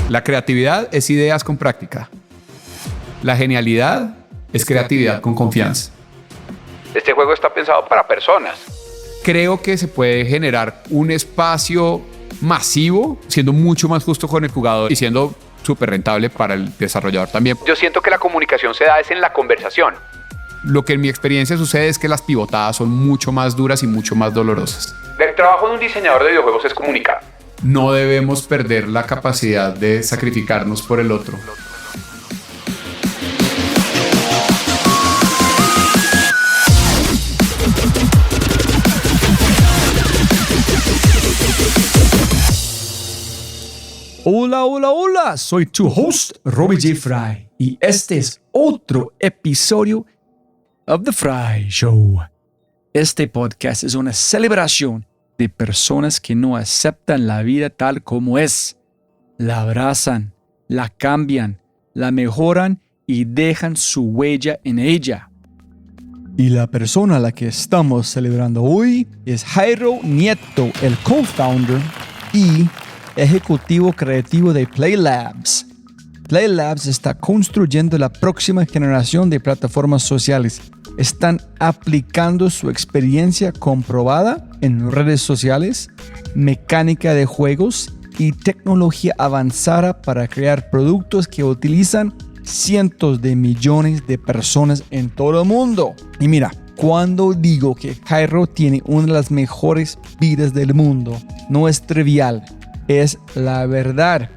La creatividad es ideas con práctica. La genialidad es creatividad con confianza. Este juego está pensado para personas. Creo que se puede generar un espacio masivo, siendo mucho más justo con el jugador y siendo súper rentable para el desarrollador también. Yo siento que la comunicación se da es en la conversación. Lo que en mi experiencia sucede es que las pivotadas son mucho más duras y mucho más dolorosas. El trabajo de un diseñador de videojuegos es comunicar. No debemos perder la capacidad de sacrificarnos por el otro. Hola, hola, hola, soy tu host, Robbie J. Fry, y este es otro episodio of The Fry Show. Este podcast es una celebración de personas que no aceptan la vida tal como es. La abrazan, la cambian, la mejoran y dejan su huella en ella. Y la persona a la que estamos celebrando hoy es Jairo Nieto, el co-founder y ejecutivo creativo de Play Labs. Play Labs está construyendo la próxima generación de plataformas sociales. Están aplicando su experiencia comprobada en redes sociales, mecánica de juegos y tecnología avanzada para crear productos que utilizan cientos de millones de personas en todo el mundo. Y mira, cuando digo que Jairo tiene una de las mejores vidas del mundo, no es trivial. Es la verdad,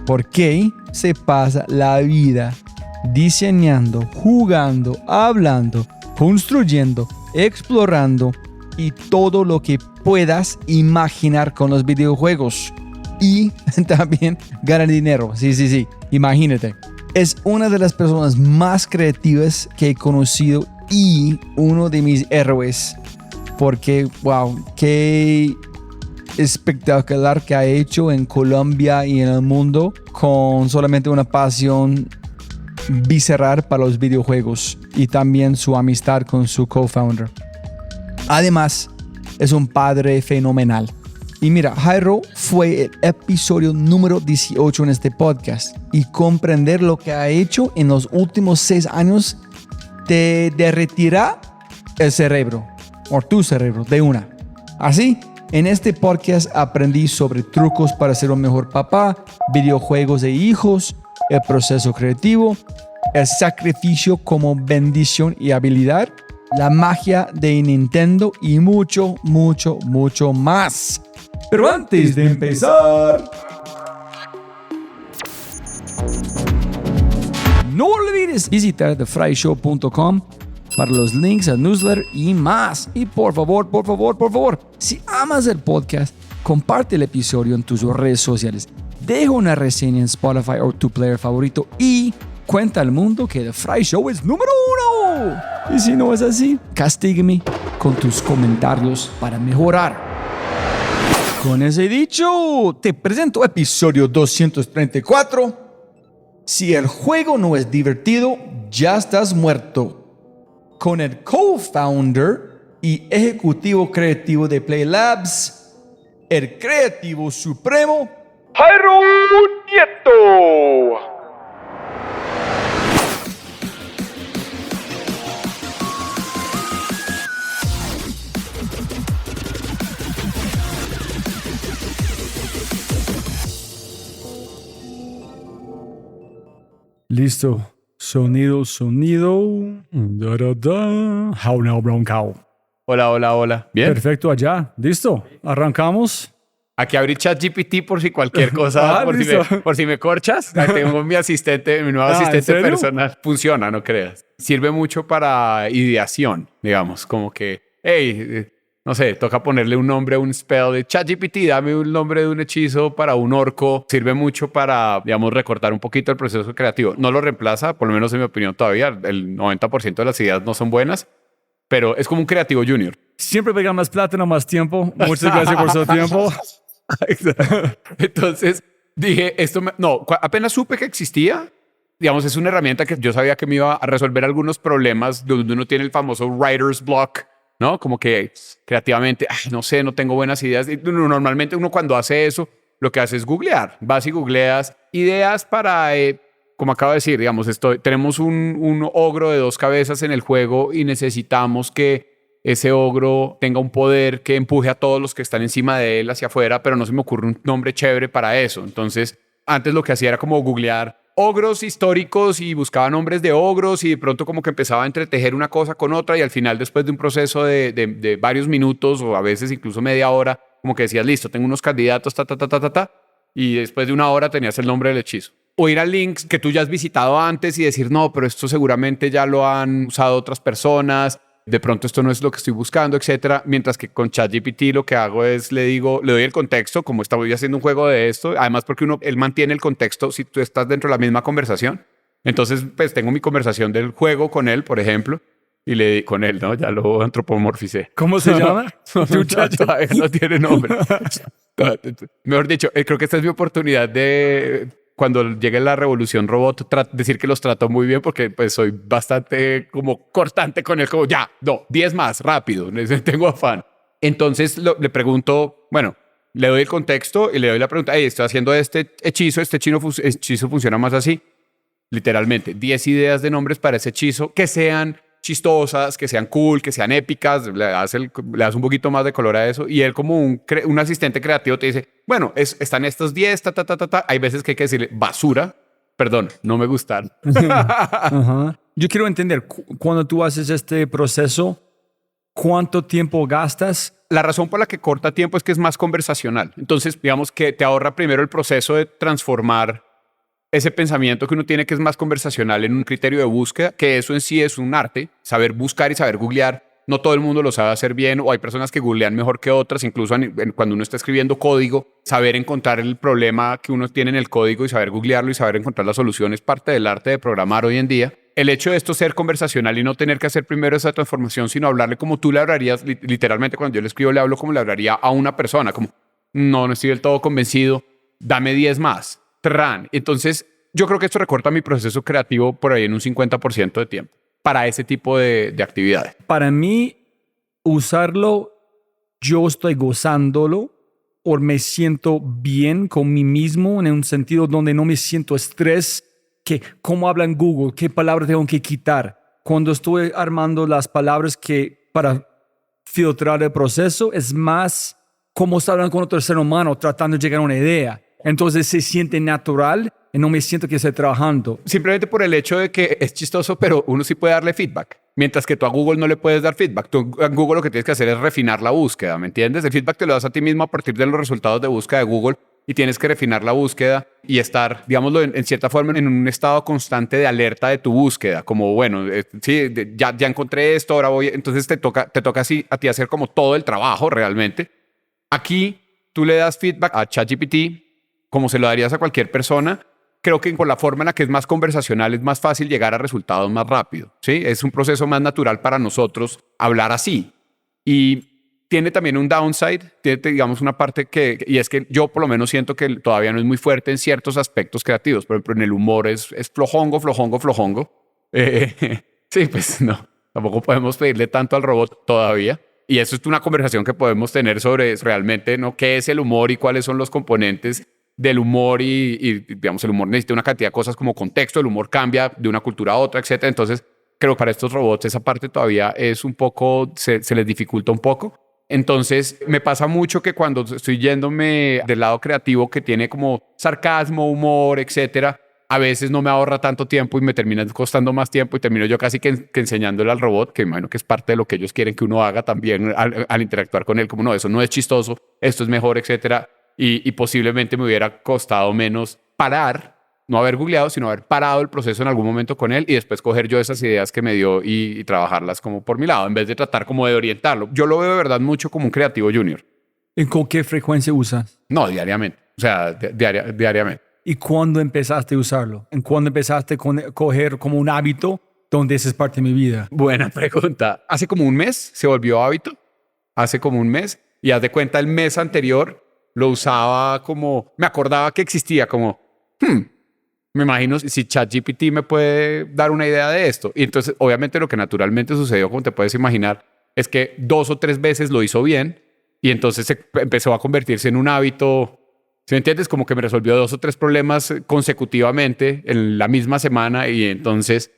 porque se pasa la vida diseñando, jugando, hablando, construyendo, explorando y todo lo que puedas imaginar con los videojuegos. Y también gana dinero, sí, imagínate. Es una de las personas más creativas que he conocido y uno de mis héroes, porque wow, qué espectacular que ha hecho en Colombia y en el mundo con solamente una pasión visceral para los videojuegos y también su amistad con su co-founder. Además, es un padre fenomenal. Y mira, Jairo fue el episodio número 18 en este podcast y comprender lo que ha hecho en los últimos 6 años te derretirá el cerebro o tu cerebro de una. Así, en este podcast aprendí sobre trucos para ser un mejor papá, videojuegos de hijos, el proceso creativo, el sacrificio como bendición y habilidad, la magia de Nintendo y mucho, mucho, mucho más. Pero antes de empezar, no olvides visitar thefryshow.com para los links al newsletter y más. Y por favor, si amas el podcast, comparte el episodio en tus redes sociales. Deja una reseña en Spotify o tu player favorito y cuenta al mundo que The Fry Show es número 1. Y si no es así, castígame con tus comentarios para mejorar. Con ese dicho, te presento episodio 234. Si el juego no es divertido, ya estás muerto. Con el co-founder y ejecutivo creativo de Play Labs, el creativo supremo, ¡Jairo Nieto! Listo. Sonido. How now, brown cow. Hola. ¿Bien? Perfecto, allá. Listo. Arrancamos. Aquí abrí ChatGPT por si cualquier cosa, por si me corchas. Ahí tengo mi asistente, mi nuevo asistente personal. Funciona, no creas. Sirve mucho para ideación, digamos, como que, hey, no sé, toca ponerle un nombre, un spell de ChatGPT, dame un nombre de un hechizo para un orco. Sirve mucho para, digamos, recortar un poquito el proceso creativo. No lo reemplaza, por lo menos en mi opinión todavía. El 90% de las ideas no son buenas, pero es como un creativo junior. Siempre pegan más plátano, más tiempo. Muchas gracias por su tiempo. Entonces dije, apenas supe que existía, digamos, es una herramienta que yo sabía que me iba a resolver algunos problemas donde uno tiene el famoso writer's block, ¿no? Como que creativamente, no sé, no tengo buenas ideas. Y normalmente uno cuando hace eso, lo que hace es googlear. Vas y googleas ideas para, como acabo de decir, digamos, tenemos un ogro de 2 cabezas en el juego y necesitamos que ese ogro tenga un poder que empuje a todos los que están encima de él hacia afuera, pero no se me ocurre un nombre chévere para eso. Entonces, antes lo que hacía era como googlear ogros históricos y buscaba nombres de ogros y de pronto como que empezaba a entretejer una cosa con otra y al final, después de un proceso de varios minutos o a veces incluso media hora, como que decías, listo, tengo unos candidatos, y después de una hora tenías el nombre del hechizo. O ir a links que tú ya has visitado antes y decir, no, pero esto seguramente ya lo han usado otras personas, de pronto esto no es lo que estoy buscando, etcétera. Mientras que con ChatGPT lo que hago es le doy el contexto, como estoy haciendo un juego de esto, además porque él mantiene el contexto si tú estás dentro de la misma conversación. Entonces, pues tengo mi conversación del juego con él, por ejemplo, y le di con él, ¿no? Ya lo antropomorficé. ¿Cómo se llama? Todavía no tiene nombre. Mejor dicho, creo que esta es mi oportunidad de, cuando llegue la revolución robot, decir que los trato muy bien porque pues soy bastante como cortante con él, como 10 más, rápido, tengo afán. Entonces le pregunto, bueno, le doy el contexto y le doy la pregunta, estoy haciendo este hechizo funciona más así. Literalmente, 10 ideas de nombres para ese hechizo que sean chistosas, que sean cool, que sean épicas, le das un poquito más de color a eso y él como un asistente creativo te dice, bueno, están estos 10, hay veces que hay que decirle basura, perdón, no me gustan. Yo quiero entender, cuando tú haces este proceso, ¿cuánto tiempo gastas? La razón por la que corta tiempo es que es más conversacional, entonces digamos que te ahorra primero el proceso de transformar ese pensamiento que uno tiene que es más conversacional en un criterio de búsqueda, que eso en sí es un arte, saber buscar y saber googlear. No todo el mundo lo sabe hacer bien o hay personas que googlean mejor que otras, incluso cuando uno está escribiendo código, saber encontrar el problema que uno tiene en el código y saber googlearlo y saber encontrar la solución es parte del arte de programar hoy en día. El hecho de esto ser conversacional y no tener que hacer primero esa transformación, sino hablarle como tú le hablarías, literalmente cuando yo le escribo le hablo como le hablaría a una persona, como no estoy del todo convencido, dame 10 más. Entonces, yo creo que esto recorta mi proceso creativo por ahí en un 50% de tiempo para ese tipo de actividades. Para mí, usarlo, yo estoy gozándolo o me siento bien con mí mismo en un sentido donde no me siento estrés, que cómo habla en Google, qué palabras tengo que quitar. Cuando estoy armando las palabras que para filtrar el proceso, es más como estar hablando con otro ser humano tratando de llegar a una idea. Entonces se siente natural y no me siento que estoy trabajando. Simplemente por el hecho de que es chistoso, pero uno sí puede darle feedback. Mientras que tú a Google no le puedes dar feedback. Tú a Google lo que tienes que hacer es refinar la búsqueda, ¿me entiendes? El feedback te lo das a ti mismo a partir de los resultados de búsqueda de Google y tienes que refinar la búsqueda y estar, digámoslo, en cierta forma en un estado constante de alerta de tu búsqueda. Como, bueno, sí, ya encontré esto, ahora voy. Entonces te toca así a ti hacer como todo el trabajo realmente. Aquí tú le das feedback a ChatGPT como se lo darías a cualquier persona. Creo que por la forma en la que es más conversacional es más fácil llegar a resultados más rápido, ¿sí? Es un proceso más natural para nosotros hablar así. Y tiene también un downside, tiene, digamos, una parte y es que yo por lo menos siento que todavía no es muy fuerte en ciertos aspectos creativos. Por ejemplo, en el humor es flojongo. Sí, pues no, tampoco podemos pedirle tanto al robot todavía. Y eso es una conversación que podemos tener sobre realmente, ¿no? ¿Qué es el humor y cuáles son los componentes del humor? Y digamos, el humor necesita una cantidad de cosas como contexto, el humor cambia de una cultura a otra, etc. Entonces, creo que para estos robots esa parte todavía es un poco, se les dificulta un poco. Entonces, me pasa mucho que cuando estoy yéndome del lado creativo que tiene como sarcasmo, humor, etcétera, a veces no me ahorra tanto tiempo y me termina costando más tiempo y termino yo casi que enseñándole al robot, que imagino que es parte de lo que ellos quieren que uno haga también al interactuar con él, como no, eso no es chistoso, esto es mejor, etcétera. Y posiblemente me hubiera costado menos parar, no haber googleado, sino haber parado el proceso en algún momento con él y después coger yo esas ideas que me dio y trabajarlas como por mi lado, en vez de tratar como de orientarlo. Yo lo veo de verdad mucho como un creativo junior. ¿Y con qué frecuencia usas? No, diariamente. O sea, diariamente. ¿Y cuándo empezaste a usarlo? ¿En cuándo empezaste a coger como un hábito donde esa es parte de mi vida? Buena pregunta. Hace como un mes se volvió hábito. Hace como un mes. Y haz de cuenta, el mes anterior lo usaba como... Me acordaba que existía como... me imagino si ChatGPT me puede dar una idea de esto. Y entonces, obviamente, lo que naturalmente sucedió, como te puedes imaginar, es que 2 o 3 veces lo hizo bien y entonces empezó a convertirse en un hábito. ¿Sí me entiendes? Como que me resolvió 2 o 3 problemas consecutivamente en la misma semana y entonces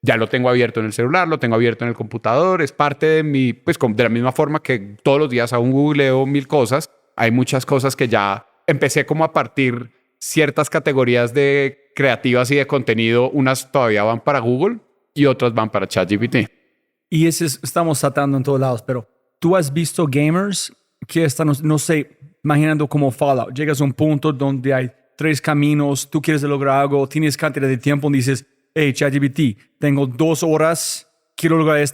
ya lo tengo abierto en el celular, lo tengo abierto en el computador, es parte de mi, pues de la misma forma que todos los días aún googleo 1000 cosas, hay muchas cosas que ya empecé como a partir ciertas categorías de creativas y de contenido, unas todavía van para Google y otras van para ChatGPT. Y ese estamos tratando en todos lados, pero ¿tú has visto gamers que están, no sé, imaginando como Fallout? Llegas a un punto donde hay 3 caminos, tú quieres lograr algo, tienes cantidad de tiempo y dices, hey, ChatGPT, tengo 2 horas, quiero lograr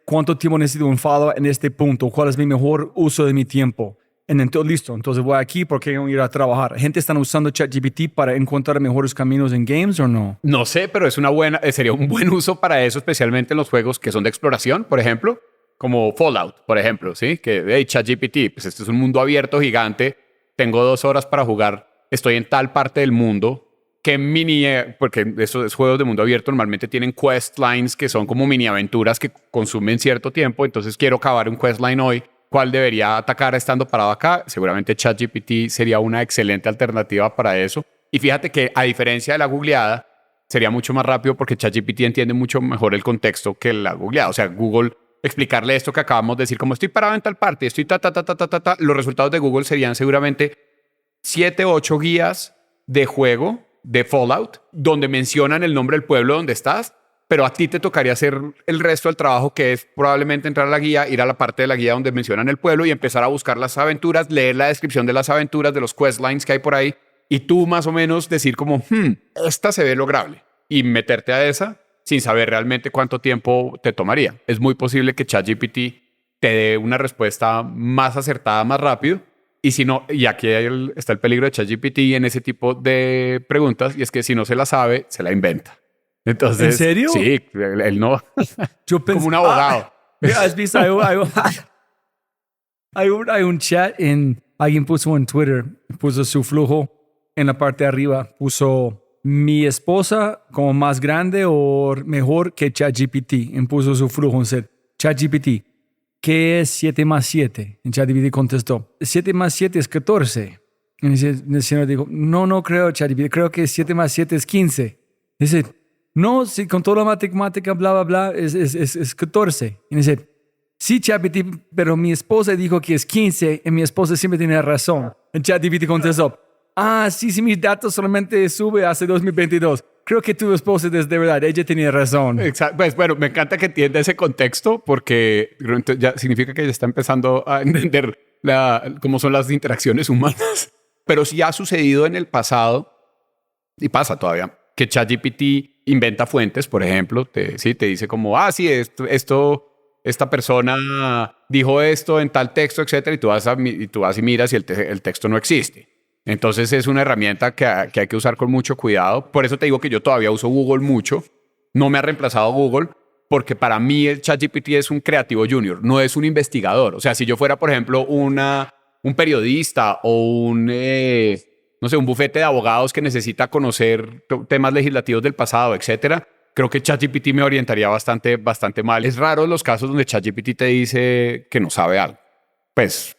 ¿cuánto tiempo necesito en Fallout en este punto? ¿Cuál es mi mejor uso de mi tiempo? Entonces, listo, entonces voy aquí porque voy a ir a trabajar. ¿Gente está usando ChatGPT para encontrar mejores caminos en games o no? No sé, pero sería un buen uso para eso, especialmente en los juegos que son de exploración, por ejemplo, como Fallout, por ejemplo, ¿sí? Que, hey, ChatGPT, pues este es un mundo abierto gigante, tengo 2 horas para jugar, estoy en tal parte del mundo, porque esos juegos de mundo abierto normalmente tienen quest lines que son como mini aventuras que consumen cierto tiempo, entonces quiero acabar un quest line hoy, ¿cuál debería atacar estando parado acá? Seguramente ChatGPT sería una excelente alternativa para eso. Y fíjate que a diferencia de la googleada, sería mucho más rápido porque ChatGPT entiende mucho mejor el contexto que la googleada. O sea, Google, explicarle esto que acabamos de decir, como estoy parado en tal parte, estoy los resultados de Google serían seguramente 7 o 8 guías de juego de Fallout, donde mencionan el nombre del pueblo donde estás, pero a ti te tocaría hacer el resto del trabajo, que es probablemente entrar a la guía, ir a la parte de la guía donde mencionan el pueblo y empezar a buscar las aventuras, leer la descripción de las aventuras, de los questlines que hay por ahí, y tú más o menos decir como, esta se ve lograble, y meterte a esa sin saber realmente cuánto tiempo te tomaría. Es muy posible que ChatGPT te dé una respuesta más acertada, más rápido, y si no, y aquí está el peligro de ChatGPT en ese tipo de preguntas, y es que si no se la sabe, se la inventa. Entonces, ¿en serio? Sí, él no. Yo pensé, como un abogado. ¿Has visto? Hay un chat alguien puso en Twitter, puso su flujo en la parte de arriba, puso mi esposa como más grande o mejor que ChatGPT. Y puso su flujo en set. ChatGPT, ¿qué es 7 más 7? Y ChatGPT contestó, 7 más 7 es 14. Y el señor dijo, no creo, ChatGPT, creo que 7 más 7 es 15. Dice, no, sí, con toda la matemática, bla, bla, bla, es 14. Y dice, sí, ChatGPT, pero mi esposa dijo que es 15 y mi esposa siempre tiene razón. Y ChatGPT contestó, sí, mis datos solamente sube hace 2022. Creo que tu esposa es de verdad, ella tenía razón. Exacto. Pues bueno, me encanta que entienda ese contexto porque ya significa que ella está empezando a entender cómo son las interacciones humanas. Pero sí ha sucedido en el pasado, y pasa todavía, que ChatGPT inventa fuentes, por ejemplo, te dice como, sí, esta persona dijo esto en tal texto, etcétera, y tú vas y miras y el texto no existe. Entonces es una herramienta que hay que usar con mucho cuidado. Por eso te digo que yo todavía uso Google mucho. No me ha reemplazado Google, porque para mí el ChatGPT es un creativo junior, no es un investigador. O sea, si yo fuera, por ejemplo, un periodista o un bufete de abogados que necesita conocer temas legislativos del pasado, etcétera, creo que ChatGPT me orientaría bastante mal. Es raro los casos donde ChatGPT te dice que no sabe algo. Pues,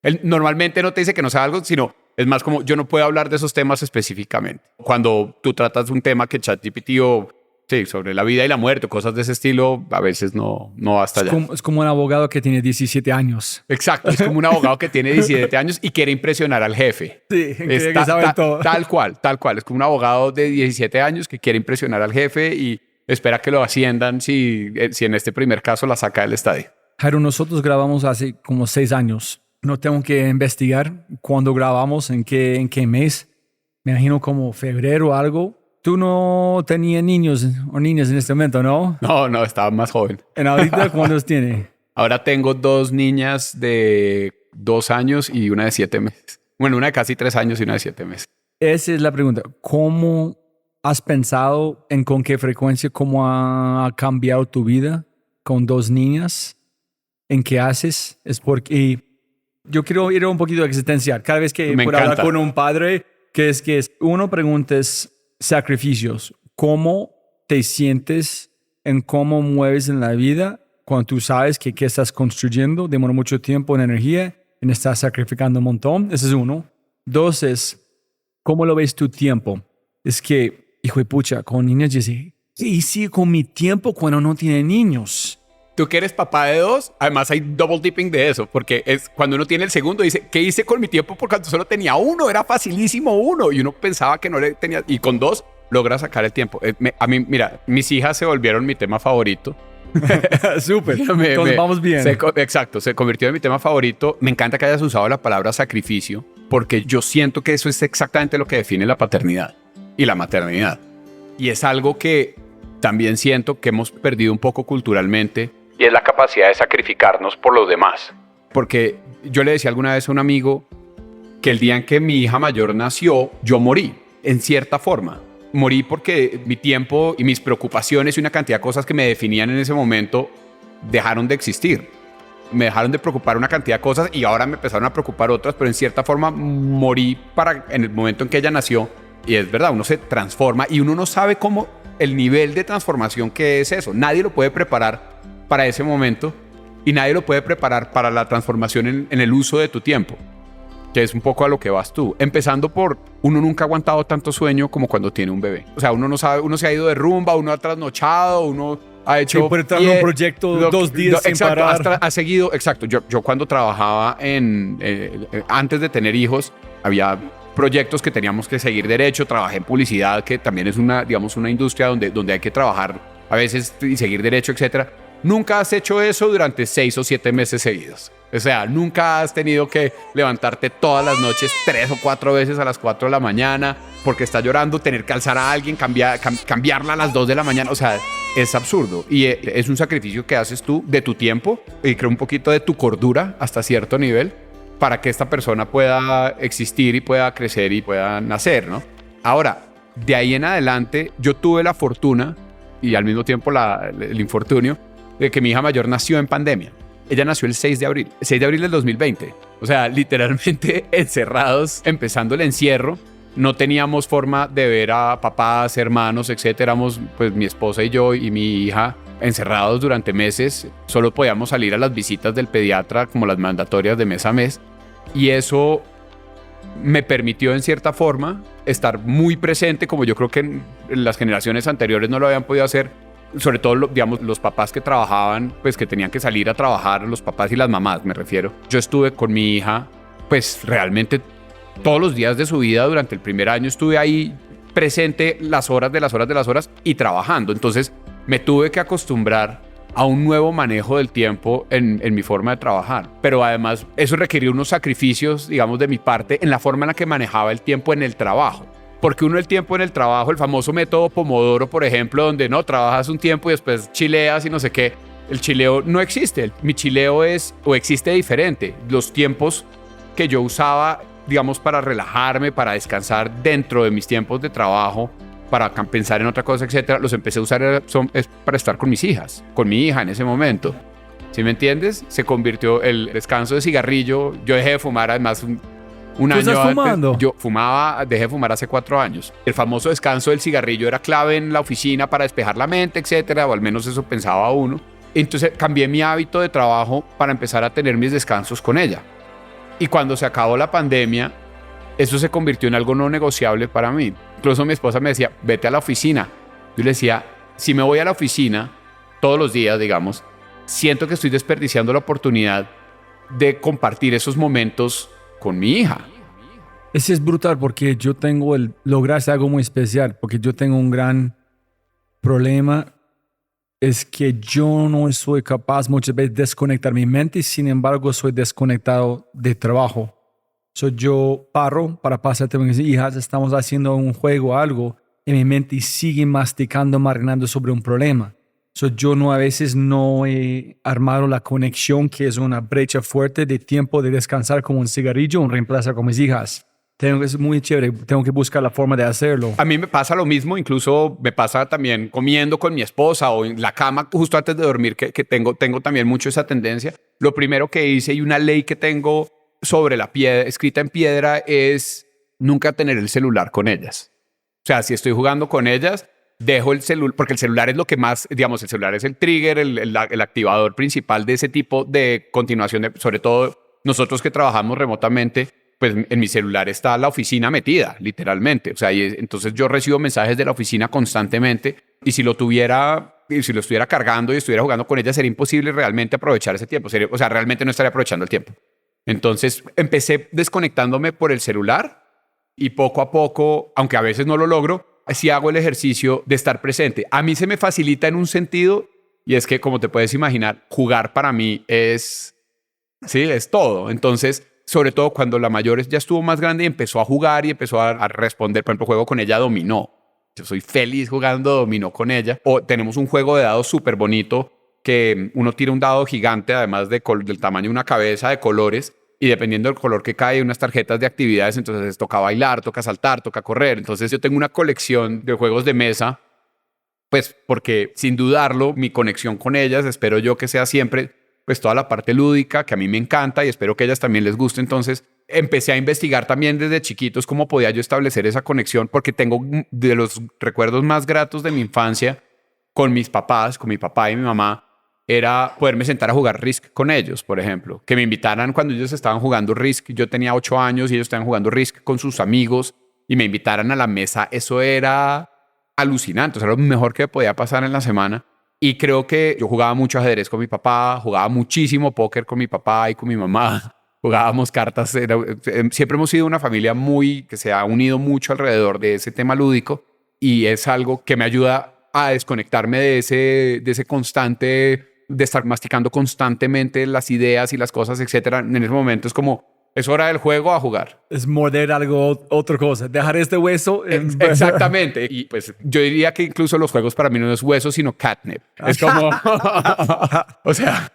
él normalmente no te dice que no sabe algo, sino es más como yo no puedo hablar de esos temas específicamente. Cuando tú tratas un tema que ChatGPT sobre la vida y la muerte, cosas de ese estilo, a veces no va hasta allá. Es como un abogado que tiene 17 años. Exacto, es como un abogado que tiene 17 años y quiere impresionar al jefe. Sí, que sabe todo. Tal cual. Es como un abogado de 17 años que quiere impresionar al jefe y espera que lo asciendan si en este primer caso la saca del estadio. Jairo, nosotros grabamos hace como 6 años. No tengo que investigar cuándo grabamos, en qué mes. Me imagino como febrero o algo. Tú no tenías niños o niñas en este momento, ¿no? No, estaba más joven. ¿En ahorita cuántos tiene? Ahora tengo 2 niñas de 2 años y una de 7 meses. Bueno, una de casi 3 años y una de 7 meses. Esa es la pregunta. ¿Cómo has pensado con qué frecuencia, cómo ha cambiado tu vida con 2 niñas? ¿En qué haces? Es porque yo quiero ir un poquito existencial. Cada vez que puedo hablar con un padre, que es uno pregunta sacrificios. ¿Cómo te sientes en cómo mueves en la vida cuando tú sabes que estás construyendo demora mucho tiempo y energía y estás sacrificando un montón. Ese es uno. Dos es, ¿cómo lo ves tu tiempo? Es que, hijo de pucha, con niños dice, ¿qué hice con mi tiempo cuando no tiene niños? Tú que eres papá de 2, además hay double dipping de eso, porque es cuando uno tiene el segundo, dice, ¿qué hice con mi tiempo? Porque cuando solo tenía 1, era facilísimo 1, y uno pensaba que no le tenía, y con 2 logra sacar el tiempo. A mí, mira, mis hijas se volvieron mi tema favorito. Súper, entonces vamos bien. Exacto, se convirtió en mi tema favorito. Me encanta que hayas usado la palabra sacrificio, porque yo siento que eso es exactamente lo que define la paternidad y la maternidad. Y es algo que también siento que hemos perdido un poco culturalmente, y es la capacidad de sacrificarnos por los demás. porque yo le decía alguna vez a un amigo que el día en que mi hija mayor nació, yo morí, en cierta forma. Morí porque mi tiempo y mis preocupaciones y una cantidad de cosas que me definían en ese momento dejaron de existir. Me dejaron de preocupar una cantidad de cosas y ahora me empezaron a preocupar otras, pero en cierta forma morí en el momento en que ella nació. Y es verdad, uno se transforma y uno no sabe cómo el nivel de transformación que es eso. Nadie lo puede preparar para ese momento y nadie lo puede preparar para la transformación en el uso de tu tiempo, que es un poco a lo que vas tú. Empezando por, uno nunca ha aguantado tanto sueño como cuando tiene un bebé. O sea, uno no sabe, uno se ha ido de rumba, uno ha trasnochado, uno ha hecho... Sí, por estar en un proyecto 2 días sin exacto, parar. Ha seguido, exacto. Yo cuando trabajaba antes de tener hijos, había proyectos que teníamos que seguir derecho. Trabajé en publicidad, que también es una industria donde hay que trabajar a veces y seguir derecho, etcétera. Nunca has hecho eso durante 6 o 7 meses seguidos. O sea, nunca has tenido que levantarte todas las noches 3 o 4 veces a las 4 de la mañana porque está llorando, tener que alzar a alguien, cambiarla a las 2 de la mañana. O sea, es absurdo. Y es un sacrificio que haces tú de tu tiempo y creo un poquito de tu cordura hasta cierto nivel para que esta persona pueda existir y pueda crecer y pueda nacer, ¿no? Ahora, de ahí en adelante, yo tuve la fortuna y al mismo tiempo el infortunio de que mi hija mayor nació en pandemia. Ella nació el 6 de abril del 2020. O sea, literalmente encerrados, empezando el encierro. No teníamos forma de ver a papás, hermanos, etcétera. Éramos, pues, mi esposa y yo y mi hija encerrados durante meses. Solo podíamos salir a las visitas del pediatra, como las mandatorias de mes a mes. Y eso me permitió, en cierta forma, estar muy presente, como yo creo que en las generaciones anteriores no lo habían podido hacer. Sobre todo, digamos, los papás que trabajaban, pues que tenían que salir a trabajar, los papás y las mamás, me refiero. Yo estuve con mi hija, pues realmente todos los días de su vida durante el primer año estuve ahí presente las horas y trabajando. Entonces me tuve que acostumbrar a un nuevo manejo del tiempo en mi forma de trabajar. Pero además eso requirió unos sacrificios, digamos, de mi parte en la forma en la que manejaba el tiempo en el trabajo. Porque uno el tiempo en el trabajo, el famoso método Pomodoro, por ejemplo, donde no trabajas un tiempo y después chileas y no sé qué, el chileo no existe. Mi chileo existe diferente. Los tiempos que yo usaba, digamos, para relajarme, para descansar dentro de mis tiempos de trabajo, para pensar en otra cosa, etcétera, los empecé a usar es para estar con mis hijas, con mi hija en ese momento. ¿Sí me entiendes? Se convirtió el descanso de cigarrillo. Yo dejé de fumar, además, un año estás antes. fumando? Yo dejé de fumar hace 4 años. El famoso descanso del cigarrillo era clave en la oficina para despejar la mente, etcétera, o al menos eso pensaba uno. Entonces cambié mi hábito de trabajo para empezar a tener mis descansos con ella. Y cuando se acabó la pandemia, eso se convirtió en algo no negociable para mí. Incluso mi esposa me decía, vete a la oficina. Yo le decía, si me voy a la oficina todos los días, digamos, siento que estoy desperdiciando la oportunidad de compartir esos momentos con mi hija. Ese es brutal porque yo tengo lograr algo muy especial, porque yo tengo un gran problema, es que yo no soy capaz muchas veces de desconectar mi mente y sin embargo soy desconectado de trabajo. Yo paro para pasar tiempo con mis hijas, estamos haciendo un juego o algo y mi mente sigue masticando, marinando sobre un problema. Yo a veces no he armado la conexión que es una brecha fuerte de tiempo de descansar como un cigarrillo, un reemplazo con mis hijas. Es muy chévere, tengo que buscar la forma de hacerlo. A mí me pasa lo mismo, incluso me pasa también comiendo con mi esposa o en la cama justo antes de dormir, que tengo también mucho esa tendencia. Lo primero que hice y una ley que tengo sobre la piedra, escrita en piedra, es nunca tener el celular con ellas. O sea, si estoy jugando con ellas, dejo el celular, porque el celular es lo que más, digamos, el celular es el trigger, el activador principal de ese tipo de continuación, sobre todo nosotros que trabajamos remotamente, pues en mi celular está la oficina metida, literalmente. O sea, entonces yo recibo mensajes de la oficina constantemente y si lo estuviera cargando y estuviera jugando con ella, sería imposible realmente aprovechar ese tiempo. O sea, realmente no estaría aprovechando el tiempo. Entonces empecé desconectándome por el celular y poco a poco, aunque a veces no lo logro, sí hago el ejercicio de estar presente. A mí se me facilita en un sentido y es que, como te puedes imaginar, jugar para mí es todo. Entonces, sobre todo cuando la mayor ya estuvo más grande y empezó a jugar y empezó a responder, por ejemplo, juego con ella dominó. Yo soy feliz jugando dominó con ella. O tenemos un juego de dados súper bonito que uno tira un dado gigante, además del tamaño de una cabeza, de colores, y dependiendo del color que cae, hay unas tarjetas de actividades, entonces toca bailar, toca saltar, toca correr. Entonces yo tengo una colección de juegos de mesa, pues porque sin dudarlo, mi conexión con ellas, espero yo que sea siempre pues toda la parte lúdica, que a mí me encanta y espero que a ellas también les guste. Entonces empecé a investigar también desde chiquitos cómo podía yo establecer esa conexión, porque tengo de los recuerdos más gratos de mi infancia con mis papás, con mi papá y mi mamá, era poderme sentar a jugar Risk con ellos, por ejemplo. Que me invitaran cuando ellos estaban jugando Risk. Yo tenía 8 años y ellos estaban jugando Risk con sus amigos y me invitaran a la mesa. Eso era alucinante. O sea, lo mejor que podía pasar en la semana. Y creo que yo jugaba mucho ajedrez con mi papá, jugaba muchísimo póker con mi papá y con mi mamá. Jugábamos cartas. Siempre hemos sido una familia que se ha unido mucho alrededor de ese tema lúdico y es algo que me ayuda a desconectarme de ese constante, de estar masticando constantemente las ideas y las cosas, etcétera. En ese momento es como, es hora del juego a jugar. Es morder algo, otra cosa. Dejar este hueso. Exactamente. Y pues yo diría que incluso los juegos para mí no es hueso, sino catnip. Es como, o sea,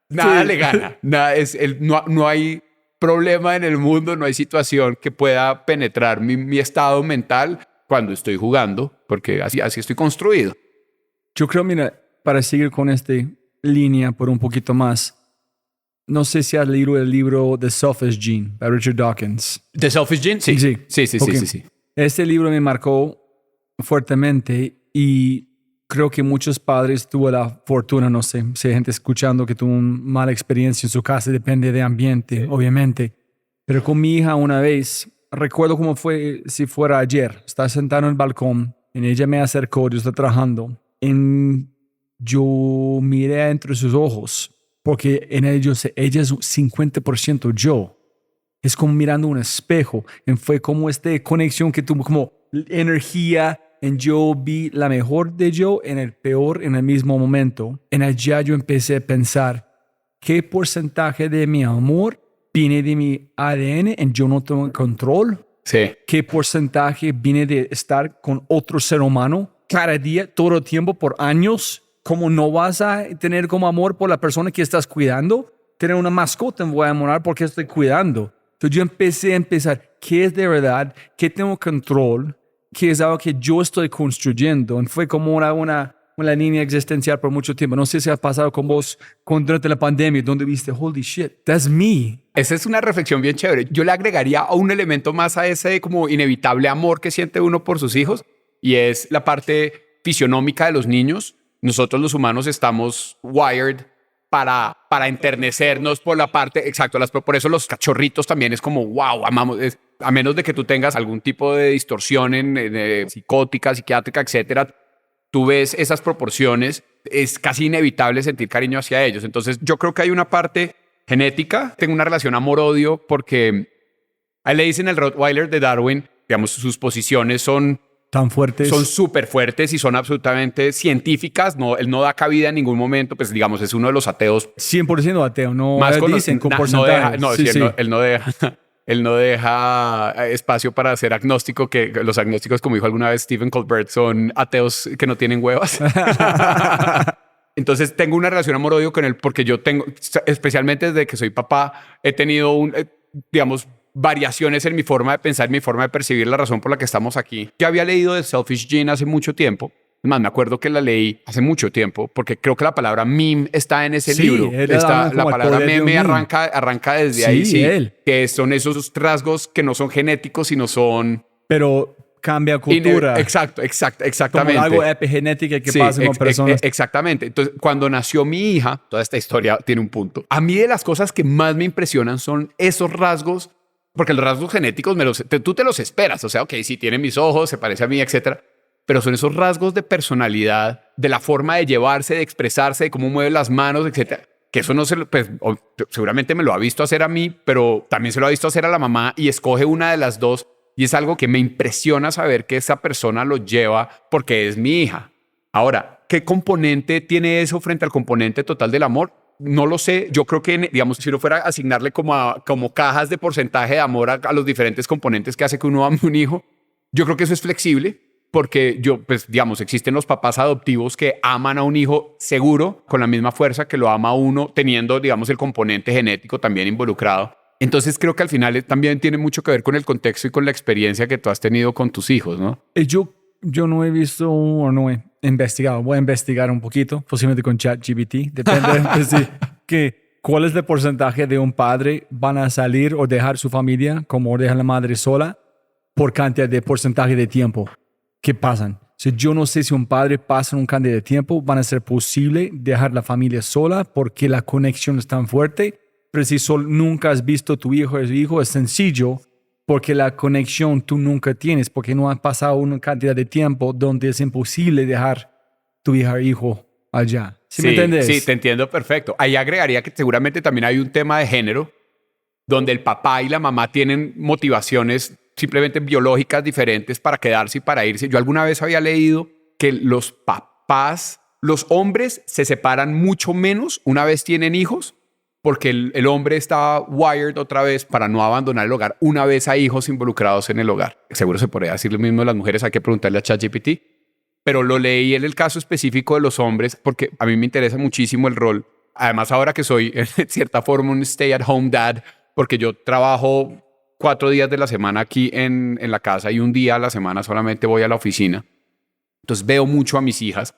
nada le gana. No hay problema en el mundo, no hay situación que pueda penetrar mi estado mental cuando estoy jugando, porque así estoy construido. Yo creo, mira, para seguir con esta línea por un poquito más, no sé si has leído el libro The Selfish Gene de Richard Dawkins. ¿The Selfish Gene? Sí. Sí. Este libro me marcó fuertemente y creo que muchos padres tuvo la fortuna, no sé, si hay gente escuchando que tuvo una mala experiencia en su casa, depende de ambiente, obviamente. Pero con mi hija una vez, recuerdo cómo fue, si fuera ayer, estaba sentado en el balcón y ella me acercó, yo estaba trabajando, yo miré entre sus ojos, porque en ellos ella es 50% yo. Es como mirando un espejo. Y fue como esta conexión que tuvo, como energía. Y yo vi la mejor de yo en el peor en el mismo momento. En allá yo empecé a pensar, ¿qué porcentaje de mi amor viene de mi ADN y yo no tengo control? Sí. ¿Qué porcentaje viene de estar con otro ser humano cada día, todo el tiempo, por años? ¿Cómo no vas a tener como amor por la persona que estás cuidando? Tener una mascota, me voy a enamorar porque estoy cuidando. Entonces yo empecé a pensar, ¿qué es de verdad? ¿Qué tengo control? ¿Qué es algo que yo estoy construyendo? Y fue como una línea existencial por mucho tiempo. No sé si ha pasado con vos durante la pandemia, donde viste, holy shit, that's me. Esa es una reflexión bien chévere. Yo le agregaría a un elemento más a ese como inevitable amor que siente uno por sus hijos, y es la parte fisionómica de los niños. Nosotros los humanos estamos wired para enternecernos por la parte, exacto, por eso los cachorritos también es como, wow, amamos, a menos de que tú tengas algún tipo de distorsión psicótica, psiquiátrica, etcétera, tú ves esas proporciones, es casi inevitable sentir cariño hacia ellos. Entonces yo creo que hay una parte genética, tengo una relación amor-odio porque a él le dicen el Rottweiler de Darwin, digamos, sus posiciones son tan fuertes. Son súper fuertes y son absolutamente científicas. No, él no da cabida en ningún momento. Pues digamos, es uno de los ateos. 100% ateo. No más dicen con porcentajes. Él no deja espacio para ser agnóstico, que los agnósticos, como dijo alguna vez Stephen Colbert, son ateos que no tienen huevas. Entonces tengo una relación amor-odio con él porque yo tengo, especialmente desde que soy papá, he tenido digamos, variaciones en mi forma de pensar, mi forma de percibir la razón por la que estamos aquí. Ya había leído The Selfish Gene hace mucho tiempo. Es más, me acuerdo que la leí hace mucho tiempo porque creo que la palabra meme está en ese libro. La palabra meme arranca desde ahí. Sí, que son esos rasgos que no son genéticos, sino son... Pero cambia cultura. Exactamente. Como algo epigenético que pasa con personas. Exactamente. Entonces, cuando nació mi hija, toda esta historia tiene un punto. A mí de las cosas que más me impresionan son esos rasgos, porque los rasgos genéticos tú te los esperas. O sea, ok, sí, tiene mis ojos, se parece a mí, etcétera. Pero son esos rasgos de personalidad, de la forma de llevarse, de expresarse, de cómo mueve las manos, etcétera. Que eso no seguramente me lo ha visto hacer a mí, pero también se lo ha visto hacer a la mamá y escoge una de las dos. Y es algo que me impresiona saber que esa persona lo lleva porque es mi hija. Ahora, ¿qué componente tiene eso frente al componente total del amor? No lo sé. Yo creo que, digamos, si uno fuera a asignarle como cajas de porcentaje de amor a los diferentes componentes que hace que uno ame a un hijo, yo creo que eso es flexible. Porque digamos, existen los papás adoptivos que aman a un hijo seguro con la misma fuerza que lo ama uno, teniendo, digamos, el componente genético también involucrado. Entonces creo que al final también tiene mucho que ver con el contexto y con la experiencia que tú has tenido con tus hijos, ¿no? Yo no he visto o no he investigado. Voy a investigar un poquito, posiblemente con ChatGPT. Depende cuál es el porcentaje de un padre van a salir o dejar su familia como deja la madre sola por cantidad de porcentaje de tiempo. ¿Qué pasan? Yo no sé si un padre pasa un cantidad de tiempo, van a ser posible dejar la familia sola porque la conexión es tan fuerte, pero si nunca has visto tu hijo es sencillo porque la conexión tú nunca tienes, porque no has pasado una cantidad de tiempo donde es imposible dejar tu hija o hijo allá. ¿Sí me entiendes? Sí, te entiendo perfecto. Ahí agregaría que seguramente también hay un tema de género donde el papá y la mamá tienen motivaciones simplemente biológicas diferentes para quedarse y para irse. Yo alguna vez había leído que los hombres se separan mucho menos una vez tienen hijos porque el hombre está wired otra vez para no abandonar el hogar una vez hay hijos involucrados en el hogar. Seguro se podría decir lo mismo de las mujeres, hay que preguntarle a ChatGPT, pero lo leí en el caso específico de los hombres porque a mí me interesa muchísimo el rol. Además, ahora que soy en cierta forma un stay-at-home dad, porque yo trabajo 4 días de la semana aquí en la casa y un día a la semana solamente voy a la oficina. Entonces veo mucho a mis hijas.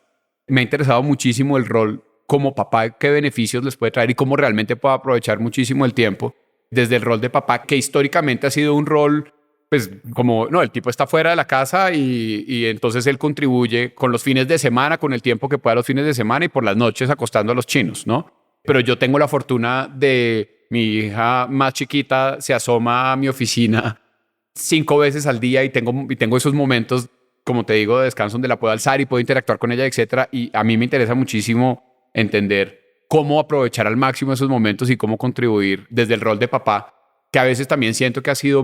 Me ha interesado muchísimo el rol como papá, qué beneficios les puede traer y cómo realmente puedo aprovechar muchísimo el tiempo. Desde el rol de papá, que históricamente ha sido un rol, el tipo está fuera de la casa y entonces él contribuye con los fines de semana, con el tiempo que pueda los fines de semana y por las noches acostando a los chinos, ¿no? Pero yo tengo la fortuna de mi hija más chiquita se asoma a mi oficina 5 veces al día y tengo esos momentos, como te digo, de descanso donde la puedo alzar y puedo interactuar con ella, etcétera. Y a mí me interesa muchísimo entender cómo aprovechar al máximo esos momentos y cómo contribuir desde el rol de papá, que a veces también siento que ha sido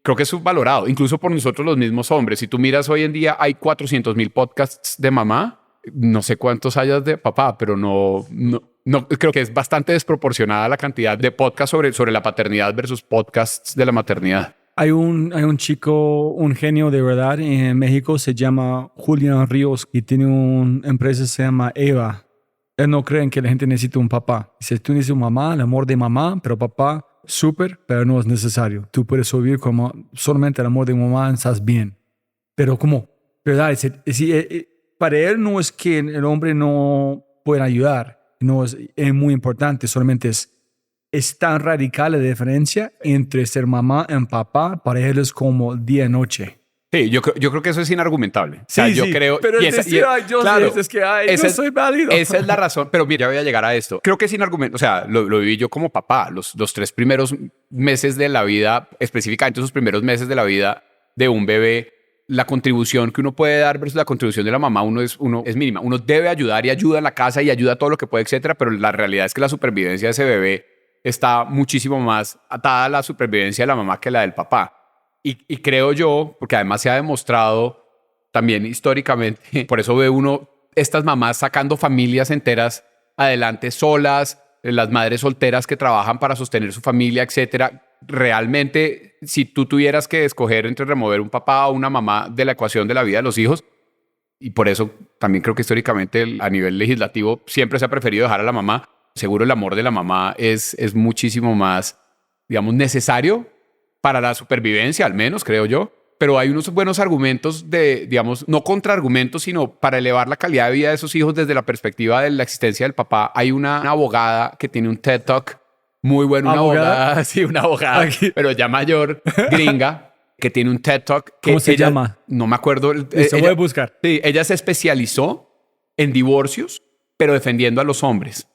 creo que es subvalorado, incluso por nosotros los mismos hombres. Si tú miras hoy en día hay 400,000 podcasts de mamá, no sé cuántos hayas de papá, pero no, creo que es bastante desproporcionada la cantidad de podcasts sobre la paternidad versus podcasts de la maternidad. Hay un chico, un genio de verdad en México, se llama Julián Ríos y tiene una empresa que se llama Eva. Él no cree que la gente necesita un papá. Dice, tú necesitas una mamá, el amor de mamá, pero papá, súper, pero no es necesario. Tú puedes vivir como solamente el amor de mamá, estás bien. Pero como, ¿verdad? Para él no es que el hombre no pueda ayudar. No es muy importante, solamente es tan radical la diferencia entre ser mamá y papá, para él es como día y noche. Sí, yo creo que eso es inargumentable. Sí, yo creo, pero yo soy válido. Esa es la razón, pero mira, ya voy a llegar a esto. Creo que es inargumentable, o sea, lo viví yo como papá, los 3 primeros meses de la vida, específicamente esos primeros meses de la vida de un bebé, la contribución que uno puede dar versus la contribución de la mamá, uno es mínima. Uno debe ayudar y ayuda en la casa y ayuda todo lo que puede, etcétera, pero la realidad es que la supervivencia de ese bebé está muchísimo más atada a la supervivencia de la mamá que la del papá. Y creo yo, porque además se ha demostrado también históricamente, por eso ve uno estas mamás sacando familias enteras adelante solas, las madres solteras que trabajan para sostener su familia, etcétera. Realmente, si tú tuvieras que escoger entre remover un papá o una mamá de la ecuación de la vida de los hijos, y por eso también creo que históricamente a nivel legislativo siempre se ha preferido dejar a la mamá, seguro el amor de la mamá es muchísimo más, digamos, necesario para la supervivencia, al menos, creo yo. Pero hay unos buenos argumentos digamos, no contraargumentos, sino para elevar la calidad de vida de esos hijos desde la perspectiva de la existencia del papá. Hay una abogada que tiene un TED Talk muy bueno, una abogada, sí, una abogada, pero ya mayor, gringa, que tiene un TED Talk. ¿Cómo se llama? No me acuerdo. Se voy a buscar. Sí, ella se especializó en divorcios, pero defendiendo a los hombres.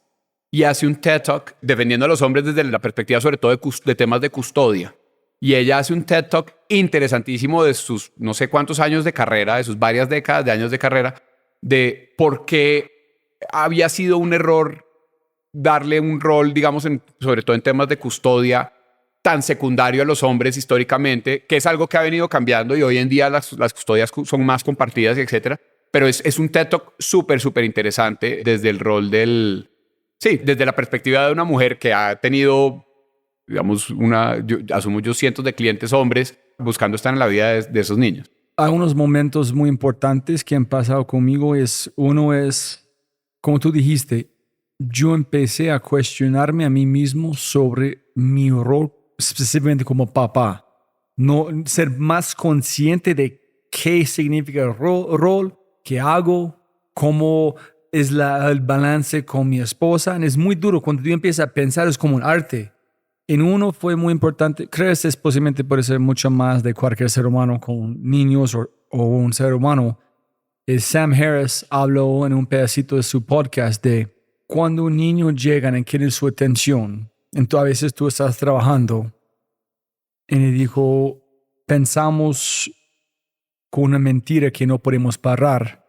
Y hace un TED Talk defendiendo a los hombres desde la perspectiva sobre todo de temas de custodia. Y ella hace un TED Talk interesantísimo de sus no sé cuántos años de carrera, de sus varias décadas de años de carrera, de por qué había sido un error darle un rol, digamos, sobre todo en temas de custodia, tan secundario a los hombres históricamente, que es algo que ha venido cambiando y hoy en día las custodias son más compartidas, etcétera. Pero es un TED Talk súper interesante desde el rol desde la perspectiva de una mujer que ha tenido, digamos, asumo yo cientos de clientes hombres buscando estar en la vida de esos niños. Hay unos momentos muy importantes que han pasado conmigo. Uno es, como tú dijiste, yo empecé a cuestionarme a mí mismo sobre mi rol, específicamente como papá. No ser más consciente de qué significa el rol, qué hago, cómo es el balance con mi esposa. Es muy duro cuando tú empiezas a pensar, es como un arte. En uno fue muy importante, creo que es posiblemente puede ser mucho más de cualquier ser humano con niños o un ser humano. Sam Harris habló en un pedacito de su podcast de cuando un niño llega y quiere su atención, entonces a veces tú estás trabajando y le dijo, pensamos con una mentira que no podemos parar,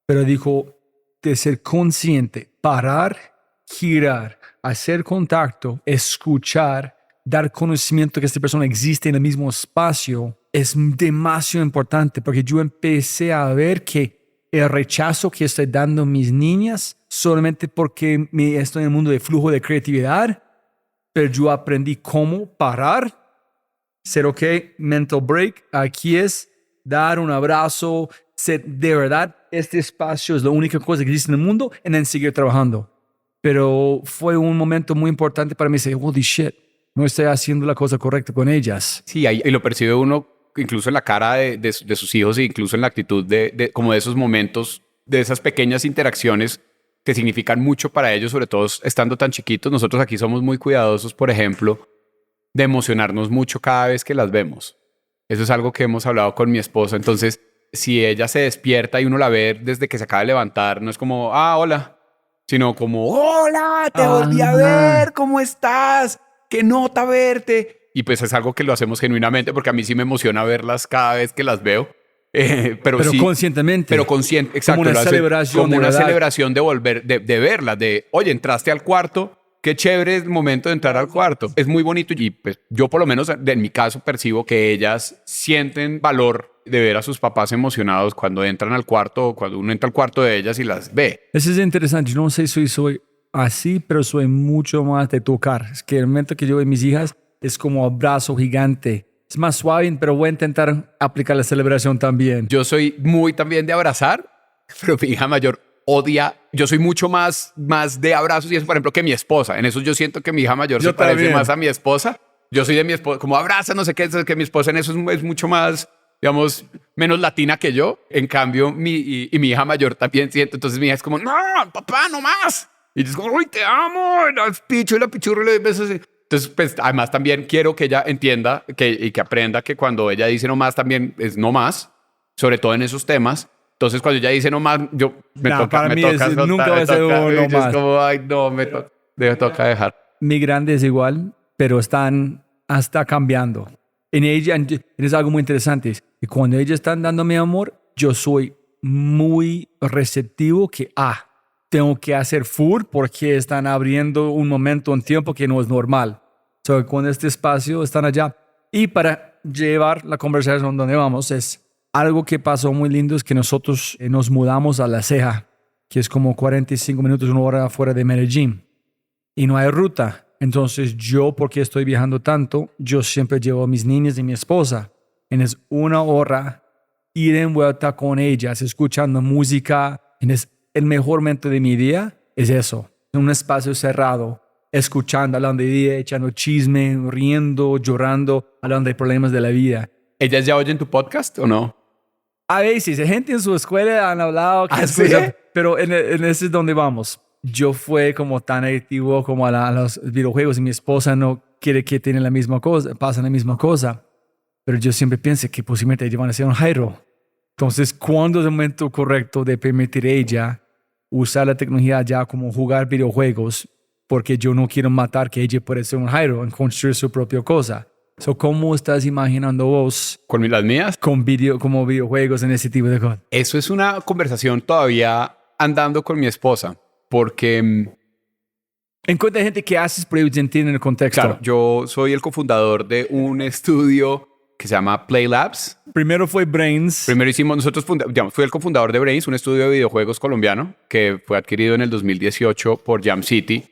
pero dijo de ser consciente, parar, girar, hacer contacto, escuchar, dar conocimiento que esta persona existe en el mismo espacio es demasiado importante porque yo empecé a ver que el rechazo que estoy dando a mis niñas solamente porque estoy en el mundo de flujo de creatividad, pero yo aprendí cómo parar, ser ok, mental break, aquí es dar un abrazo, ser de verdad, este espacio es la única cosa que existe en el mundo y then seguir trabajando. Pero fue un momento muy importante para mí. Decir, holy shit, no estoy haciendo la cosa correcta con ellas. Sí, y lo percibe uno incluso en la cara de sus hijos e incluso en la actitud como de esos momentos, de esas pequeñas interacciones que significan mucho para ellos, sobre todo estando tan chiquitos. Nosotros aquí somos muy cuidadosos, por ejemplo, de emocionarnos mucho cada vez que las vemos. Eso es algo que hemos hablado con mi esposa. Entonces, si ella se despierta y uno la ve desde que se acaba de levantar, no es como, hola, sino como, hola, te volví a ver, ¿cómo estás? Qué nota verte. Y pues es algo que lo hacemos genuinamente porque a mí sí me emociona verlas cada vez que las veo. Pero sí, conscientemente. Pero consciente, exacto. Como una celebración. Como una celebración de volver, de verlas, de, oye, entraste al cuarto, qué chévere el momento de entrar al cuarto. Es muy bonito y pues yo por lo menos en mi caso percibo que ellas sienten valor de ver a sus papás emocionados cuando entran al cuarto o cuando uno entra al cuarto de ellas y las ve. Eso es interesante. Yo no sé si soy así, pero soy mucho más de tocar. Es que el momento que yo veo a mis hijas es como abrazo gigante. Es más suave, pero voy a intentar aplicar la celebración también. Yo soy muy también de abrazar, pero mi hija mayor odia. Yo soy mucho más de abrazos y eso, por ejemplo, que mi esposa. En eso yo siento que mi hija mayor se parece más a mi esposa. Yo soy de mi esposa, como abraza, no sé qué, que mi esposa en eso es mucho más, digamos, menos latina que yo. En cambio, mi hija mayor también siento. Entonces mi hija es como, no, papá, no más. Y yo es como, uy, te amo. Y la pichurra y le besos así. Entonces, pues, además también quiero que ella entienda y que aprenda que cuando ella dice no más también es no más, sobre todo en esos temas. Entonces, cuando ella dice no más, me toca soltar, nunca va a ser no más. Es como, ay, no, me toca dejar. Mi grande es igual, pero está cambiando. En ella es algo muy interesante. Y cuando ellas están dándome amor, yo soy muy receptivo que, tengo que hacer full porque están abriendo un momento, un tiempo que no es normal. So, con este espacio están allá. Y para llevar la conversación donde vamos, es algo que pasó muy lindo, es que nosotros nos mudamos a La Ceja, que es como 45 minutos, una hora fuera de Medellín. Y no hay ruta. Entonces yo, porque estoy viajando tanto, yo siempre llevo a mis niñas y mi esposa. Y es una hora ir en vuelta con ellas, escuchando música. Y es el mejor momento de mi día es eso, en un espacio cerrado, escuchando, hablando de vida, echando chisme, riendo, llorando, hablando de problemas de la vida. ¿Ellas ya oyen tu podcast o no? A veces, gente en su escuela han hablado, ¿sí? Pero en ese es donde vamos. Yo fui como tan adictivo como a los videojuegos y mi esposa no quiere que tengan la misma cosa, pasen la misma cosa. pero yo siempre pienso que posiblemente ellos van a ser un Jairo. Entonces, ¿cuándo es el momento correcto de permitir a ella usar la tecnología ya como jugar videojuegos? Porque yo no quiero matar que ella puede ser un Jairo en construir su propia cosa. So, ¿cómo estás imaginando vos? ¿Con las mías? Como videojuegos en ese tipo de cosas. Eso es una conversación todavía andando con mi esposa, porque... Encuentra gente que haces, pero ellos entienden el contexto. Claro, yo soy el cofundador de un estudio que se llama Play Labs. Primero fue Brains. Primero fui el cofundador de Brains, un estudio de videojuegos colombiano que fue adquirido en el 2018 por Jam City,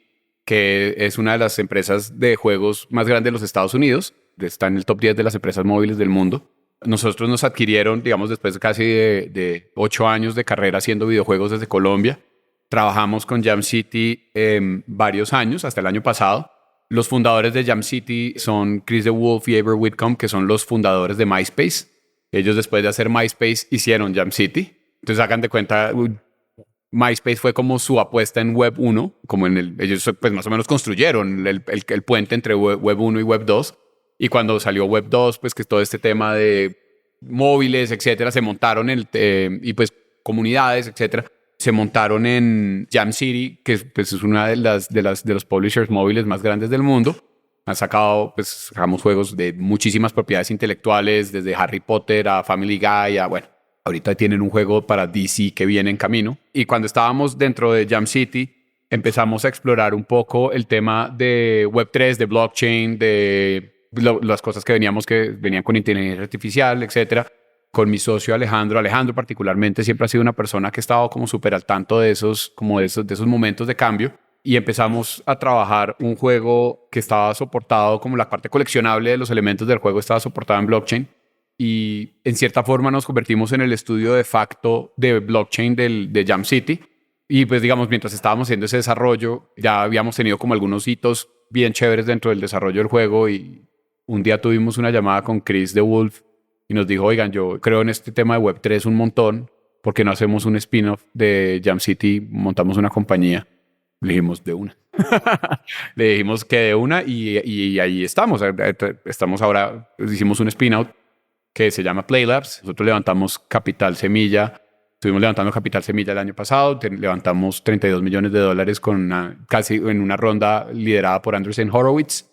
que es una de las empresas de juegos más grandes de los Estados Unidos. Está en el top 10 de las empresas móviles del mundo. Nosotros nos adquirieron, digamos, después de casi de 8 años de carrera haciendo videojuegos desde Colombia. Trabajamos con Jam City varios años, hasta el año pasado. Los fundadores de Jam City son Chris DeWolf y Ever Whitcomb, que son los fundadores de MySpace. Ellos, después de hacer MySpace, hicieron Jam City. Entonces, hagan de cuenta, MySpace fue como su apuesta en Web 1, ellos pues más o menos construyeron el puente entre Web 1 y Web 2. Y cuando salió Web 2, pues que todo este tema de móviles, etcétera, se montaron y pues comunidades, etcétera, se montaron en Jam City, que pues, es una de los publishers móviles más grandes del mundo. Sacamos juegos de muchísimas propiedades intelectuales, desde Harry Potter a Family Guy, bueno, ahorita tienen un juego para DC que viene en camino. Y cuando estábamos dentro de Jam City, empezamos a explorar un poco el tema de Web3, de blockchain, de las cosas que venían con inteligencia artificial, etcétera. Con mi socio Alejandro. Alejandro particularmente siempre ha sido una persona que ha estado como súper al tanto de esos momentos de cambio. Y empezamos a trabajar un juego que estaba soportado, como la parte coleccionable de los elementos del juego estaba soportada en blockchain. Y en cierta forma nos convertimos en el estudio de facto de blockchain de Jam City. Y pues digamos, mientras estábamos haciendo ese desarrollo, ya habíamos tenido como algunos hitos bien chéveres dentro del desarrollo del juego. Y un día tuvimos una llamada con Chris DeWolf y nos dijo, oigan, yo creo en este tema de Web3 un montón, ¿por qué no hacemos un spin-off de Jam City? Montamos una compañía. Le dijimos, de una. Le dijimos que de una y ahí estamos. Estamos ahora, hicimos un spin-out que se llama Play Labs. Nosotros levantamos Capital Semilla. Estuvimos levantando Capital Semilla el año pasado. Levantamos $32 millones casi en una ronda liderada por Andreessen Horowitz.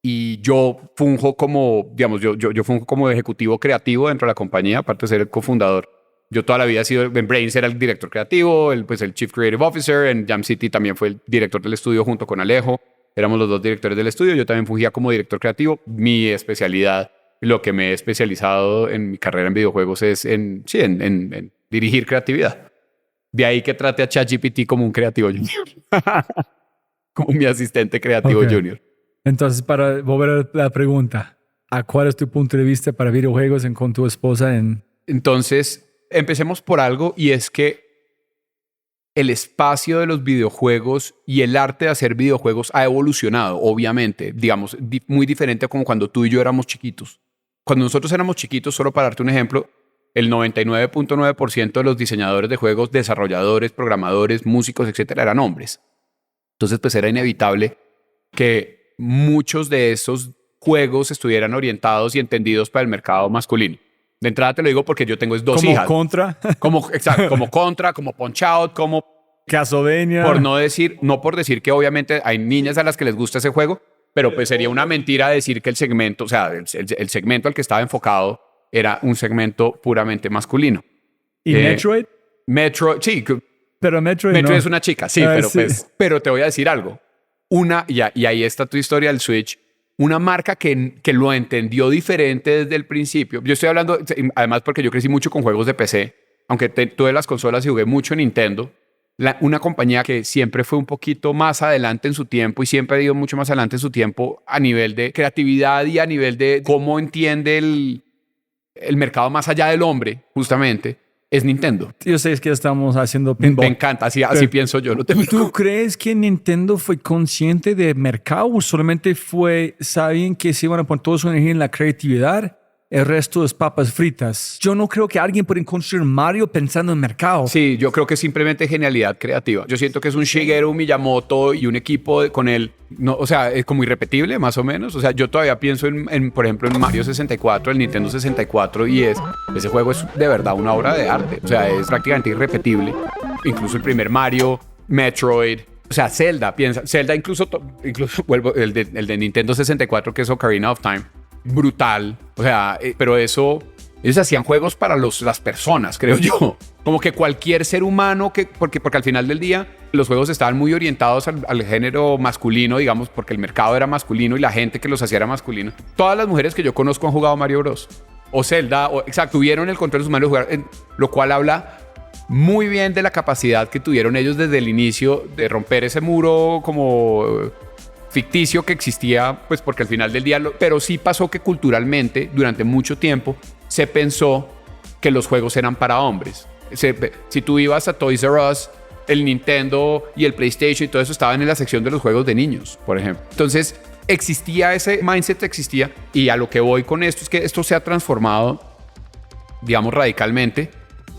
Y yo funjo como, digamos, yo funjo como ejecutivo creativo dentro de la compañía, aparte de ser el cofundador. Yo toda la vida he sido, en Brains era el director creativo, el Chief Creative Officer, en Jam City también fue el director del estudio junto con Alejo. Éramos los dos directores del estudio, yo también fungía como director creativo. Mi especialidad, lo que me he especializado en mi carrera en videojuegos es en dirigir creatividad. De ahí que trate a ChatGPT como un creativo junior. Como mi asistente creativo junior. Entonces, para volver a la pregunta, ¿a cuál es tu punto de vista para videojuegos con tu esposa? Entonces, empecemos por algo y es que el espacio de los videojuegos y el arte de hacer videojuegos ha evolucionado, obviamente, digamos, muy diferente a como cuando tú y yo éramos chiquitos. Cuando nosotros éramos chiquitos, solo para darte un ejemplo, el 99.9% de los diseñadores de juegos, desarrolladores, programadores, músicos, etcétera, eran hombres. Entonces, pues era inevitable que muchos de esos juegos estuvieran orientados y entendidos para el mercado masculino. De entrada te lo digo porque yo tengo dos hijas. Exacto, como Contra, como Punch-Out, como Castlevania. No por decir que obviamente hay niñas a las que les gusta ese juego, pero pues sería una mentira decir que el segmento, o sea, el segmento al que estaba enfocado era un segmento puramente masculino. ¿Y Metroid? Metroid, sí. Pero Metroid no. es una chica, sí, pero te voy a decir algo. Y ahí está tu historia del Switch, una marca que lo entendió diferente desde el principio. Yo estoy hablando, además porque yo crecí mucho con juegos de PC, aunque tuve las consolas y jugué mucho en Nintendo, una compañía que siempre fue un poquito más adelante en su tiempo y siempre ha ido mucho más adelante en su tiempo a nivel de creatividad y a nivel de cómo entiende el mercado más allá del hombre, justamente, es Nintendo. Yo sé que estamos haciendo pinball. Me encanta, así pienso yo. ¿Tú crees que Nintendo fue consciente de mercado o solamente sabían que se iban a poner toda su energía en la creatividad el resto es papas fritas. Yo no creo que alguien pueda construir Mario pensando en mercado. Sí, yo creo que es simplemente genialidad creativa. Yo siento que es un Shigeru Miyamoto y un equipo con él, no, o sea, es como irrepetible más o menos. O sea, yo todavía pienso por ejemplo, en Mario 64, el Nintendo 64, y ese juego es de verdad una obra de arte. O sea, es prácticamente irrepetible. Incluso el primer Mario, Metroid, o sea, Zelda incluso vuelvo, el de Nintendo 64, que es Ocarina of Time, brutal. O sea, pero ellos hacían juegos para las personas, creo yo. Como que cualquier ser humano, porque al final del día los juegos estaban muy orientados al género masculino, digamos, porque el mercado era masculino y la gente que los hacía era masculino. Todas las mujeres que yo conozco han jugado Mario Bros. O Zelda, exacto, tuvieron el control de sus manos de jugar, lo cual habla muy bien de la capacidad que tuvieron ellos desde el inicio de romper ese muro como ficticio que existía, pues porque al final del día, pero sí pasó que culturalmente, durante mucho tiempo, se pensó que los juegos eran para hombres. Si tú ibas a Toys R Us, el Nintendo y el PlayStation y todo eso estaban en la sección de los juegos de niños, por ejemplo. Entonces, ese mindset existía, y a lo que voy con esto es que esto se ha transformado, digamos, radicalmente,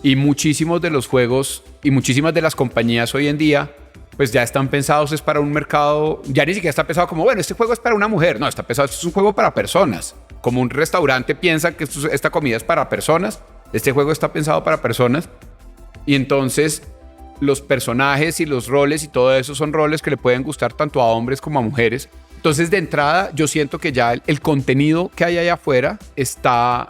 y muchísimos de los juegos y muchísimas de las compañías hoy en día pues ya están pensados es para un mercado, ya ni siquiera está pensado como, bueno, este juego es para una mujer. No, está pensado, esto es un juego para personas. Como un restaurante piensa que esta comida es para personas, este juego está pensado para personas. Y entonces los personajes y los roles y todo eso son roles que le pueden gustar tanto a hombres como a mujeres. Entonces, de entrada, yo siento que ya el contenido que hay allá afuera está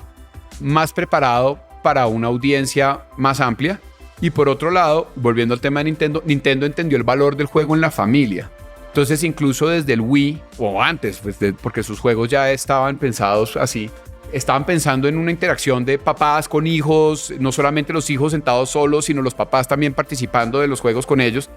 más preparado para una audiencia más amplia. Y por otro lado, volviendo al tema de Nintendo entendió el valor del juego en la familia. Entonces, incluso desde el Wii, o antes, pues porque sus juegos ya estaban pensados así, estaban pensando en una interacción de papás con hijos, no solamente los hijos sentados solos, sino los papás también participando de los juegos con ellos.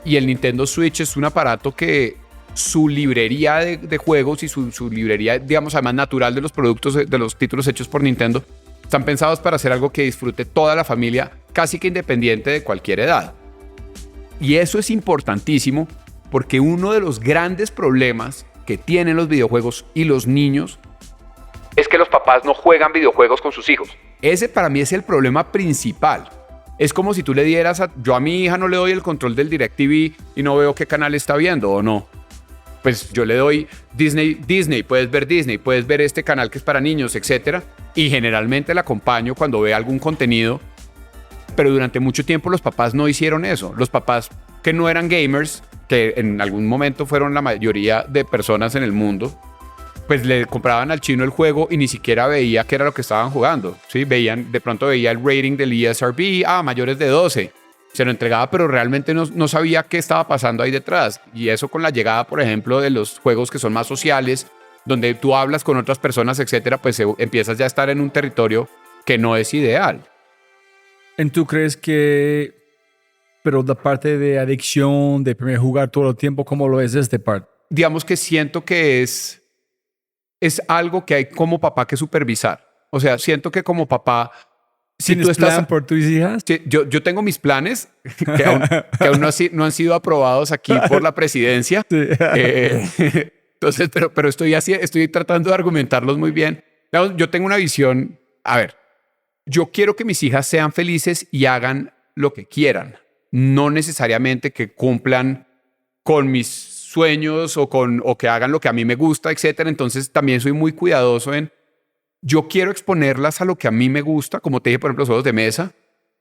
Y el Nintendo Switch es un aparato que su librería de juegos y su librería, digamos, además natural de los productos, de los títulos hechos por Nintendo, están pensados para hacer algo que disfrute toda la familia, casi que independiente de cualquier edad. Y eso es importantísimo porque uno de los grandes problemas que tienen los videojuegos y los niños es que los papás no juegan videojuegos con sus hijos. Ese para mí es el problema principal. Es como si tú le dieras yo a mi hija no le doy el control del DirecTV y no veo qué canal está viendo o no. Pues yo le doy Disney, puedes ver este canal que es para niños, etc. Y generalmente la acompaño cuando ve algún contenido, pero durante mucho tiempo los papás no hicieron eso. Los papás que no eran gamers, que en algún momento fueron la mayoría de personas en el mundo, pues le compraban al chino el juego y ni siquiera veía qué era lo que estaban jugando, ¿sí? De pronto veía el rating del ESRB, mayores de 12. Se lo entregaba, pero realmente no sabía qué estaba pasando ahí detrás. Y eso con la llegada, por ejemplo, de los juegos que son más sociales, donde tú hablas con otras personas, etcétera, pues empiezas ya a estar en un territorio que no es ideal. ¿Y tú crees que, pero la parte de adicción, de primer jugar todo el tiempo, cómo lo es esta parte? Digamos que siento que es algo que hay como papá que supervisar. O sea, siento que como papá, si tú estás plan por tus hijas, yo tengo mis planes que aún no han sido aprobados aquí por la presidencia. Sí. Entonces, pero estoy tratando de argumentarlos muy bien. Yo tengo una visión. A ver, yo quiero que mis hijas sean felices y hagan lo que quieran, no necesariamente que cumplan con mis sueños o que hagan lo que a mí me gusta, etcétera. Entonces, también soy muy cuidadoso en yo quiero exponerlas a lo que a mí me gusta, como te dije, por ejemplo, los juegos de mesa,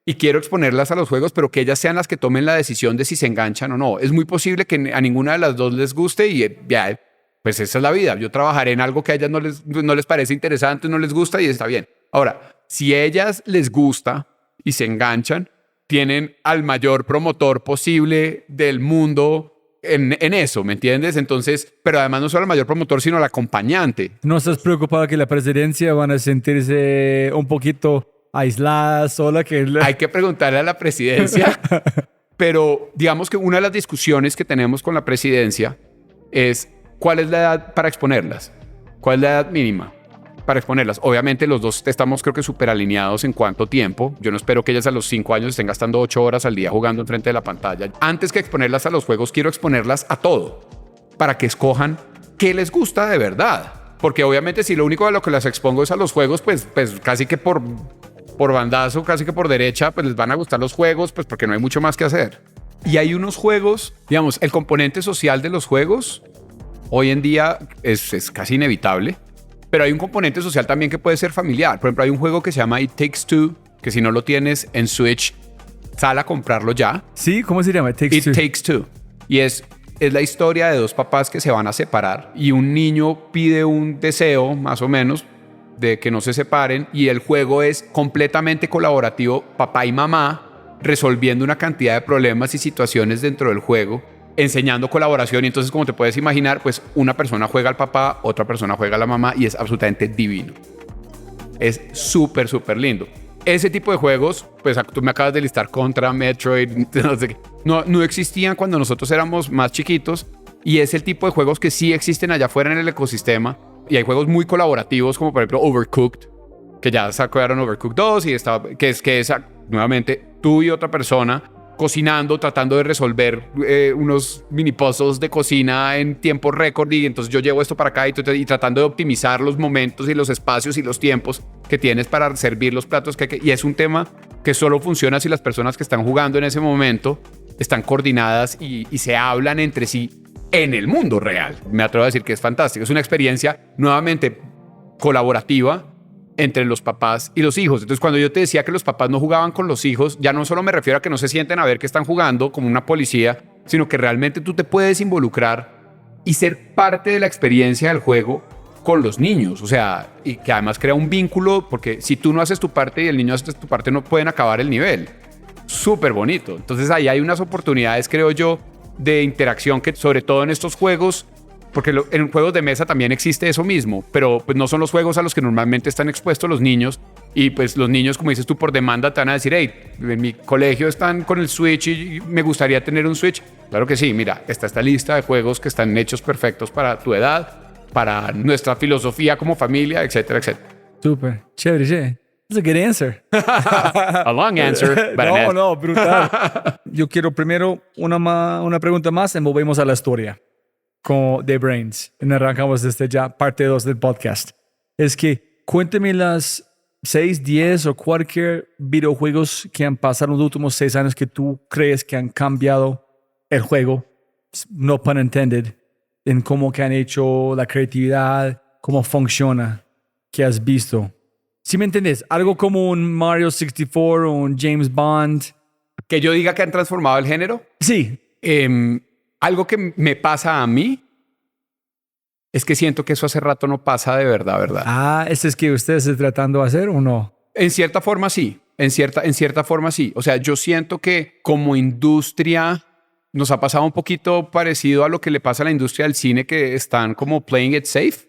y quiero exponerlas a los juegos, pero que ellas sean las que tomen la decisión de si se enganchan o no. Es muy posible que a ninguna de las dos les guste y ya, pues esa es la vida. Yo trabajaré en algo que a ellas no les parece interesante, no les gusta y está bien. Ahora, si a ellas les gusta y se enganchan, tienen al mayor promotor posible del mundo en eso, ¿me entiendes? Entonces, pero además no solo el mayor promotor, sino el acompañante. ¿No estás preocupado que la presidencia van a sentirse un poquito aislada, sola? Hay que preguntarle a la presidencia, pero digamos que una de las discusiones que tenemos con la presidencia es ¿cuál es la edad para exponerlas? ¿Cuál es la edad mínima para exponerlas? Obviamente los dos estamos creo que súper alineados en cuánto tiempo. Yo no espero que ellas a los 5 años estén gastando 8 horas al día jugando enfrente de la pantalla. Antes que exponerlas a los juegos, quiero exponerlas a todo para que escojan qué les gusta de verdad. porque obviamente si lo único a lo que las expongo es a los juegos, pues casi que por bandazo, casi que por derecha, pues les van a gustar los juegos, pues porque no hay mucho más que hacer. Y hay unos juegos, digamos, el componente social de los juegos hoy en día es casi inevitable, pero hay un componente social también que puede ser familiar. Por ejemplo, hay un juego que se llama It Takes Two, que si no lo tienes en Switch, sal a comprarlo ya. Sí, ¿cómo se llama? It Takes Two. Y es la historia de dos papás que se van a separar y un niño pide un deseo, más o menos, de que no se separen, y el juego es completamente colaborativo, papá y mamá resolviendo una cantidad de problemas y situaciones dentro del juego, enseñando colaboración. Y entonces, como te puedes imaginar, pues una persona juega al papá, otra persona juega a la mamá, y es absolutamente divino. Es súper, súper lindo. Ese tipo de juegos, pues tú me acabas de listar Contra, Metroid, no sé qué, no existían cuando nosotros éramos más chiquitos, y es el tipo de juegos que sí existen allá afuera en el ecosistema. Y hay juegos muy colaborativos, como por ejemplo Overcooked, que ya sacaron Overcooked 2, y que es nuevamente tú y otra persona cocinando, tratando de resolver unos mini puzzles de cocina en tiempo récord, y entonces yo llevo esto para acá y tratando de optimizar los momentos y los espacios y los tiempos que tienes para servir los platos. Y es un tema que solo funciona si las personas que están jugando en ese momento están coordinadas y se hablan entre sí en el mundo real. Me atrevo a decir que es fantástico. Es una experiencia nuevamente colaborativa entre los papás y los hijos. Entonces, cuando yo te decía que los papás no jugaban con los hijos, ya no solo me refiero a que no se sienten a ver que están jugando como una policía, sino que realmente tú te puedes involucrar y ser parte de la experiencia del juego con los niños. O sea, y que además crea un vínculo, porque si tú no haces tu parte y el niño hace tu parte, no pueden acabar el nivel. Súper bonito. Entonces, ahí hay unas oportunidades, creo yo, de interacción que, sobre todo en estos juegos, porque en juegos de mesa también existe eso mismo, pero pues no son los juegos a los que normalmente están expuestos los niños, y pues los niños, como dices tú, por demanda te van a decir, hey, en mi colegio están con el Switch y me gustaría tener un Switch. Claro que sí, mira, está esta lista de juegos que están hechos perfectos para tu edad, para nuestra filosofía como familia, etcétera, etcétera. Súper, chévere, chévere. That's a good answer. A long answer. But no, brutal. Yo quiero primero una pregunta más y volvemos a la historia con The Brains. Y arrancamos desde ya parte 2 del podcast. Es que cuéntame las 6, 10 o cualquier videojuegos que han pasado en los últimos 6 años que tú crees que han cambiado el juego, no pun intended, en cómo que han hecho la creatividad, cómo funciona, que has visto. ¿Sí me entiendes? Algo como un Mario 64 o un James Bond. Que yo diga que han transformado el género. Sí. Algo que me pasa a mí es que siento que eso hace rato no pasa de verdad. ¿Este es que ustedes están tratando de hacer o no? En cierta forma sí. En cierta forma sí. O sea, yo siento que como industria nos ha pasado un poquito parecido a lo que le pasa a la industria del cine, que están como playing it safe.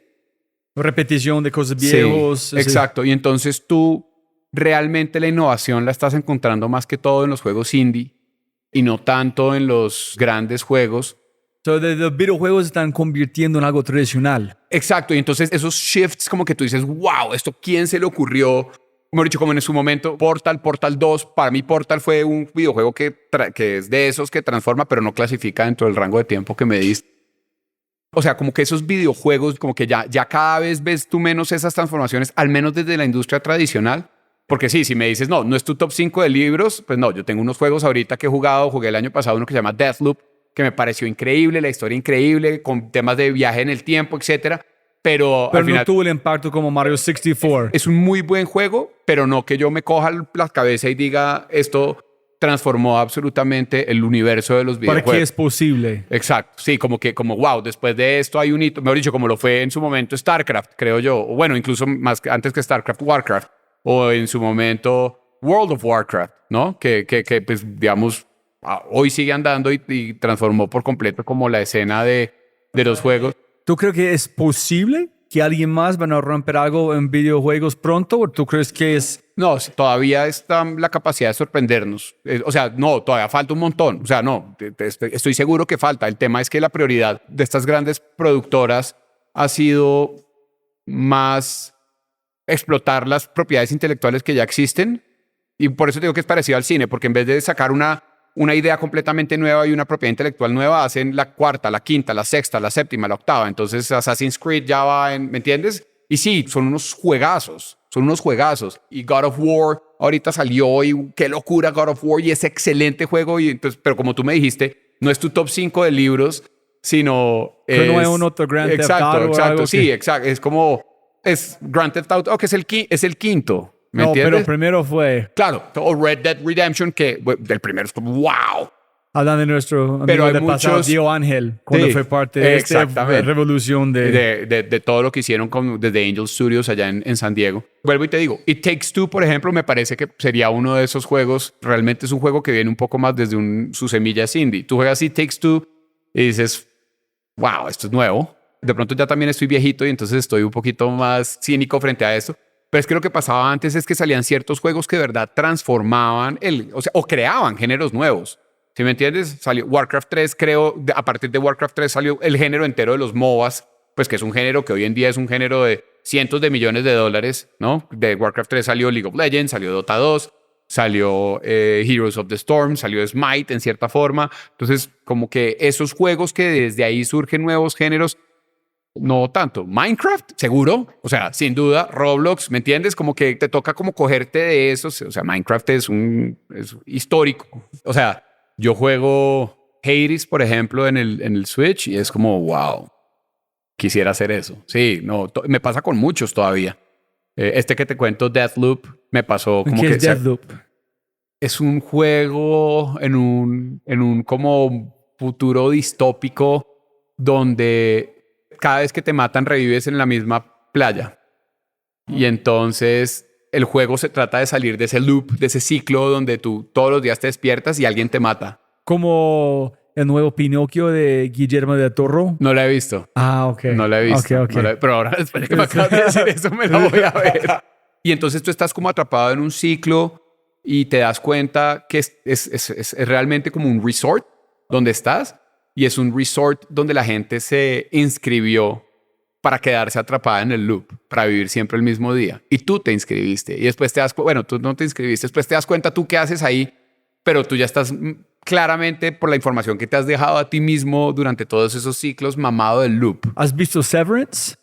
Repetición de cosas viejos. Sí, exacto. Y entonces tú realmente la innovación la estás encontrando más que todo en los juegos indie y no tanto en los grandes juegos. Los videojuegos están convirtiendo en algo tradicional. Exacto. Y entonces esos shifts, como que tú dices, wow, ¿esto quién se le ocurrió? Hemos dicho, como en su momento, Portal 2. Para mí Portal fue un videojuego que es de esos que transforma, pero no clasifica dentro del rango de tiempo que me diste. O sea, como que esos videojuegos, como que ya cada vez ves tú menos esas transformaciones, al menos desde la industria tradicional. Porque sí, si me dices, no es tu top 5 de libros, pues no, yo tengo unos juegos ahorita que jugué el año pasado uno que se llama Deathloop, que me pareció increíble, la historia increíble, con temas de viaje en el tiempo, etcétera. Pero al final, no tuvo el impacto como Mario 64. Es un muy buen juego, pero no que yo me coja la cabeza y diga, esto transformó absolutamente el universo de los videojuegos. ¿Para qué es posible? Exacto, sí, como wow, después de esto hay un hito, mejor dicho, como lo fue en su momento StarCraft, creo yo, o bueno, incluso más antes que StarCraft, Warcraft, o en su momento World of Warcraft, ¿no? Que pues, digamos, hoy sigue andando y transformó por completo como la escena de los juegos. ¿Tú crees que es posible que alguien más van a romper algo en videojuegos pronto? ¿O tú crees que es...? No, todavía está la capacidad de sorprendernos. O sea, no, todavía falta un montón. O sea, no, estoy seguro que falta. El tema es que la prioridad de estas grandes productoras ha sido más explotar las propiedades intelectuales que ya existen. Y por eso digo que es parecido al cine, porque en vez de sacar una una idea completamente nueva y una propiedad intelectual nueva, hacen la cuarta, la quinta, la sexta, la séptima, la octava. Entonces Assassin's Creed ya va en, ¿me entiendes? Y sí, son unos juegazos. Y God of War ahorita salió y qué locura God of War y es excelente juego. Y entonces, pero como tú me dijiste, no es tu top 5 de libros, sino que no es un otro Grand Theft Auto. Exacto, sí, exacto. Es como, es Grand Theft Auto, que es el quinto. ¿Me entiendes? Pero primero fue... Claro, o Red Dead Redemption, que el primero es como, wow. Hablando de nuestro pero amigo hay de pasado, Dio Ángel, cuando fue parte de esta revolución de todo lo que hicieron desde Angel Studios allá en San Diego. Vuelvo y te digo, It Takes Two, por ejemplo, me parece que sería uno de esos juegos, realmente es un juego que viene un poco más desde su semilla indie. Tú juegas It Takes Two y dices, wow, esto es nuevo. De pronto ya también estoy viejito y entonces estoy un poquito más cínico frente a esto. Pero es que lo que pasaba antes es que salían ciertos juegos que de verdad transformaban o creaban géneros nuevos. ¿Sí me entiendes? Salió Warcraft 3, creo, a partir de Warcraft 3 salió el género entero de los MOBAs, pues que es un género que hoy en día es un género de cientos de millones de dólares, ¿no? De Warcraft 3 salió League of Legends, salió Dota 2, salió Heroes of the Storm, salió Smite en cierta forma. Entonces, como que esos juegos que desde ahí surgen nuevos géneros, no tanto. Minecraft, seguro, o sea, sin duda. Roblox, ¿me entiendes? Como que te toca como cogerte de esos, o sea, Minecraft es histórico. O sea, yo juego Hades, por ejemplo, en el Switch y es como, wow, quisiera hacer eso. Sí, no, me pasa con muchos todavía. Este que te cuento, Deathloop, me pasó como ¿Qué es Deathloop? Es un juego en un como futuro distópico donde cada vez que te matan revives en la misma playa. Y entonces el juego se trata de salir de ese loop, de ese ciclo donde tú todos los días te despiertas y alguien te mata. Como el nuevo Pinocchio de Guillermo del Toro. No la he visto. Ah, ok. No la he visto. Okay. Pero ahora, después de que me acabas de decir eso, me la voy a ver. Y entonces tú estás como atrapado en un ciclo y te das cuenta que es realmente como un resort donde estás. Y es un resort donde la gente se inscribió para quedarse atrapada en el loop, para vivir siempre el mismo día. Y tú te inscribiste. Y después te das cuenta, bueno, tú no te inscribiste, después te das cuenta tú qué haces ahí, pero tú ya estás claramente por la información que te has dejado a ti mismo durante todos esos ciclos mamado del loop. ¿Has visto Severance?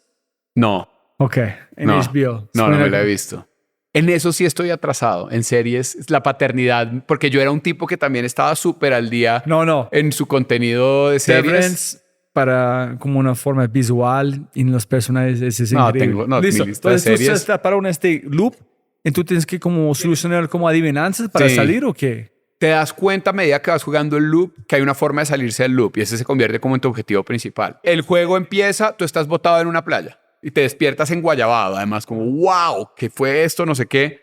No. Ok, en HBO. No me la he visto. En eso sí estoy atrasado, en series, la paternidad, porque yo era un tipo que también estaba súper al día en su contenido de series. Severance para como una forma visual y los personajes es increíble. Listo. Mi lista de series. Tú estás para este loop, entonces tienes que como solucionar como adivinanzas para salir o qué. Te das cuenta a medida que vas jugando el loop que hay una forma de salirse del loop y ese se convierte como en tu objetivo principal. El juego empieza, tú estás botado en una playa. Y te despiertas en Guayabado, además como, wow, ¿qué fue esto? No sé qué.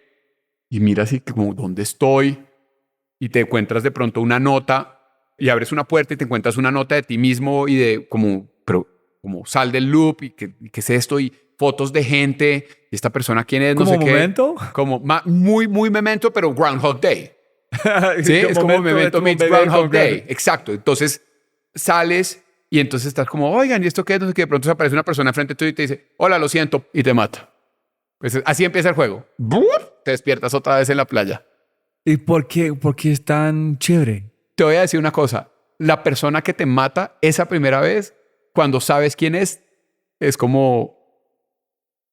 Y miras y como, ¿dónde estoy? Y te encuentras de pronto una nota y abres una puerta y te encuentras una nota de ti mismo y de como, pero como sal del loop y qué es esto y fotos de gente. ¿Y esta persona quién es? No sé qué. ¿Como Memento? Como muy Memento, pero Groundhog Day. Sí, es como Memento meets Groundhog Day. Exacto. Entonces sales y entonces estás como, oigan, ¿y esto qué es? No sé qué. De pronto se aparece una persona frente tuyo y te dice, hola, lo siento, y te mata. Pues así empieza el juego. Te despiertas otra vez en la playa. ¿Y por qué es tan chévere? Te voy a decir una cosa. La persona que te mata esa primera vez, cuando sabes quién es como,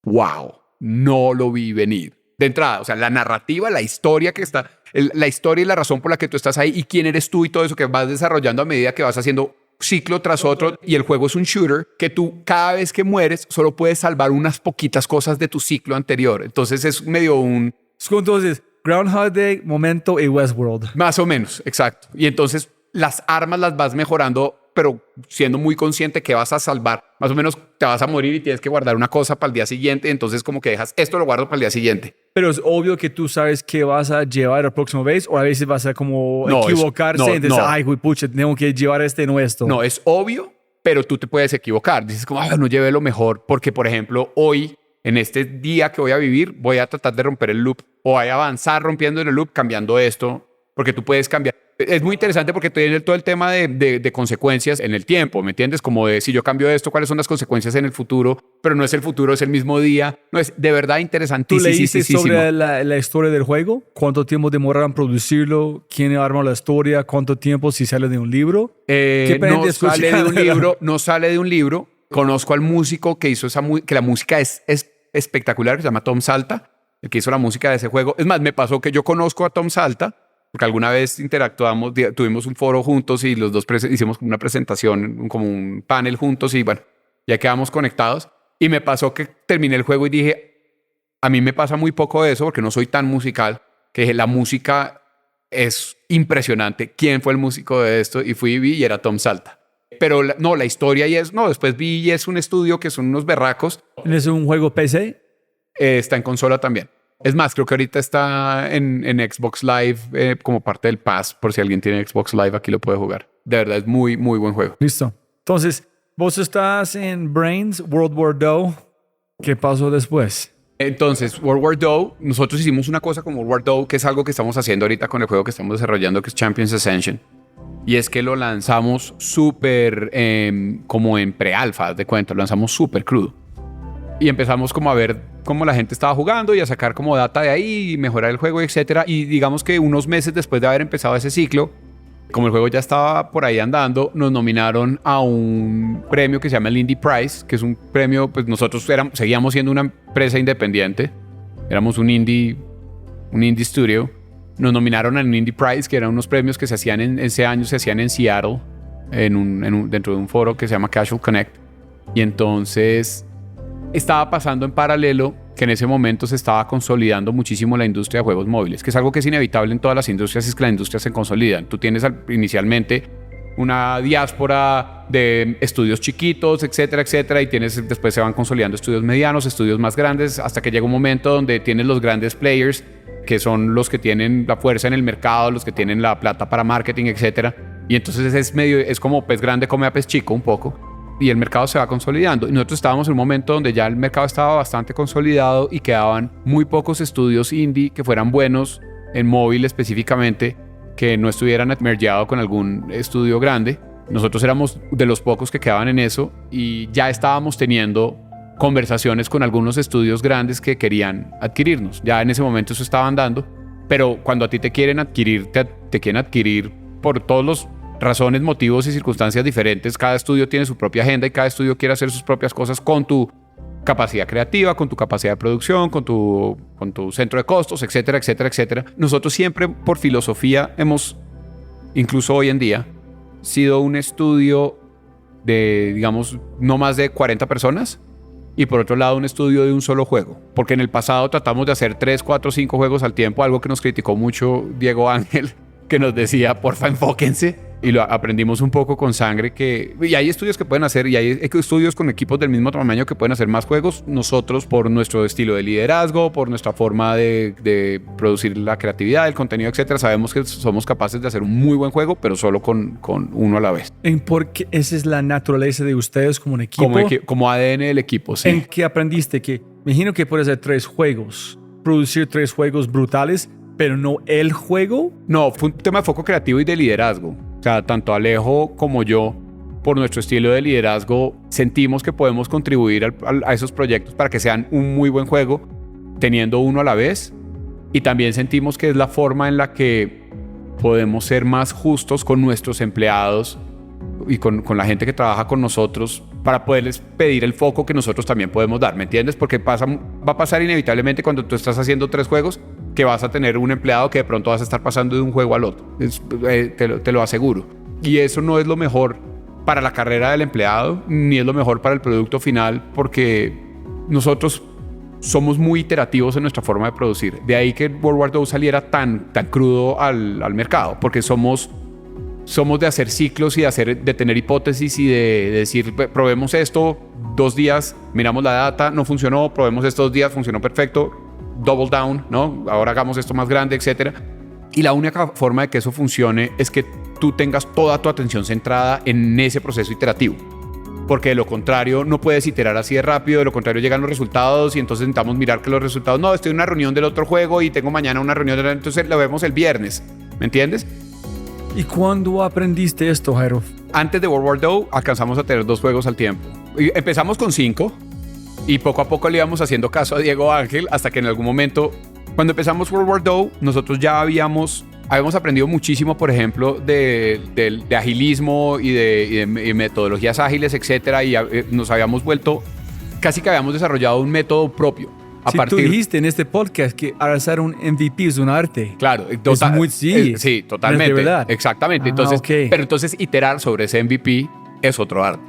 wow, no lo vi venir. De entrada, o sea, la narrativa, la historia que está, la historia y la razón por la que tú estás ahí y quién eres tú y todo eso que vas desarrollando a medida que vas haciendo ciclo tras otro, y el juego es un shooter que tú cada vez que mueres solo puedes salvar unas poquitas cosas de tu ciclo anterior. Entonces es medio un... Entonces, Groundhog Day, Memento y Westworld. Más o menos, exacto. Y entonces las armas las vas mejorando, pero siendo muy consciente que vas a salvar. Más o menos te vas a morir y tienes que guardar una cosa para el día siguiente. Entonces como que dejas, esto lo guardo para el día siguiente. Pero es obvio que tú sabes qué vas a llevar la próxima vez, o a veces vas a como equivocarse. Entonces, ay, güey, pucha, tengo que llevar nuestro. No, es obvio, pero tú te puedes equivocar. Dices como, no llevé lo mejor porque, por ejemplo, hoy, en este día que voy a vivir, voy a tratar de romper el loop o voy a avanzar rompiendo el loop, cambiando esto, porque tú puedes cambiar. Es muy interesante porque tiene todo el tema de consecuencias en el tiempo, ¿me entiendes? Como de si yo cambio esto, ¿cuáles son las consecuencias en el futuro? Pero no es el futuro, es el mismo día. No, es de verdad interesantísimo. ¿Tú leíste sobre la historia del juego? ¿Cuánto tiempo demoraron en producirlo? ¿Quién armó la historia? ¿Cuánto tiempo si sale de un libro? No sale de un libro, no sale de un libro. Conozco al músico que hizo que la música es espectacular, que se llama Tom Salta, el que hizo la música de ese juego. Es más, me pasó que yo conozco a Tom Salta, porque alguna vez interactuamos, tuvimos un foro juntos y los dos hicimos una presentación, como un panel juntos y bueno, ya quedamos conectados. Y me pasó que terminé el juego y dije, a mí me pasa muy poco eso porque no soy tan musical, que dije, la música es impresionante. ¿Quién fue el músico de esto? Y fui y vi y era Tom Salta. Pero la historia después vi y es un estudio que son unos berracos. ¿Es un juego PC? Está en consola también. Es más, creo que ahorita está en Xbox Live como parte del Pass. Por si alguien tiene Xbox Live, aquí lo puede jugar. De verdad, es muy, muy buen juego. Listo. Entonces, vos estás en Brains, World War II. ¿Qué pasó después? Entonces, World War II, nosotros hicimos una cosa con World War II, que es algo que estamos haciendo ahorita con el juego que estamos desarrollando, que es Champions Ascension. Y es que lo lanzamos súper como en pre-alfa, de cuenta, lo lanzamos súper crudo. Y empezamos como a ver cómo la gente estaba jugando y a sacar como data de ahí y mejorar el juego, etcétera. Y digamos que unos meses después de haber empezado ese ciclo, como el juego ya estaba por ahí andando, nos nominaron a un premio que se llama el Indie Prize, que es un premio, pues nosotros seguíamos siendo una empresa independiente, éramos un indie studio. Nos nominaron al Indie Prize, que eran unos premios que se hacían ese año, se hacían en Seattle, dentro de un foro que se llama Casual Connect. Y entonces estaba pasando en paralelo que en ese momento se estaba consolidando muchísimo la industria de juegos móviles, que es algo que es inevitable en todas las industrias, es que la industria se consolida. Tú tienes inicialmente una diáspora de estudios chiquitos, etcétera, etcétera, y después se van consolidando estudios medianos, estudios más grandes, hasta que llega un momento donde tienes los grandes players, que son los que tienen la fuerza en el mercado, los que tienen la plata para marketing, etcétera. Y entonces es como pez grande come a pez chico un poco. Y el mercado se va consolidando. Y nosotros estábamos en un momento donde ya el mercado estaba bastante consolidado y quedaban muy pocos estudios indie que fueran buenos en móvil específicamente, que no estuvieran mergeados con algún estudio grande. Nosotros éramos de los pocos que quedaban en eso y ya estábamos teniendo conversaciones con algunos estudios grandes que querían adquirirnos. Ya en ese momento eso estaba andando, pero cuando a ti te quieren adquirir, te quieren adquirir por todos los razones, motivos y circunstancias diferentes. Cada estudio tiene su propia agenda y cada estudio quiere hacer sus propias cosas con tu capacidad creativa, con tu capacidad de producción, con tu centro de costos, etcétera, etcétera, etcétera. Nosotros siempre, por filosofía, hemos, incluso hoy en día, sido un estudio de, digamos, no más de 40 personas y por otro lado un estudio de un solo juego. Porque en el pasado tratamos de hacer 3, 4, 5 juegos al tiempo, algo que nos criticó mucho Diego Ángel, que nos decía, porfa, enfóquense. Y lo aprendimos un poco con sangre y hay estudios que pueden hacer y hay estudios con equipos del mismo tamaño que pueden hacer más juegos. Nosotros, por nuestro estilo de liderazgo, por nuestra forma de producir la creatividad, el contenido, etcétera, sabemos que somos capaces de hacer un muy buen juego, pero solo con uno a la vez. Porque esa es la naturaleza de ustedes como un equipo. Como ADN del equipo, sí. ¿En qué aprendiste? Que me imagino que puedes hacer 3 juegos, producir 3 juegos brutales, pero no el juego. No, fue un tema de foco creativo y de liderazgo. O sea, tanto Alejo como yo, por nuestro estilo de liderazgo, sentimos que podemos contribuir a esos proyectos para que sean un muy buen juego, teniendo uno a la vez. Y también sentimos que es la forma en la que podemos ser más justos con nuestros empleados y con la gente que trabaja con nosotros para poderles pedir el foco que nosotros también podemos dar, ¿me entiendes? Porque va a pasar inevitablemente cuando tú estás haciendo 3 juegos que vas a tener un empleado que de pronto vas a estar pasando de un juego al otro. Te lo aseguro. Y eso no es lo mejor para la carrera del empleado, ni es lo mejor para el producto final, porque nosotros somos muy iterativos en nuestra forma de producir. De ahí que World War II saliera tan crudo al mercado, porque somos de hacer ciclos y de tener hipótesis y de decir, probemos esto, 2 días, miramos la data, no funcionó, probemos estos 2 días, funcionó perfecto, double down, ¿no? Ahora hagamos esto más grande, etcétera. Y la única forma de que eso funcione es que tú tengas toda tu atención centrada en ese proceso iterativo. Porque de lo contrario no puedes iterar así de rápido, de lo contrario llegan los resultados y entonces intentamos mirar que los resultados, no, estoy en una reunión del otro juego y tengo mañana una reunión, entonces lo vemos el viernes, ¿me entiendes? ¿Y cuándo aprendiste esto, Jairo? Antes de World War II alcanzamos a tener 2 juegos al tiempo. Y empezamos con 5 y poco a poco le íbamos haciendo caso a Diego Ángel hasta que en algún momento, cuando empezamos World War II, nosotros ya habíamos aprendido muchísimo, por ejemplo, de agilismo y de metodologías ágiles, etcétera, y nos habíamos vuelto, casi que habíamos desarrollado un método propio. Tú dijiste en este podcast que hacer un MVP es un arte. Claro, sí, totalmente. ¿Verdad? Exactamente. Entonces, pero entonces iterar sobre ese MVP es otro arte.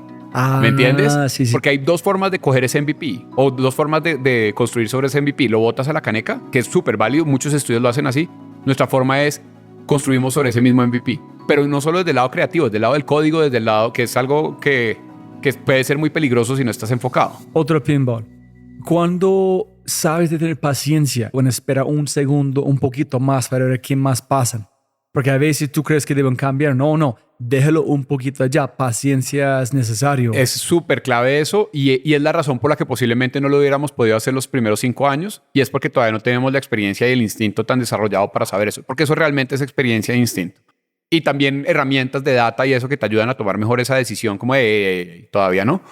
¿Me entiendes? Sí. Porque hay 2 formas de coger ese MVP o 2 formas de construir sobre ese MVP. Lo botas a la caneca, que es súper válido. Muchos estudios lo hacen así. Nuestra forma es construimos sobre ese mismo MVP. Pero no solo desde el lado creativo, desde el lado del código, desde el lado que es algo que puede ser muy peligroso si no estás enfocado. Otro pinball. Cuando sabes de tener paciencia o en esperar un segundo, un poquito más para ver qué más pasa. Porque a veces tú crees que deben cambiar. No, déjalo un poquito allá. Paciencia es necesario. Es súper clave eso y es la razón por la que posiblemente no lo hubiéramos podido hacer los primeros 5 años y es porque todavía no tenemos la experiencia y el instinto tan desarrollado para saber eso. Porque eso realmente es experiencia e instinto. Y también herramientas de data y eso que te ayudan a tomar mejor esa decisión como todavía no.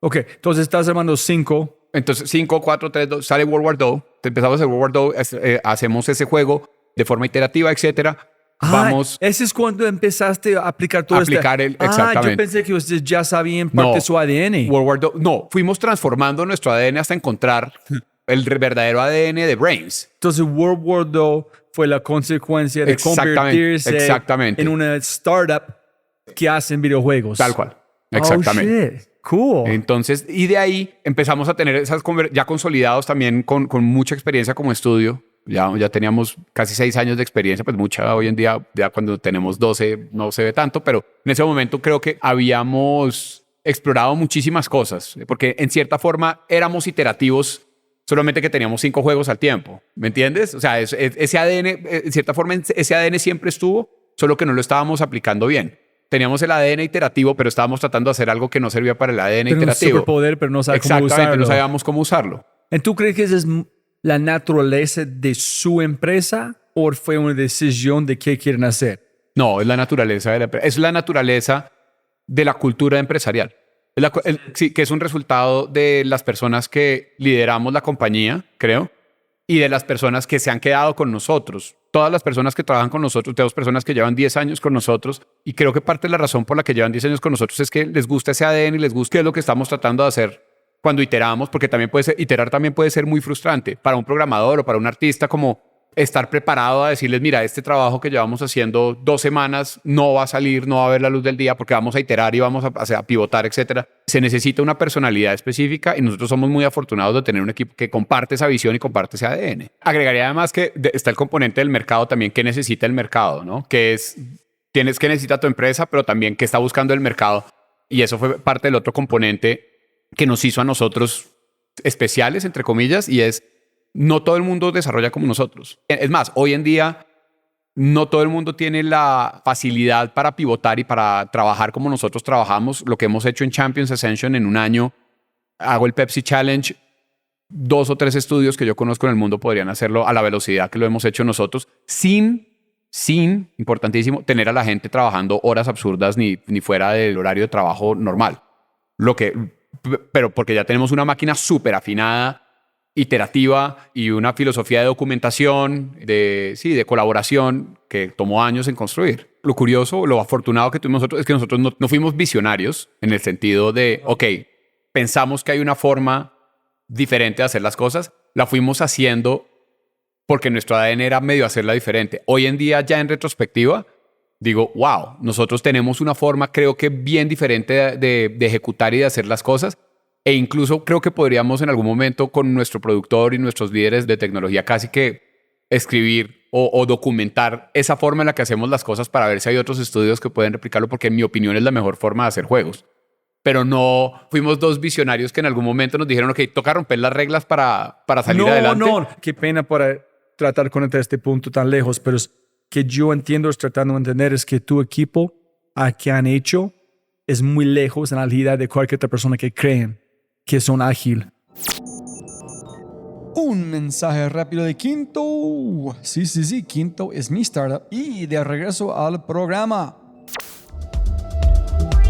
Ok, entonces estás armando 5. Entonces 5, 4, 3, 2, sale World War II. Empezamos a hacer World War II, hacemos ese juego de forma iterativa, etcétera. Vamos. Ese es cuando empezaste a aplicar todo esto. Exactamente. Yo pensé que ustedes ya sabían parte de su ADN. World War II, no, fuimos transformando nuestro ADN hasta encontrar el verdadero ADN de Brains. Entonces World War II fue la consecuencia de convertirse en una startup que hacen videojuegos. Tal cual. Exactamente. Oh, shit. Cool. Entonces, y de ahí empezamos a tener esas ya consolidados también con mucha experiencia como estudio. Ya teníamos casi 6 años de experiencia, pues mucha hoy en día, ya cuando tenemos 12 no se ve tanto, pero en ese momento creo que habíamos explorado muchísimas cosas, porque en cierta forma éramos iterativos, solamente que teníamos 5 juegos al tiempo, ¿me entiendes? O sea, ese ADN, en cierta forma, ese ADN siempre estuvo, solo que no lo estábamos aplicando bien. Teníamos el ADN iterativo, pero estábamos tratando de hacer algo que no servía para el ADN iterativo. Un superpoder, pero no sabíamos cómo usarlo. Exactamente, no sabíamos cómo usarlo. ¿Tú crees que esa es la naturaleza de su empresa o fue una decisión de qué quieren hacer? No, es la naturaleza de la empresa. Es la naturaleza de la cultura empresarial. Sí, que es un resultado de las personas que lideramos la compañía, creo, y de las personas que se han quedado con nosotros. Todas las personas que trabajan con nosotros, tenemos personas que llevan 10 años con nosotros y creo que parte de la razón por la que llevan 10 años con nosotros es que les gusta ese ADN y les gusta qué es lo que estamos tratando de hacer cuando iteramos, porque también iterar también puede ser muy frustrante para un programador o para un artista, como estar preparado a decirles, mira, este trabajo que llevamos haciendo 2 semanas no va a salir, no va a ver la luz del día porque vamos a iterar y vamos a pivotar, etcétera. Se necesita una personalidad específica y nosotros somos muy afortunados de tener un equipo que comparte esa visión y comparte ese ADN. Agregaría además que está el componente del mercado también, que necesita el mercado, ¿no? Que necesita tu empresa, pero también que está buscando el mercado. Y eso fue parte del otro componente que nos hizo a nosotros especiales, entre comillas, y es no todo el mundo desarrolla como nosotros. Es más, hoy en día no todo el mundo tiene la facilidad para pivotar y para trabajar como nosotros trabajamos. Lo que hemos hecho en Champions Ascension en un año, hago el Pepsi Challenge, 2 o 3 estudios que yo conozco en el mundo podrían hacerlo a la velocidad que lo hemos hecho nosotros, sin, importantísimo, tener a la gente trabajando horas absurdas ni fuera del horario de trabajo normal. Pero porque ya tenemos una máquina súper afinada, iterativa y una filosofía de documentación, de colaboración que tomó años en construir. Lo curioso, lo afortunado que tuvimos nosotros es que nosotros no fuimos visionarios en el sentido de, ok, pensamos que hay una forma diferente de hacer las cosas, la fuimos haciendo porque nuestro ADN era medio hacerla diferente. Hoy en día, ya en retrospectiva, digo, wow, nosotros tenemos una forma, creo que bien diferente de ejecutar y de hacer las cosas. E incluso creo que podríamos en algún momento con nuestro productor y nuestros líderes de tecnología casi que escribir o documentar esa forma en la que hacemos las cosas para ver si hay otros estudios que pueden replicarlo, porque en mi opinión es la mejor forma de hacer juegos. Pero no fuimos 2 visionarios que en algún momento nos dijeron, ok, toca romper las reglas para salir adelante. No, qué pena para tratar con este punto tan lejos, pero es que yo entiendo, tratando de entender, es que tu equipo que han hecho es muy lejos en la realidad de cualquier otra persona que creen que son ágil. Un mensaje rápido de Quinto. Sí, Quinto es mi startup. Y de regreso al programa.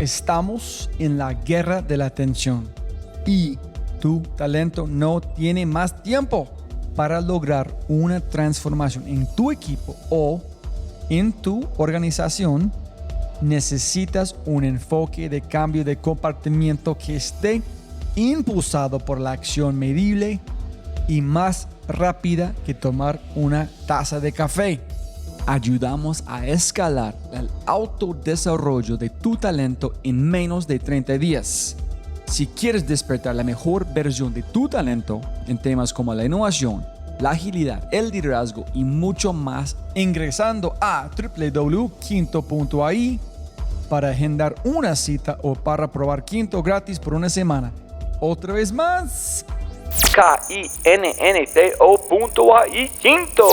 Estamos en la guerra de la atención. Y tu talento no tiene más tiempo para lograr una transformación en tu equipo o en tu organización. Necesitas un enfoque de cambio de comportamiento que esté impulsado por la acción medible y más rápida que tomar una taza de café. Ayudamos a escalar el autodesarrollo de tu talento en menos de 30 días. Si quieres despertar la mejor versión de tu talento en temas como la innovación, la agilidad, el liderazgo y mucho más, ingresando a www.quinto.ai para agendar una cita o para probar Quinto gratis por una semana. Otra vez más. KINNTO.ai Quinto.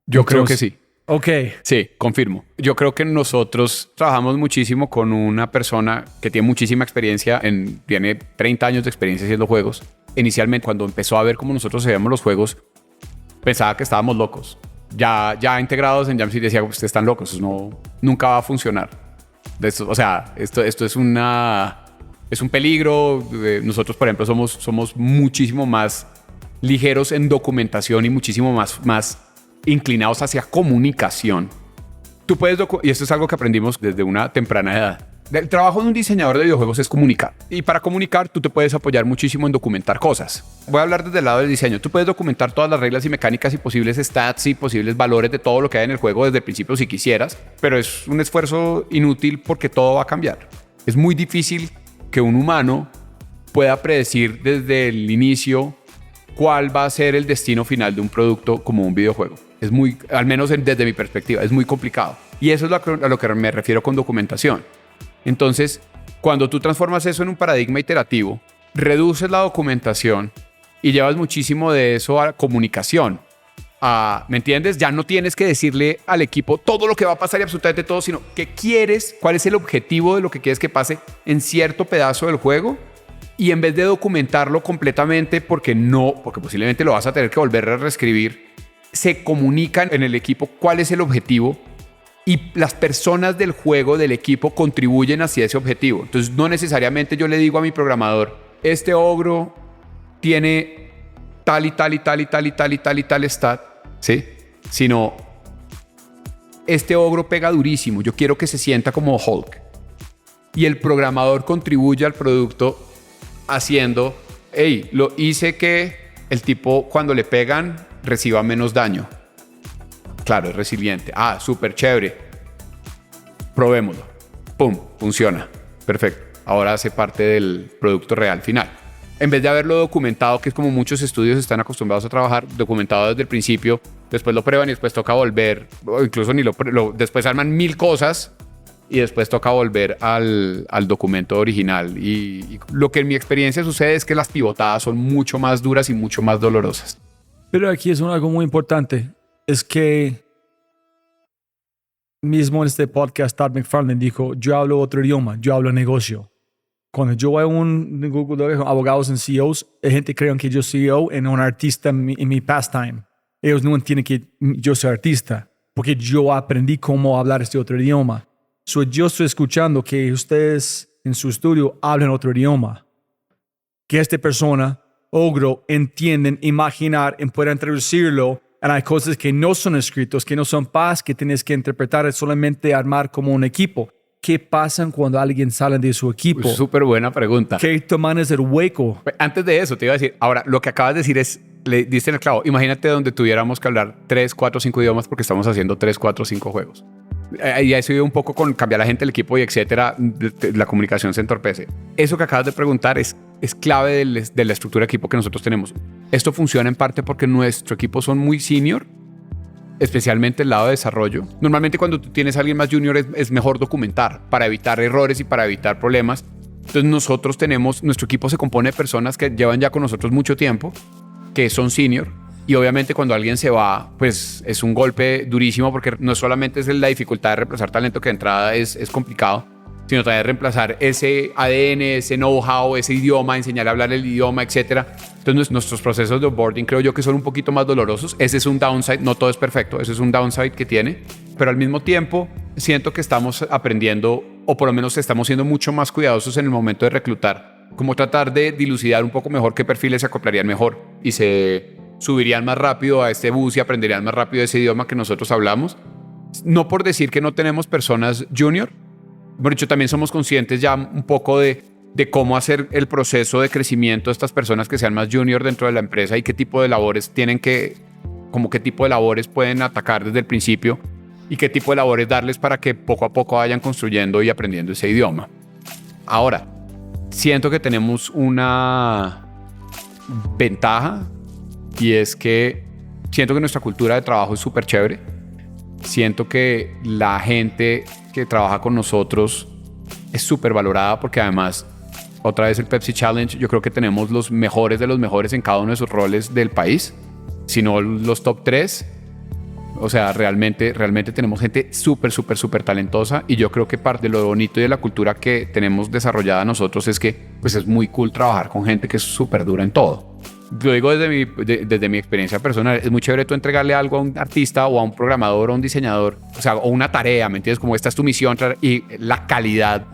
Yo creo que sí. Ok. Sí, confirmo. Yo creo que nosotros trabajamos muchísimo con una persona que tiene muchísima experiencia, tiene 30 años de experiencia haciendo juegos. Inicialmente, cuando empezó a ver cómo nosotros hacíamos los juegos, pensaba que estábamos locos. Ya integrados en Jamseed decía, ustedes están locos, eso nunca va a funcionar. Esto es un peligro. Nosotros, por ejemplo, somos muchísimo más ligeros en documentación y muchísimo más inclinados hacia comunicación. Tú puedes, y esto es algo que aprendimos desde una temprana edad. El trabajo de un diseñador de videojuegos es comunicar. Y para comunicar, tú te puedes apoyar muchísimo en documentar cosas. Voy a hablar desde el lado del diseño. Tú puedes documentar todas las reglas y mecánicas y posibles stats y posibles valores de todo lo que hay en el juego desde el principio si quisieras, pero es un esfuerzo inútil porque todo va a cambiar. Es muy difícil que un humano pueda predecir desde el inicio cuál va a ser el destino final de un producto como un videojuego. Es muy, al menos desde mi perspectiva, es muy complicado. Y eso es a lo que me refiero con documentación. Entonces, cuando tú transformas eso en un paradigma iterativo, reduces la documentación y llevas muchísimo de eso a la comunicación. ¿Me entiendes? Ya no tienes que decirle al equipo todo lo que va a pasar y absolutamente todo, sino qué quieres, cuál es el objetivo de lo que quieres que pase en cierto pedazo del juego. Y en vez de documentarlo completamente porque posiblemente lo vas a tener que volver a reescribir, se comunican en el equipo cuál es el objetivo y las personas del juego, del equipo, contribuyen hacia ese objetivo. Entonces, no necesariamente yo le digo a mi programador, este ogro tiene tal y tal y tal y tal y tal y tal y tal stat, ¿sí? Sino, este ogro pega durísimo, yo quiero que se sienta como Hulk. Y el programador contribuye al producto haciendo, lo hice que el tipo cuando le pegan reciba menos daño. Claro, es resiliente. Súper chévere. Probémoslo. ¡Pum! Funciona. Perfecto. Ahora hace parte del producto real final. En vez de haberlo documentado, que es como muchos estudios están acostumbrados a trabajar, documentado desde el principio, después lo prueban y después toca volver, o incluso después arman 1000 cosas y después toca volver al documento original. Y lo que en mi experiencia sucede es que las pivotadas son mucho más duras y mucho más dolorosas. Pero aquí es algo muy importante. Es que mismo en este podcast, Todd McFarlane dijo, yo hablo otro idioma, yo hablo negocio. Cuando yo voy a un Google, abogados en CEOs, la gente cree que yo soy CEO en un artista en mi pastime. Ellos no entienden que yo soy artista, porque yo aprendí cómo hablar este otro idioma. Yo estoy escuchando que ustedes en su estudio hablan otro idioma. Que esta persona, ogro, entienden, imaginar y puedan traducirlo. Y hay cosas que no son escritos, que no son paz, que tienes que interpretar, es solamente armar como un equipo. ¿Qué pasa cuando alguien sale de su equipo? Súper buena pregunta. ¿Qué toman es el hueco? Antes de eso, te iba a decir, ahora, lo que acabas de decir le diste en el clavo. Imagínate donde tuviéramos que hablar 3, 4, 5 idiomas porque estamos haciendo 3, 4, 5 juegos. Y eso iba un poco con cambiar la gente del equipo y etcétera, la comunicación se entorpece. Eso que acabas de preguntar es clave de la estructura de equipo que nosotros tenemos. Esto funciona en parte porque nuestro equipo son muy senior, especialmente el lado de desarrollo. Normalmente cuando tú tienes a alguien más junior es mejor documentar para evitar errores y para evitar problemas. Entonces nuestro equipo se compone de personas que llevan ya con nosotros mucho tiempo, que son senior. Y obviamente cuando alguien se va, pues es un golpe durísimo porque no solamente es la dificultad de reemplazar talento, que de entrada es complicado, sino también reemplazar ese ADN, ese know-how, ese idioma, enseñar a hablar el idioma, etc. Entonces nuestros procesos de onboarding creo yo que son un poquito más dolorosos. Ese es un downside, no todo es perfecto, ese es un downside que tiene, pero al mismo tiempo siento que estamos aprendiendo, o por lo menos estamos siendo mucho más cuidadosos en el momento de reclutar, como tratar de dilucidar un poco mejor qué perfiles se acoplarían mejor y se subirían más rápido a este bus y aprenderían más rápido ese idioma que nosotros hablamos. No por decir que no tenemos personas junior, por dicho, también somos conscientes ya un poco de cómo hacer el proceso de crecimiento de estas personas que sean más junior dentro de la empresa y qué tipo de labores tienen que, como qué tipo de labores pueden atacar desde el principio y qué tipo de labores darles para que poco a poco vayan construyendo y aprendiendo ese idioma. Ahora, siento que tenemos una ventaja y es que siento que nuestra cultura de trabajo es súper chévere. Siento que la gente que trabaja con nosotros es súper valorada porque además, otra vez el Pepsi Challenge, yo creo que tenemos los mejores de los mejores en cada uno de sus roles del país, si no los top 3. O sea, realmente tenemos gente súper talentosa y yo creo que parte de lo bonito y de la cultura que tenemos desarrollada nosotros es que pues es muy cool trabajar con gente que es súper dura en todo. Lo digo desde mi experiencia personal. Es muy chévere tú entregarle algo a un artista o a un programador o a un diseñador, o sea, o una tarea, ¿me entiendes? Como esta es tu misión y la calidad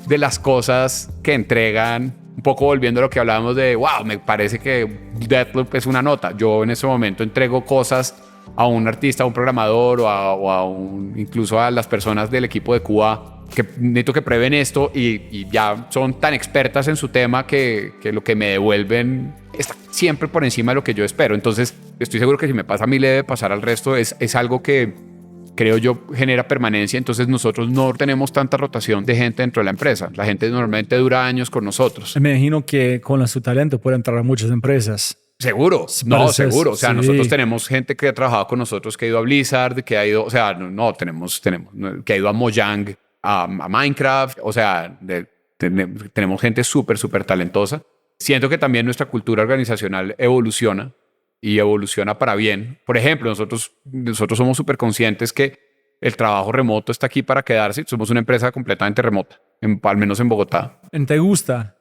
de las cosas que entregan, un poco volviendo a lo que hablábamos de, wow, me parece que Deathloop es una nota. Yo en ese momento entrego cosas a un artista, a un programador incluso a las personas del equipo de QA que necesito que prueben esto y ya son tan expertas en su tema que lo que me devuelven está siempre por encima de lo que yo espero. Entonces estoy seguro que si me pasa a mí le debe pasar al resto. Es algo que creo yo genera permanencia. Entonces nosotros no tenemos tanta rotación de gente dentro de la empresa. La gente normalmente dura años con nosotros. Me imagino que con su talento puede entrar a muchas empresas. Seguro, seguro. O sea, sí. Nosotros tenemos gente que ha trabajado con nosotros, que ha ido a Blizzard, que ha ido, o sea, tenemos que ha ido a Mojang, a Minecraft, o sea, tenemos gente súper talentosa. Siento que también nuestra cultura organizacional evoluciona y evoluciona para bien. Por ejemplo, nosotros somos súper conscientes que el trabajo remoto está aquí para quedarse. Somos una empresa completamente remota, al menos en Bogotá. ¿Te gusta?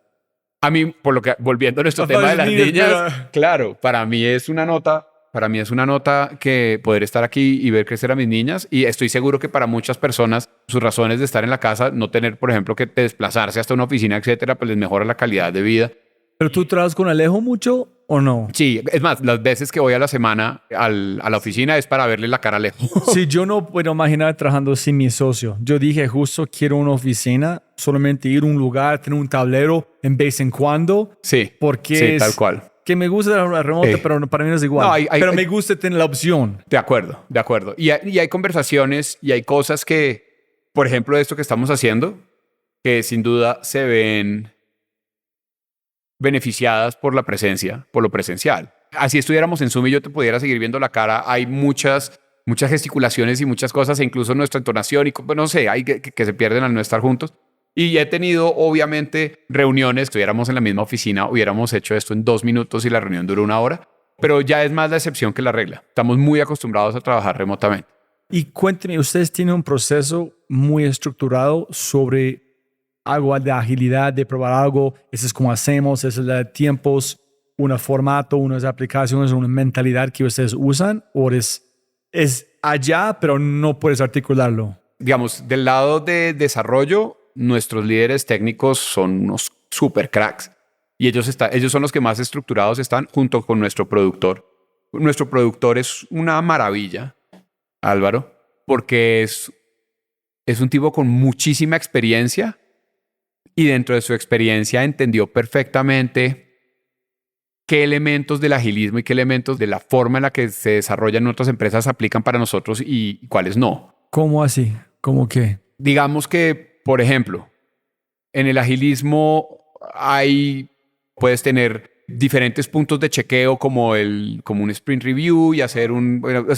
A mí, por lo que, volviendo a nuestro tema de las niñas, claro, para mí es una nota que poder estar aquí y ver crecer a mis niñas, y estoy seguro que para muchas personas sus razones de estar en la casa, no tener, por ejemplo, que desplazarse hasta una oficina, etcétera, pues les mejora la calidad de vida. ¿Pero tú trabajas con Alejo mucho o no? Sí, es más, las veces que voy a la semana a la oficina es para verle la cara a Alejo. Sí, yo no puedo imaginar trabajando sin mi socio. Yo dije justo quiero una oficina, solamente ir a un lugar, tener un tablero en vez en cuando. Sí, porque sí, tal cual. Que me gusta la remota, pero para mí no es igual. No, pero me gusta tener la opción. De acuerdo. Y hay conversaciones y hay cosas que, por ejemplo, esto que estamos haciendo, que sin duda se ven beneficiadas por la presencia, por lo presencial. Así estuviéramos en Zoom y yo te pudiera seguir viendo la cara, hay muchas gesticulaciones y muchas cosas, e incluso nuestra entonación, y no sé, hay que se pierden al no estar juntos. Y he tenido, obviamente, reuniones, estuviéramos en la misma oficina, hubiéramos hecho esto en 2 minutos y la reunión duró 1 hora, pero ya es más la excepción que la regla. Estamos muy acostumbrados a trabajar remotamente. Y cuénteme, ustedes tienen un proceso muy estructurado sobre algo de agilidad, de probar algo, eso es como hacemos, eso es de tiempos, un formato, unas aplicaciones, una mentalidad que ustedes usan, o es allá, pero no puedes articularlo. Digamos, del lado de desarrollo, nuestros líderes técnicos son unos super cracks y ellos son los que más estructurados están junto con nuestro productor. Nuestro productor es una maravilla, Álvaro, porque es un tipo con muchísima experiencia y dentro de su experiencia entendió perfectamente qué elementos del agilismo y qué elementos de la forma en la que se desarrollan otras empresas aplican para nosotros y cuáles no. ¿Cómo así? ¿Cómo qué? Digamos que, por ejemplo, en el agilismo puedes tener diferentes puntos de chequeo como un sprint review y hacer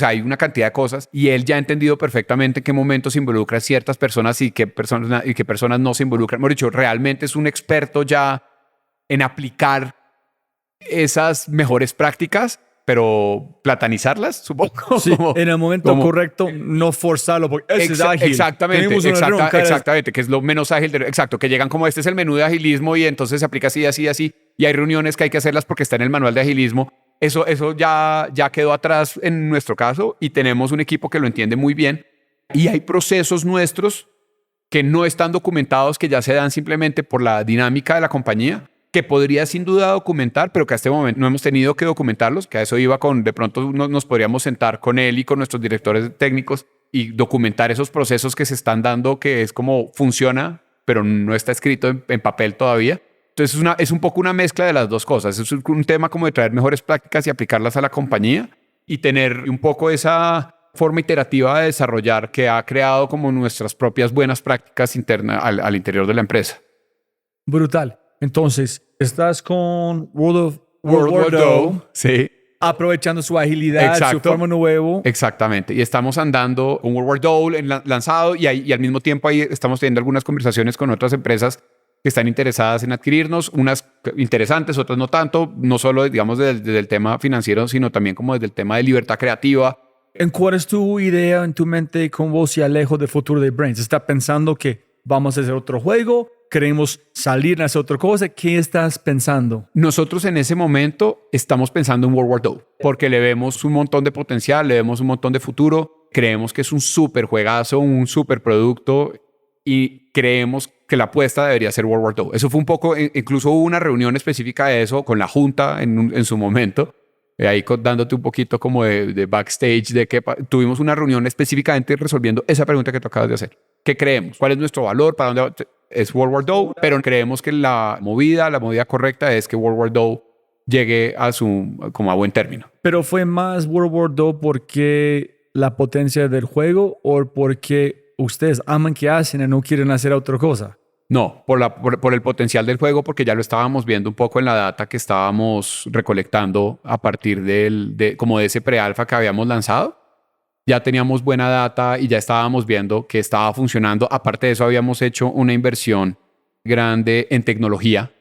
hay una cantidad de cosas, y él ya ha entendido perfectamente en qué momentos se involucran ciertas personas y qué personas no se involucran. Hemos dicho, realmente es un experto ya en aplicar esas mejores prácticas pero platanizarlas, supongo. Sí, en el momento correcto, no forzarlo, porque es ágil. Exactamente, que es lo menos ágil. Exacto, que llegan como este es el menú de agilismo y entonces se aplica así, así, así. Y hay reuniones que hay que hacerlas porque está en el manual de agilismo. Eso ya quedó atrás en nuestro caso y tenemos un equipo que lo entiende muy bien. Y hay procesos nuestros que no están documentados, que ya se dan simplemente por la dinámica de la compañía, que podría sin duda documentar, pero que a este momento no hemos tenido que documentarlos, que a eso iba con, de pronto nos podríamos sentar con él y con nuestros directores técnicos y documentar esos procesos que se están dando, que es como funciona, pero no está escrito en papel todavía. Entonces es un poco una mezcla de las dos cosas. Es un tema como de traer mejores prácticas y aplicarlas a la compañía y tener un poco esa forma iterativa de desarrollar que ha creado como nuestras propias buenas prácticas internas al interior de la empresa. Brutal. Entonces, estás con World War II, sí, aprovechando su agilidad, su forma nuevo. Exactamente. Y estamos andando con World War II lanzado y al mismo tiempo ahí estamos teniendo algunas conversaciones con otras empresas que están interesadas en adquirirnos, unas interesantes, otras no tanto, no solo, digamos, desde el tema financiero, sino también como desde el tema de libertad creativa. ¿En cuál es tu idea en tu mente con vos y Alejo del futuro de Brains? ¿Estás pensando que vamos a hacer otro juego? ¿Queremos salir a hacer otra cosa? ¿Qué estás pensando? Nosotros en ese momento estamos pensando en World War II porque le vemos un montón de potencial, le vemos un montón de futuro. Creemos que es un súper juegazo, un súper producto y creemos que la apuesta debería ser World War II. Eso fue un poco, incluso hubo una reunión específica de eso con la Junta en su momento. Ahí dándote un poquito como de backstage de que tuvimos una reunión específicamente resolviendo esa pregunta que tú acabas de hacer. ¿Qué creemos? ¿Cuál es nuestro valor? ¿Para dónde va? Es World War II, pero creemos que la movida correcta es que World War II llegue como a buen término. ¿Pero fue más World War II porque la potencia del juego o porque ustedes aman que hacen y no quieren hacer otra cosa? No, por el potencial del juego, porque ya lo estábamos viendo un poco en la data que estábamos recolectando a partir de ese pre-alfa que habíamos lanzado. Ya teníamos buena data y ya estábamos viendo que estaba funcionando. Aparte de eso, habíamos hecho una inversión grande en tecnología.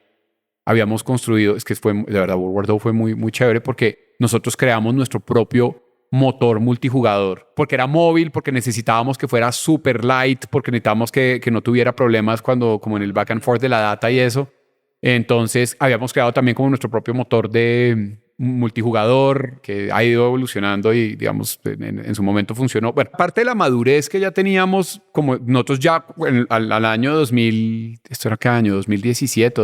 Habíamos construido, es que fue, de verdad, World War II fue muy, muy chévere porque nosotros creamos nuestro propio motor multijugador, porque era móvil, porque necesitábamos que fuera super light, porque necesitábamos que no tuviera problemas como en el back and forth de la data y eso. Entonces habíamos creado también como nuestro propio motor de multijugador que ha ido evolucionando y digamos en su momento funcionó. Bueno, parte de la madurez que ya teníamos, como nosotros ya al año 2000, ¿esto era qué año? 2017,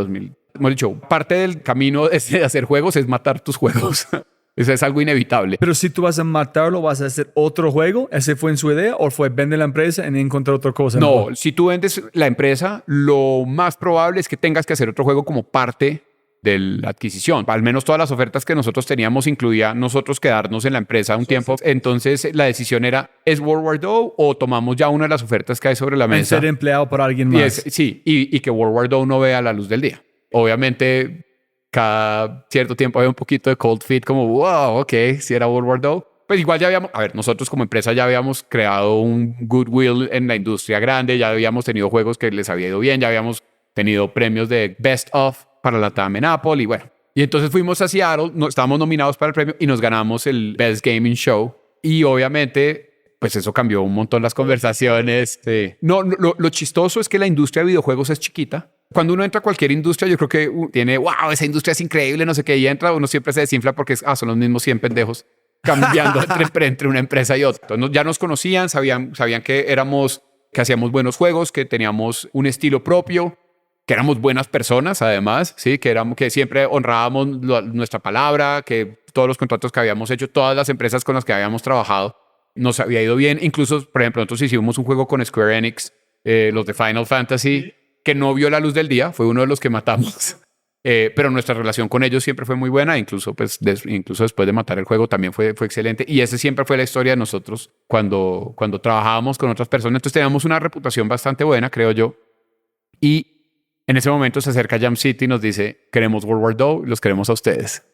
hemos dicho, parte del camino de hacer juegos es matar tus juegos. Eso es algo inevitable. Pero si tú vas a matarlo, ¿vas a hacer otro juego? ¿Ese fue en su idea? ¿O fue vender la empresa y encontrar otra cosa? No, si tú vendes la empresa, lo más probable es que tengas que hacer otro juego como parte de la adquisición. Al menos todas las ofertas que nosotros teníamos incluía nosotros quedarnos en la empresa un tiempo. Entonces la decisión era, ¿es World War II o tomamos ya una de las ofertas que hay sobre la mesa? En ser empleado por alguien más. Y que World War II no vea la luz del día. Obviamente, cada cierto tiempo había un poquito de cold feet como, wow, ok, si era World War II. Pues igual ya nosotros como empresa ya habíamos creado un goodwill en la industria grande, ya habíamos tenido juegos que les había ido bien, ya habíamos tenido premios de Best of para la TAM en Apple y bueno. Y entonces fuimos a Seattle, estábamos nominados para el premio y nos ganamos el Best Gaming Show. Y obviamente, pues eso cambió un montón las conversaciones. Sí. No, lo chistoso es que la industria de videojuegos es chiquita. Cuando uno entra a cualquier industria, yo creo que tiene, wow, esa industria es increíble, no sé qué, y entra, uno siempre se desinfla porque son los mismos 100 pendejos cambiando entre una empresa y otra. Entonces, ya nos conocían, sabían que hacíamos buenos juegos, que teníamos un estilo propio, que éramos buenas personas, además, sí, que siempre honrábamos nuestra palabra, que todos los contratos que habíamos hecho, todas las empresas con las que habíamos trabajado, nos había ido bien. Incluso, por ejemplo, nosotros hicimos un juego con Square Enix, los de Final Fantasy, que no vio la luz del día, fue uno de los que matamos. Pero nuestra relación con ellos siempre fue muy buena, incluso después de matar el juego también fue excelente. Y esa siempre fue la historia de nosotros cuando trabajábamos con otras personas. Entonces teníamos una reputación bastante buena, creo yo. Y en ese momento se acerca Jam City y nos dice, queremos World War II, los queremos a ustedes.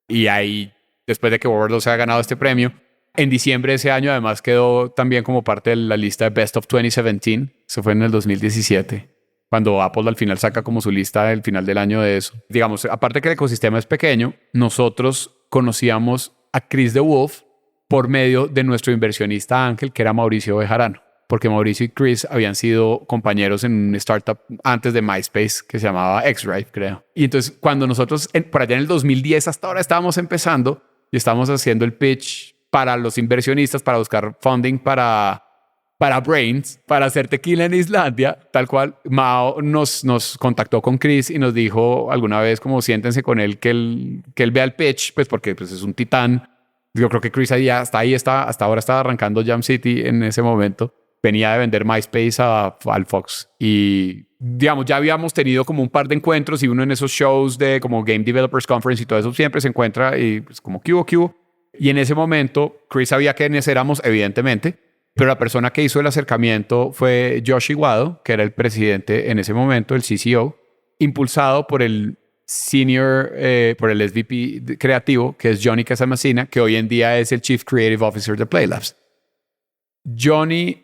Y ahí, después de que World War II se ha ganado este premio, en diciembre de ese año además quedó también como parte de la lista de Best of 2017. Eso fue en el 2017. Cuando Apple al final saca como su lista del final del año de eso. Digamos, aparte que el ecosistema es pequeño, nosotros conocíamos a Chris DeWolf por medio de nuestro inversionista ángel, que era Mauricio Bejarano, porque Mauricio y Chris habían sido compañeros en un startup antes de MySpace que se llamaba X-Drive, creo. Y entonces cuando nosotros, por allá en el 2010 hasta ahora estábamos empezando y estábamos haciendo el pitch para los inversionistas, para buscar funding para Brains, para hacer tequila en Islandia, tal cual, Mao nos contactó con Chris y nos dijo alguna vez como siéntense con él, que él vea el pitch, pues porque pues, es un titán. Yo creo que Chris hasta ahora estaba arrancando Jam City en ese momento. Venía de vender MySpace al Fox y, digamos, ya habíamos tenido como un par de encuentros y uno en esos shows de como Game Developers Conference y todo eso siempre se encuentra y pues como ¿qué hubo? Y en ese momento Chris sabía quiénes éramos, evidentemente, pero la persona que hizo el acercamiento fue Josh Iguado, que era el presidente en ese momento, el CCO, impulsado por el por el SVP creativo, que es Johnny Casamasina, que hoy en día es el Chief Creative Officer de Playlabs. Johnny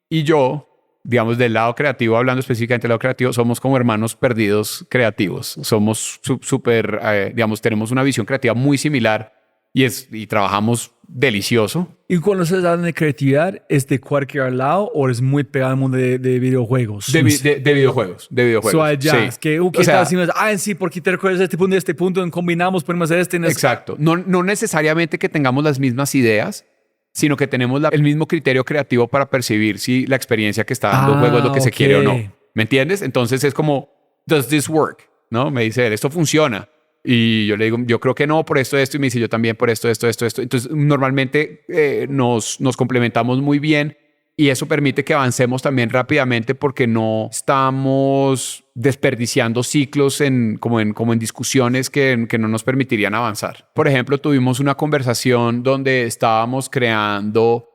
y yo, digamos, del lado creativo, hablando específicamente del lado creativo, somos como hermanos perdidos creativos. Somos súper, digamos, tenemos una visión creativa muy similar y trabajamos delicioso. ¿Y cuando se habla de creatividad, es de cualquier lado o es muy pegado al mundo de videojuegos? De videojuegos. So allá, sí. es que, ¿qué estás haciendo? Sí, porque te recuerdas de este punto, combinamos, ponemos Exacto. No necesariamente que tengamos las mismas ideas, sino que tenemos el mismo criterio creativo para percibir si la experiencia que está dando el juego es lo que se quiere o no. ¿Me entiendes? Entonces es como, ¿does this work? ¿No? Me dice él, ¿esto funciona? Y yo le digo, yo creo que no, por esto, y me dice, yo también por esto. Entonces, normalmente nos complementamos muy bien y eso permite que avancemos también rápidamente porque no estamos desperdiciando ciclos como en discusiones que no nos permitirían avanzar. Por ejemplo, tuvimos una conversación donde estábamos creando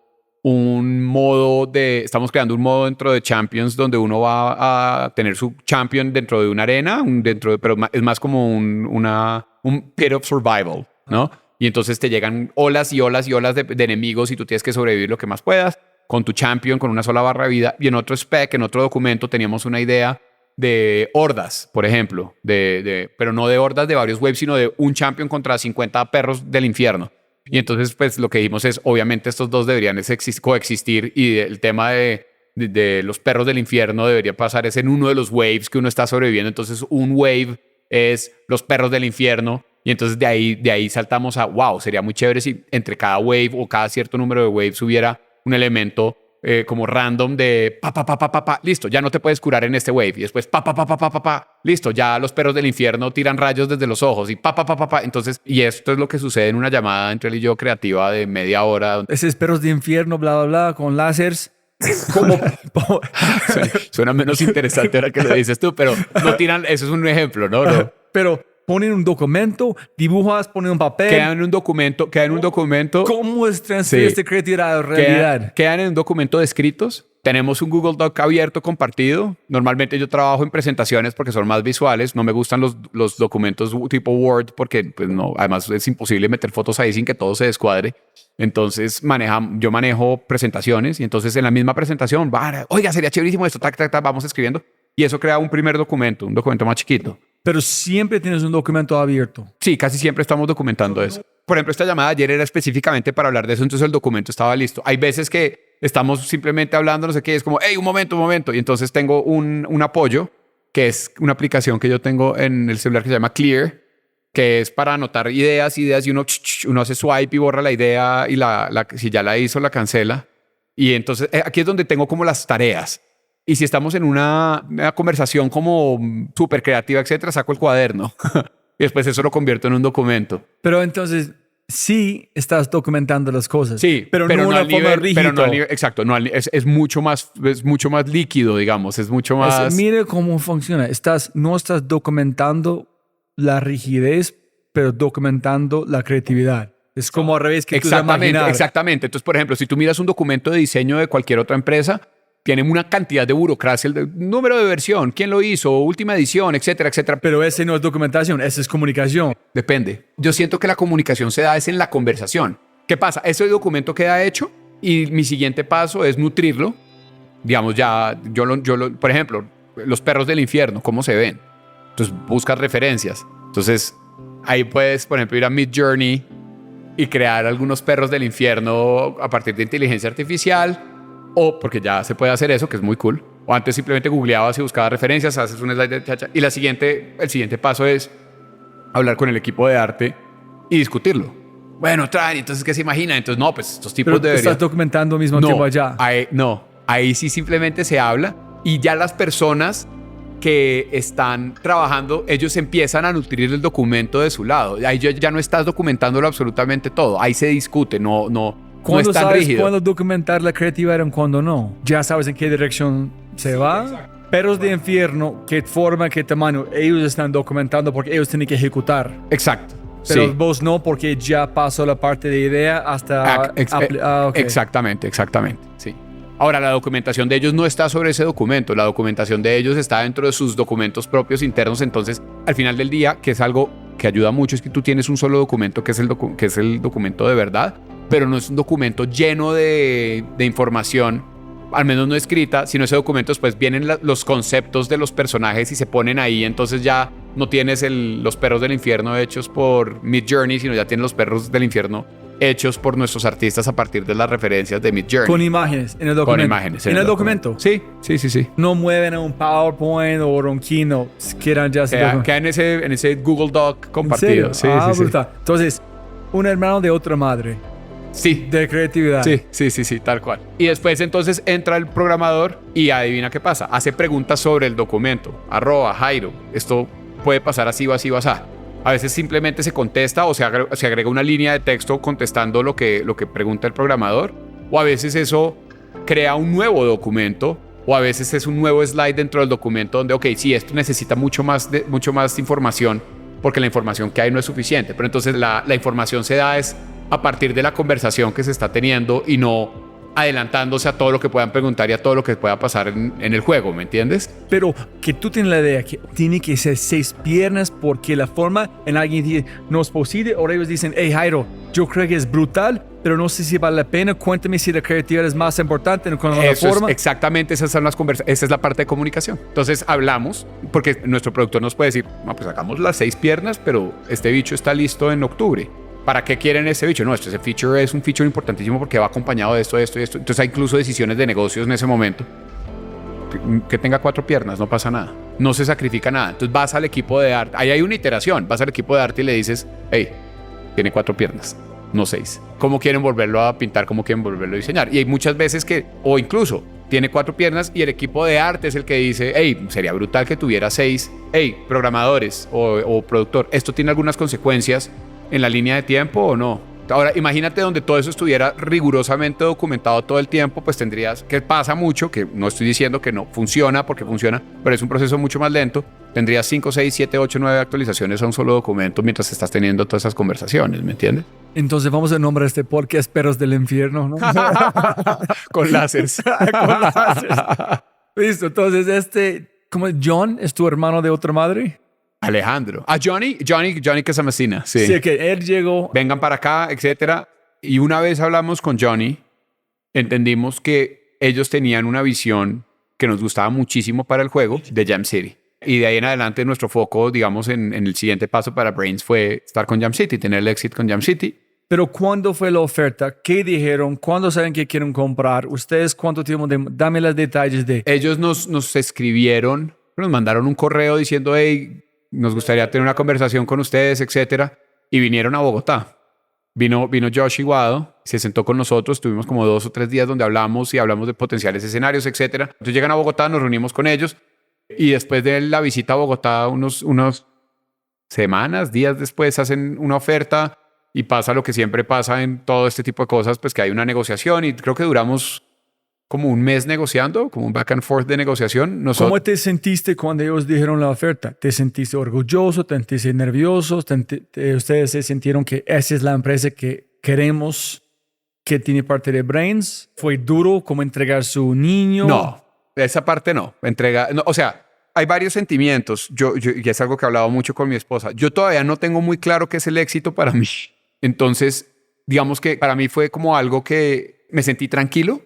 un modo dentro de Champions donde uno va a tener su champion dentro de una arena, pero es más como un pit of survival, ¿no? Y entonces te llegan olas y olas y olas de enemigos y tú tienes que sobrevivir lo que más puedas con tu champion, con una sola barra de vida. Y en otro spec, en otro documento, teníamos una idea de hordas, por ejemplo, pero no de hordas de varios waves, sino de un champion contra 50 perros del infierno. Y entonces, pues, lo que dijimos es, obviamente, estos dos deberían coexistir y el tema de los perros del infierno debería pasar es en uno de los waves que uno está sobreviviendo. Entonces, un wave es los perros del infierno y entonces de ahí saltamos a, wow, sería muy chévere si entre cada wave o cada cierto número de waves hubiera un elemento como random de listo, ya no te puedes curar en este wave. Y después listo, ya los perros del infierno tiran rayos desde los ojos y Entonces, y esto es lo que sucede en una llamada entre él y yo creativa de media hora. Esos perros de infierno, bla, bla, bla, con láseres. Suena menos interesante ahora que lo dices tú, pero no tiran, eso es un ejemplo, ¿no? Pero ponen un documento, dibujas, ponen un papel. Queda en un documento. ¿Cómo es transferir esta creatividad a realidad? Quedan en un documento de escritos. Tenemos un Google Doc abierto, compartido. Normalmente yo trabajo en presentaciones porque son más visuales. No me gustan los documentos tipo Word porque pues no, además es imposible meter fotos ahí sin que todo se descuadre. Entonces yo manejo presentaciones y entonces en la misma presentación, oiga, sería chéverísimo esto, vamos escribiendo. Y eso crea un primer documento, un documento más chiquito. Pero siempre tienes un documento abierto. Sí, casi siempre estamos documentando eso. Por ejemplo, esta llamada ayer era específicamente para hablar de eso, entonces el documento estaba listo. Hay veces que estamos simplemente hablando, no sé qué, es como, hey, un momento. Y entonces tengo un apoyo, que es una aplicación que yo tengo en el celular que se llama Clear, que es para anotar ideas y uno hace swipe y borra la idea y si ya la hizo, la cancela. Y entonces aquí es donde tengo como las tareas. Y si estamos en una conversación como súper creativa, etcétera, saco el cuaderno y después eso lo convierto en un documento. Pero entonces sí estás documentando las cosas. Sí, pero no una forma rígida. Exacto, es mucho más líquido, digamos, es mucho más... Mire cómo funciona. No estás documentando la rigidez, pero documentando la creatividad. Es como al revés que tú imaginar. Exactamente. Entonces, por ejemplo, si tú miras un documento de diseño de cualquier otra empresa, tiene una cantidad de burocracia, el número de versión, quién lo hizo, última edición, etcétera, etcétera. Pero ese no es documentación, ese es comunicación. Depende. Yo siento que la comunicación se da es en la conversación. ¿Qué pasa? Ese documento queda hecho y mi siguiente paso es nutrirlo. Digamos, por ejemplo, los perros del infierno, ¿cómo se ven? Entonces buscas referencias. Entonces ahí puedes, por ejemplo, ir a Midjourney y crear algunos perros del infierno a partir de inteligencia artificial, o porque ya se puede hacer eso, que es muy cool. O antes simplemente googleabas y buscabas referencias, haces un slide de chacha. Y el siguiente paso es hablar con el equipo de arte y discutirlo. Bueno, traen, entonces, ¿qué se imagina? Entonces, no, pues estos tipos deberían... ¿Estás documentando al mismo tiempo allá? Ahí sí simplemente se habla y ya las personas que están trabajando, ellos empiezan a nutrir el documento de su lado. Ahí ya no estás documentándolo absolutamente todo. Ahí se discute, no es tan rígido. ¿Cuándo documentar la creatividad y cuándo no? Ya sabes en qué dirección se va. Exacto. Perros de infierno, qué forma, qué tamaño, ellos están documentando porque ellos tienen que ejecutar. Exacto. Pero vos no, porque ya pasó la parte de idea hasta... Okay. Exactamente, sí. Ahora, la documentación de ellos no está sobre ese documento. La documentación de ellos está dentro de sus documentos propios internos. Entonces, al final del día, que es algo que ayuda mucho, es que tú tienes un solo documento que es el documento de verdad, pero no es un documento lleno de información, al menos no escrita, sino ese documento después vienen los conceptos de los personajes y se ponen ahí. Entonces ya no tienes los perros del infierno hechos por Midjourney, sino ya tienes los perros del infierno hechos por nuestros artistas a partir de las referencias de Midjourney. Con imágenes en el documento. Con imágenes en el documento. Sí. No mueven a un PowerPoint o un Keynote. Quedan ya... Queda en ese Google Doc compartido. Sí. Brutal. Entonces, un hermano de otra madre. Sí. De creatividad. Sí, tal cual. Y después entonces entra el programador y adivina qué pasa. Hace preguntas sobre el documento. @Jairo. Esto puede pasar así o así o así. A veces simplemente se contesta o se agrega una línea de texto contestando lo que pregunta el programador. O a veces eso crea un nuevo documento. O a veces es un nuevo slide dentro del documento donde, sí, esto necesita mucho más información porque la información que hay no es suficiente. Pero entonces la información se da es a partir de la conversación que se está teniendo y no adelantándose a todo lo que puedan preguntar y a todo lo que pueda pasar en el juego, ¿me entiendes? Pero que tú tienes la idea que tiene que ser 6 piernas porque la forma en alguien dice no es posible, o ellos dicen, hey Jairo, yo creo que es brutal, pero no sé si vale la pena, cuéntame si la creatividad es más importante con la forma. Exactamente, esa es la parte de comunicación. Entonces hablamos, porque nuestro productor nos puede decir, no, pues sacamos las 6 piernas, pero este bicho está listo en octubre. ¿Para qué quieren ese feature? No, ese feature es un feature importantísimo porque va acompañado de esto y esto. Entonces hay incluso decisiones de negocios en ese momento. Que tenga 4 piernas, no pasa nada. No se sacrifica nada. Entonces vas al equipo de arte. Ahí hay una iteración. Vas al equipo de arte y le dices, hey, tiene 4 piernas, no 6. ¿Cómo quieren volverlo a pintar? ¿Cómo quieren volverlo a diseñar? Y hay muchas veces o incluso tiene 4 piernas y el equipo de arte es el que dice, hey, sería brutal que tuviera 6. Hey, programadores o productor, esto tiene algunas consecuencias en la línea de tiempo o no. Ahora, imagínate donde todo eso estuviera rigurosamente documentado todo el tiempo, pues tendrías, que pasa mucho, que no estoy diciendo que no funciona, porque funciona, pero es un proceso mucho más lento, tendrías 5, 6, 7, 8, 9 actualizaciones a un solo documento mientras estás teniendo todas esas conversaciones, ¿me entiendes? Entonces vamos a nombrar este podcast Perros del Infierno, ¿no? Con láseres. Con láseres. Listo, entonces ¿cómo John es tu hermano de otra madre? Alejandro. Johnny Casamacina. Sí, que él llegó. Vengan para acá, etcétera. Y una vez hablamos con Johnny, entendimos que ellos tenían una visión que nos gustaba muchísimo para el juego de Jam City. Y de ahí en adelante nuestro foco, digamos, en el siguiente paso para Brains fue estar con Jam City, tener el éxito con Jam City. Pero ¿cuándo fue la oferta? ¿Qué dijeron? ¿Cuándo saben que quieren comprar? ¿Ustedes cuánto tiempo? Dame los detalles de... Ellos nos escribieron, nos mandaron un correo diciendo, hey, nos gustaría tener una conversación con ustedes, etcétera, y vinieron a Bogotá. Vino Josh Iguado, se sentó con nosotros, tuvimos como 2 o 3 días donde hablamos de potenciales escenarios, etcétera. Entonces llegan a Bogotá, nos reunimos con ellos, y después de la visita a Bogotá, unos semanas, días después, hacen una oferta, y pasa lo que siempre pasa en todo este tipo de cosas, pues que hay una negociación, y creo que duramos como un mes negociando, como un back and forth de negociación. ¿Cómo te sentiste cuando ellos dijeron la oferta? ¿Te sentiste orgulloso? ¿Te sentiste nervioso? ¿Ustedes se sintieron que esa es la empresa que queremos, que tiene parte de Brains? ¿Fue duro como entregar su niño? No, esa parte no. O sea, hay varios sentimientos. Y es algo que he hablado mucho con mi esposa. Yo todavía no tengo muy claro qué es el éxito para mí. Entonces, digamos que para mí fue como algo que me sentí tranquilo,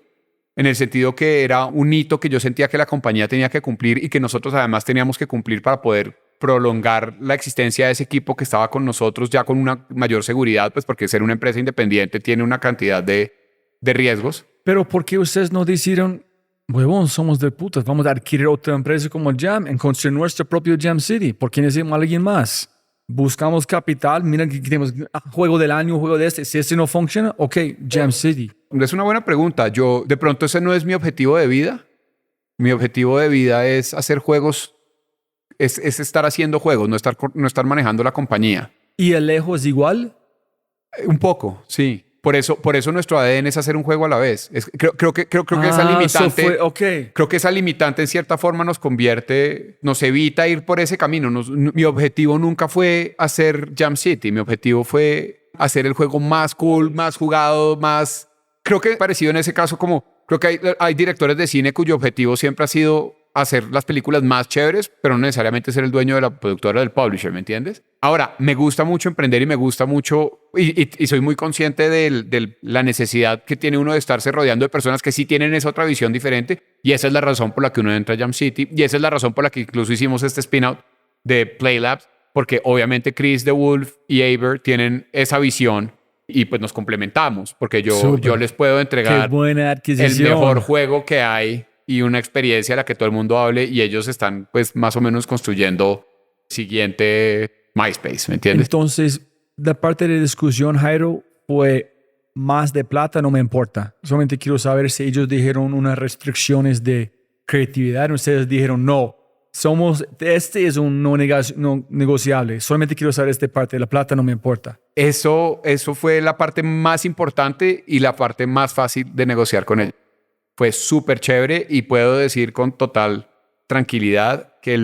en el sentido que era un hito que yo sentía que la compañía tenía que cumplir y que nosotros además teníamos que cumplir para poder prolongar la existencia de ese equipo que estaba con nosotros ya con una mayor seguridad, pues porque ser una empresa independiente tiene una cantidad de riesgos. Pero ¿por qué ustedes no decidieron, huevón, somos de putas, vamos a adquirir otra empresa como Jam en construir nuestro propio Jam City? ¿Por qué necesitamos a alguien más? Buscamos capital, mira que tenemos juego del año, juego de este. Si este no funciona, ok, Jam City. Es una buena pregunta. Yo, de pronto, ese no es mi objetivo de vida. Mi objetivo de vida es hacer juegos, es estar haciendo juegos, no estar manejando la compañía. ¿Y el Alejo es igual? Un poco, sí. Por eso nuestro ADN es hacer un juego a la vez. Creo que esa limitante, creo que esa limitante en cierta forma nos evita ir por ese camino. Mi objetivo nunca fue hacer Jam City. Mi objetivo fue hacer el juego más cool, más jugado, más... Creo que parecido en ese caso creo que hay directores de cine cuyo objetivo siempre ha sido hacer las películas más chéveres, pero no necesariamente ser el dueño de la productora del publisher, ¿me entiendes? Ahora, me gusta mucho emprender y me gusta mucho, y soy muy consciente de la necesidad que tiene uno de estarse rodeando de personas que sí tienen esa otra visión diferente, y esa es la razón por la que uno entra a Jam City, y esa es la razón por la que incluso hicimos este spin-out de Playlabs, porque obviamente Chris de Wolf y Aber tienen esa visión y pues nos complementamos, porque yo les puedo entregar el mejor juego que hay y una experiencia a la que todo el mundo hable, y ellos están pues más o menos construyendo siguiente MySpace, ¿me entiendes? Entonces, la parte de discusión, Jairo, fue más de plata, no me importa. Solamente quiero saber si ellos dijeron unas restricciones de creatividad, ustedes dijeron no. Este es un no negociable. Solamente quiero saber esta parte de la plata, no me importa. Eso fue la parte más importante y la parte más fácil de negociar con ellos. Fue súper chévere y puedo decir con total tranquilidad que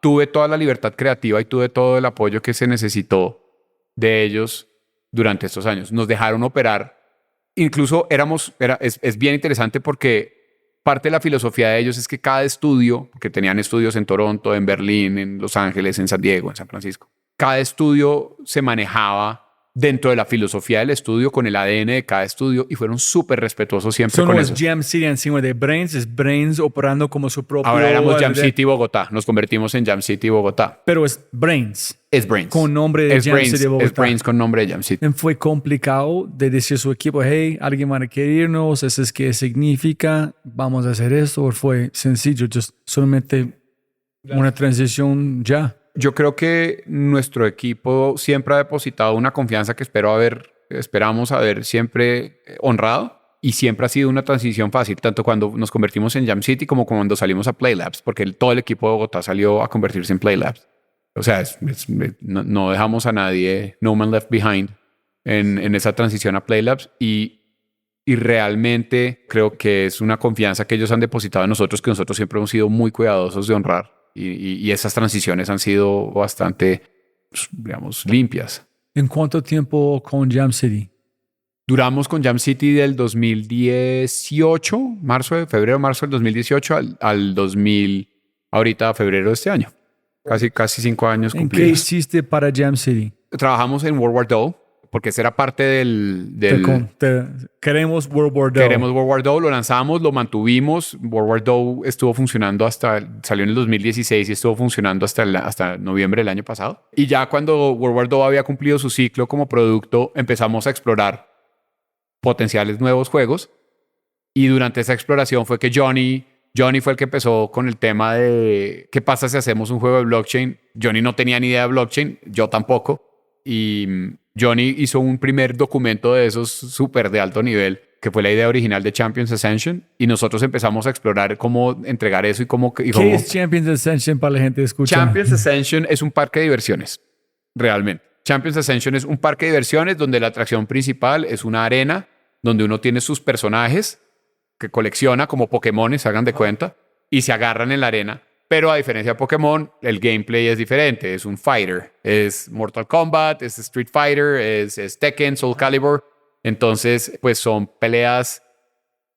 tuve toda la libertad creativa y tuve todo el apoyo que se necesitó de ellos durante estos años. Nos dejaron operar. Incluso es bien interesante porque parte de la filosofía de ellos es que cada estudio, porque tenían estudios en Toronto, en Berlín, en Los Ángeles, en San Diego, en San Francisco, cada estudio se manejaba dentro de la filosofía del estudio, con el ADN de cada estudio, y fueron súper respetuosos siempre con eso. No es Jam City encima de Brains, es Brains operando como su propio... Ahora éramos Jam City Bogotá, nos convertimos en Jam City Bogotá. Pero es Brains. Es Brains. Con nombre de Jam City Bogotá. Es Brains con nombre de Jam City. Fue complicado de decir a su equipo, hey, alguien va a requerirnos, eso es qué significa, vamos a hacer esto, o fue sencillo, solamente una transición ya. Yo creo que nuestro equipo siempre ha depositado una confianza que esperamos haber siempre honrado, y siempre ha sido una transición fácil, tanto cuando nos convertimos en Jam City como cuando salimos a Playlabs, porque todo el equipo de Bogotá salió a convertirse en Playlabs. O sea, no dejamos a nadie, no man left behind en esa transición a Playlabs, y realmente creo que es una confianza que ellos han depositado en nosotros, que nosotros siempre hemos sido muy cuidadosos de honrar. Y esas transiciones han sido bastante, digamos, limpias. ¿En cuánto tiempo con Jam City? Duramos con Jam City del 2018, febrero, marzo del 2018 al 2000, ahorita febrero de este año. Casi 5 años cumplidos. ¿En qué hiciste para Jam City? Trabajamos en World War II, porque ese era parte del queremos World War II. Queremos World War II, lo lanzamos, lo mantuvimos. World War II estuvo funcionando salió en el 2016 y estuvo funcionando hasta noviembre del año pasado. Y ya cuando World War II había cumplido su ciclo como producto, empezamos a explorar potenciales nuevos juegos. Y durante esa exploración fue que Johnny fue el que empezó con el tema de qué pasa si hacemos un juego de blockchain. Johnny no tenía ni idea de blockchain, yo tampoco. Y Johnny hizo un primer documento de esos súper de alto nivel, que fue la idea original de Champions Ascension, y nosotros empezamos a explorar cómo entregar eso ¿Qué es Champions Ascension para la gente que escucha? Champions Ascension es un parque de diversiones, realmente. Champions Ascension es un parque de diversiones donde la atracción principal es una arena donde uno tiene sus personajes que colecciona como Pokémones, hagan de cuenta, y se agarran en la arena. Pero a diferencia de Pokémon, el gameplay es diferente. Es un fighter. Es Mortal Kombat, es Street Fighter, es Tekken, Soul Calibur. Entonces, pues son peleas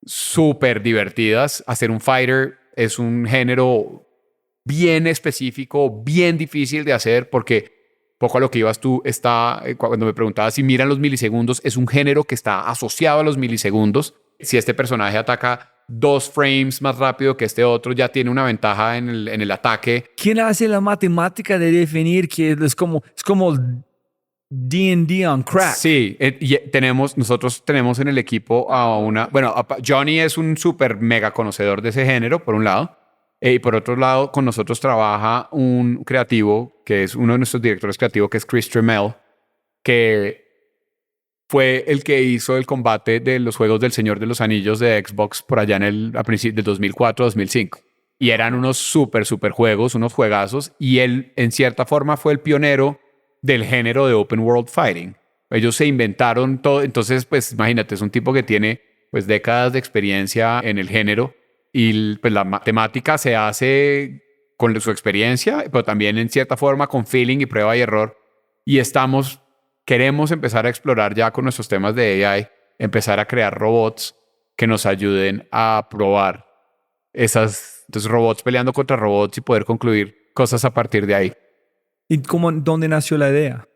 súper divertidas. Hacer un fighter es un género bien específico, bien difícil de hacer, porque poco a lo que ibas tú, cuando me preguntabas si miran los milisegundos, es un género que está asociado a los milisegundos. Si este personaje ataca 2 frames más rápido que este otro, ya tiene una ventaja en el ataque. ¿Quién hace la matemática de definir que es como D&D on crack? Sí, y nosotros tenemos en el equipo Johnny es un súper mega conocedor de ese género, por un lado, y por otro lado, con nosotros trabaja un creativo, que es uno de nuestros directores creativos, que es Chris Tremel, que fue el que hizo el combate de los juegos del Señor de los Anillos de Xbox por allá a principios de 2004-2005. Y eran unos súper juegos, unos juegazos, y él, en cierta forma, fue el pionero del género de Open World Fighting. Ellos se inventaron todo, entonces, pues, imagínate, es un tipo que tiene, pues, décadas de experiencia en el género, y pues la matemática se hace con su experiencia, pero también, en cierta forma, con feeling y prueba y error. Y queremos empezar a explorar ya con nuestros temas de AI, empezar a crear robots que nos ayuden a probar entonces robots peleando contra robots y poder concluir cosas a partir de ahí. ¿Y dónde nació la idea?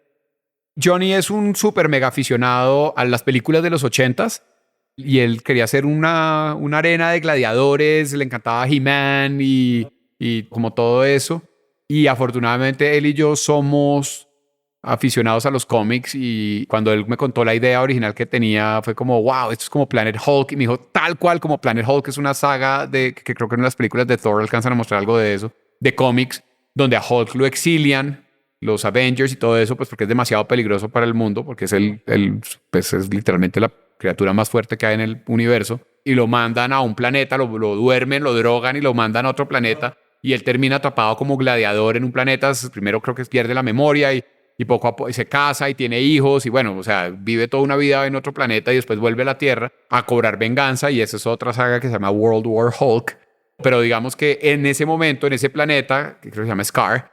Johnny es un súper mega aficionado a las películas de los 80s y él quería hacer una arena de gladiadores, le encantaba He-Man y como todo eso. Y afortunadamente él y yo somos aficionados a los cómics, y cuando él me contó la idea original que tenía fue como, wow, esto es como Planet Hulk, y me dijo, tal cual como Planet Hulk, es una saga que creo que en las películas de Thor alcanzan a mostrar algo de eso, de cómics, donde a Hulk lo exilian los Avengers y todo eso, pues porque es demasiado peligroso para el mundo, porque es pues es literalmente la criatura más fuerte que hay en el universo, y lo mandan a un planeta, lo duermen, lo drogan y lo mandan a otro planeta, y él termina atrapado como gladiador en un planeta. Primero creo que pierde la memoria y poco a poco se casa y tiene hijos y bueno, o sea, vive toda una vida en otro planeta y después vuelve a la Tierra a cobrar venganza, y esa es otra saga que se llama World War Hulk. Pero digamos que en ese momento, en ese planeta, que creo que se llama Scar,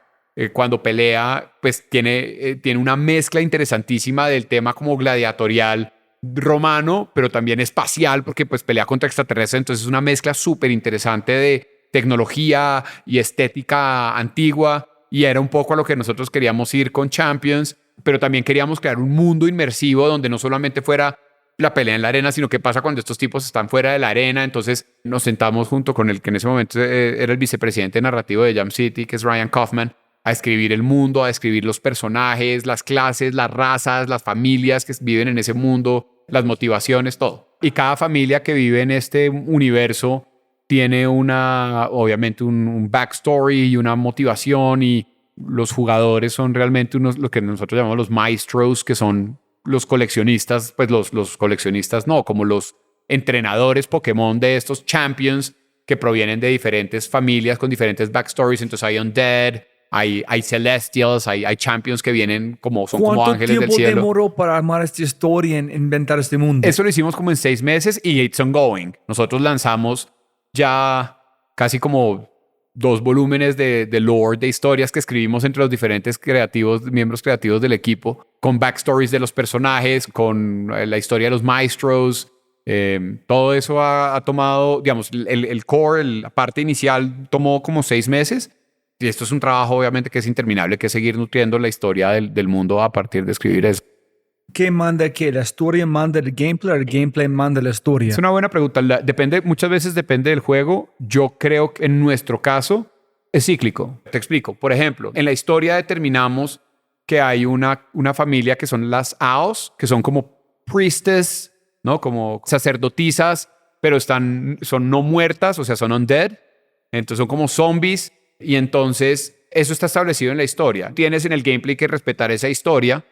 cuando pelea, pues tiene una mezcla interesantísima del tema como gladiatorial romano, pero también espacial, porque pues pelea contra extraterrestres, entonces es una mezcla súper interesante de tecnología y estética antigua. Y era un poco a lo que nosotros queríamos ir con Champions, pero también queríamos crear un mundo inmersivo donde no solamente fuera la pelea en la arena, sino qué pasa cuando estos tipos están fuera de la arena. Entonces nos sentamos junto con el que en ese momento era el vicepresidente narrativo de Jam City, que es Ryan Kaufman, a escribir el mundo, a escribir los personajes, las clases, las razas, las familias que viven en ese mundo, las motivaciones, todo. Y cada familia que vive en este universo tiene obviamente un backstory y una motivación, y los jugadores son realmente lo que nosotros llamamos los maestros, que son los coleccionistas, pues los coleccionistas no, como los entrenadores Pokémon de estos champions que provienen de diferentes familias con diferentes backstories. Entonces hay Undead, hay Celestials, hay Champions que vienen son como ángeles del cielo. ¿Cuánto tiempo demoró para armar esta historia, en inventar este mundo? Eso lo hicimos como en 6 meses y it's ongoing. Nosotros lanzamos ya casi como 2 volúmenes de lore, de historias que escribimos entre los diferentes miembros creativos del equipo, con backstories de los personajes, con la historia de los maestros. Todo eso ha tomado, digamos, el core, la parte inicial tomó como 6 meses. Y esto es un trabajo obviamente que es interminable, que es seguir nutriendo la historia del mundo a partir de escribir eso. ¿Qué manda qué? ¿La historia manda el gameplay o el gameplay manda la historia? Es una buena pregunta. Muchas veces depende del juego. Yo creo que en nuestro caso es cíclico. Te explico. Por ejemplo, en la historia determinamos que hay una familia que son las Aos, que son como priestess, ¿no? Como sacerdotisas, pero son no muertas, o sea, son undead. Entonces son como zombies. Y entonces eso está establecido en la historia. Tienes en el gameplay que respetar esa historia,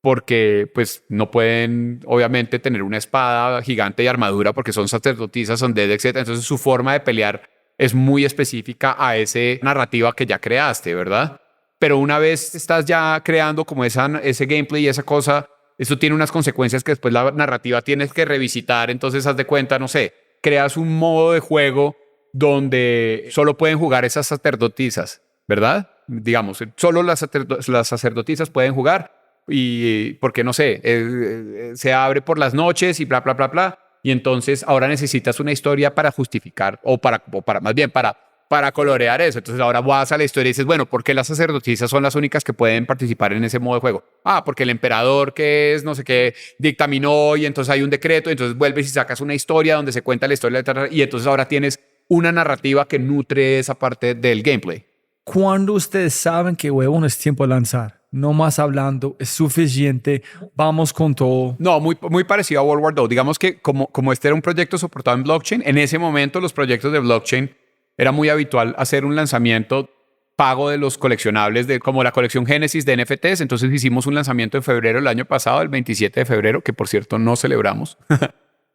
porque pues no pueden obviamente tener una espada gigante y armadura porque son sacerdotisas, son dead, etc. Entonces su forma de pelear es muy específica a esa narrativa que ya creaste, ¿verdad? Pero una vez estás ya creando como ese gameplay y esa cosa, eso tiene unas consecuencias que después la narrativa tienes que revisitar. Entonces haz de cuenta, no sé, creas un modo de juego donde solo pueden jugar esas sacerdotisas, ¿verdad? Digamos, solo las sacerdotisas pueden jugar. Y porque no sé, se abre por las noches y bla, bla, bla, bla. Y entonces ahora necesitas una historia para justificar, o para más bien para para colorear eso. Entonces ahora vas a la historia y dices, bueno, ¿por qué las sacerdotisas son las únicas que pueden participar en ese modo de juego? Porque el emperador que es no sé qué dictaminó y entonces hay un decreto, y entonces vuelves y sacas una historia donde se cuenta la historia y entonces ahora tienes una narrativa que nutre esa parte del gameplay. Cuando ustedes saben que, huevón, es tiempo de lanzar, no más hablando, es suficiente, vamos con todo. No, muy parecido a World War II. Digamos que como este era un proyecto soportado en blockchain, en ese momento los proyectos de blockchain era muy habitual hacer un lanzamiento pago de los coleccionables, como la colección Génesis de NFTs. Entonces hicimos un lanzamiento en febrero del año pasado, el 27 de febrero, que por cierto no celebramos.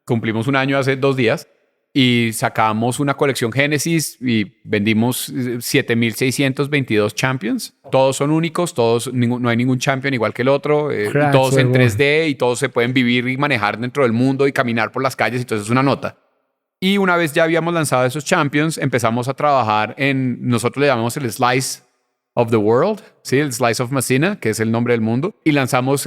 Cumplimos un año hace 2 días. Y sacamos una colección Génesis y vendimos 7,622 champions. Todos son únicos, no hay ningún champion igual que el otro. Todos en 3D y todos se pueden vivir y manejar dentro del mundo y caminar por las calles. Entonces es una nota. Y una vez ya habíamos lanzado esos champions, empezamos a trabajar nosotros le llamamos el Slice of the World, ¿sí? El Slice of Messina, que es el nombre del mundo. Y lanzamos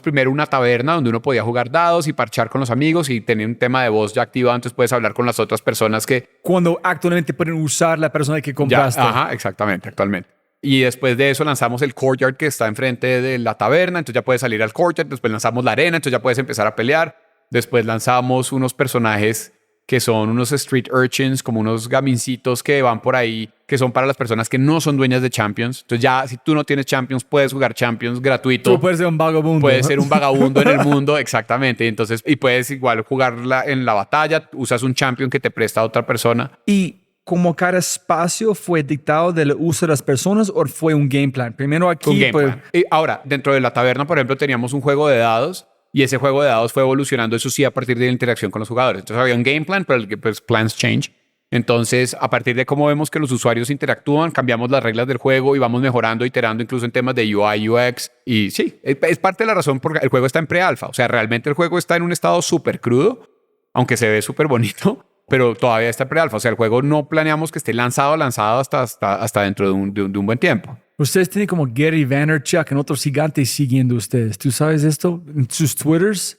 primero una taberna donde uno podía jugar dados y parchar con los amigos y tener un tema de voz ya activado, entonces puedes hablar con las otras personas que... Cuando actualmente pueden usar la persona que compraste. Exactamente, actualmente. Y después de eso lanzamos el courtyard que está enfrente de la taberna, entonces ya puedes salir al courtyard. Después lanzamos la arena, entonces ya puedes empezar a pelear. Después lanzamos unos personajes que son unos street urchins, como unos gamincitos que van por ahí, que son para las personas que no son dueñas de Champions. Entonces ya, si tú no tienes Champions, puedes jugar Champions gratuito. Tú puedes ser un vagabundo. Puedes ser un vagabundo en el mundo, exactamente. Entonces, y puedes igual jugarla en la batalla, usas un Champion que te presta a otra persona. Y como cada espacio fue dictado del uso de las personas o fue un game plan. Primero aquí... Un game plan. Y ahora, dentro de la taberna, por ejemplo, teníamos un juego de dados. Y ese juego de dados fue evolucionando, eso sí, a partir de la interacción con los jugadores. Entonces había un game plan, pero pues plans change. Entonces, a partir de cómo vemos que los usuarios interactúan, cambiamos las reglas del juego y vamos mejorando, iterando incluso en temas de UI, UX. Y sí, es parte de la razón porque el juego está en pre-alfa. O sea, realmente el juego está en un estado súper crudo, aunque se ve súper bonito, pero todavía está en pre-alfa. O sea, el juego no planeamos que esté lanzado hasta dentro de un buen tiempo. Ustedes tienen como Gary Vaynerchuk en otros gigantes siguiendo ustedes. ¿Tú sabes esto? En sus Twitters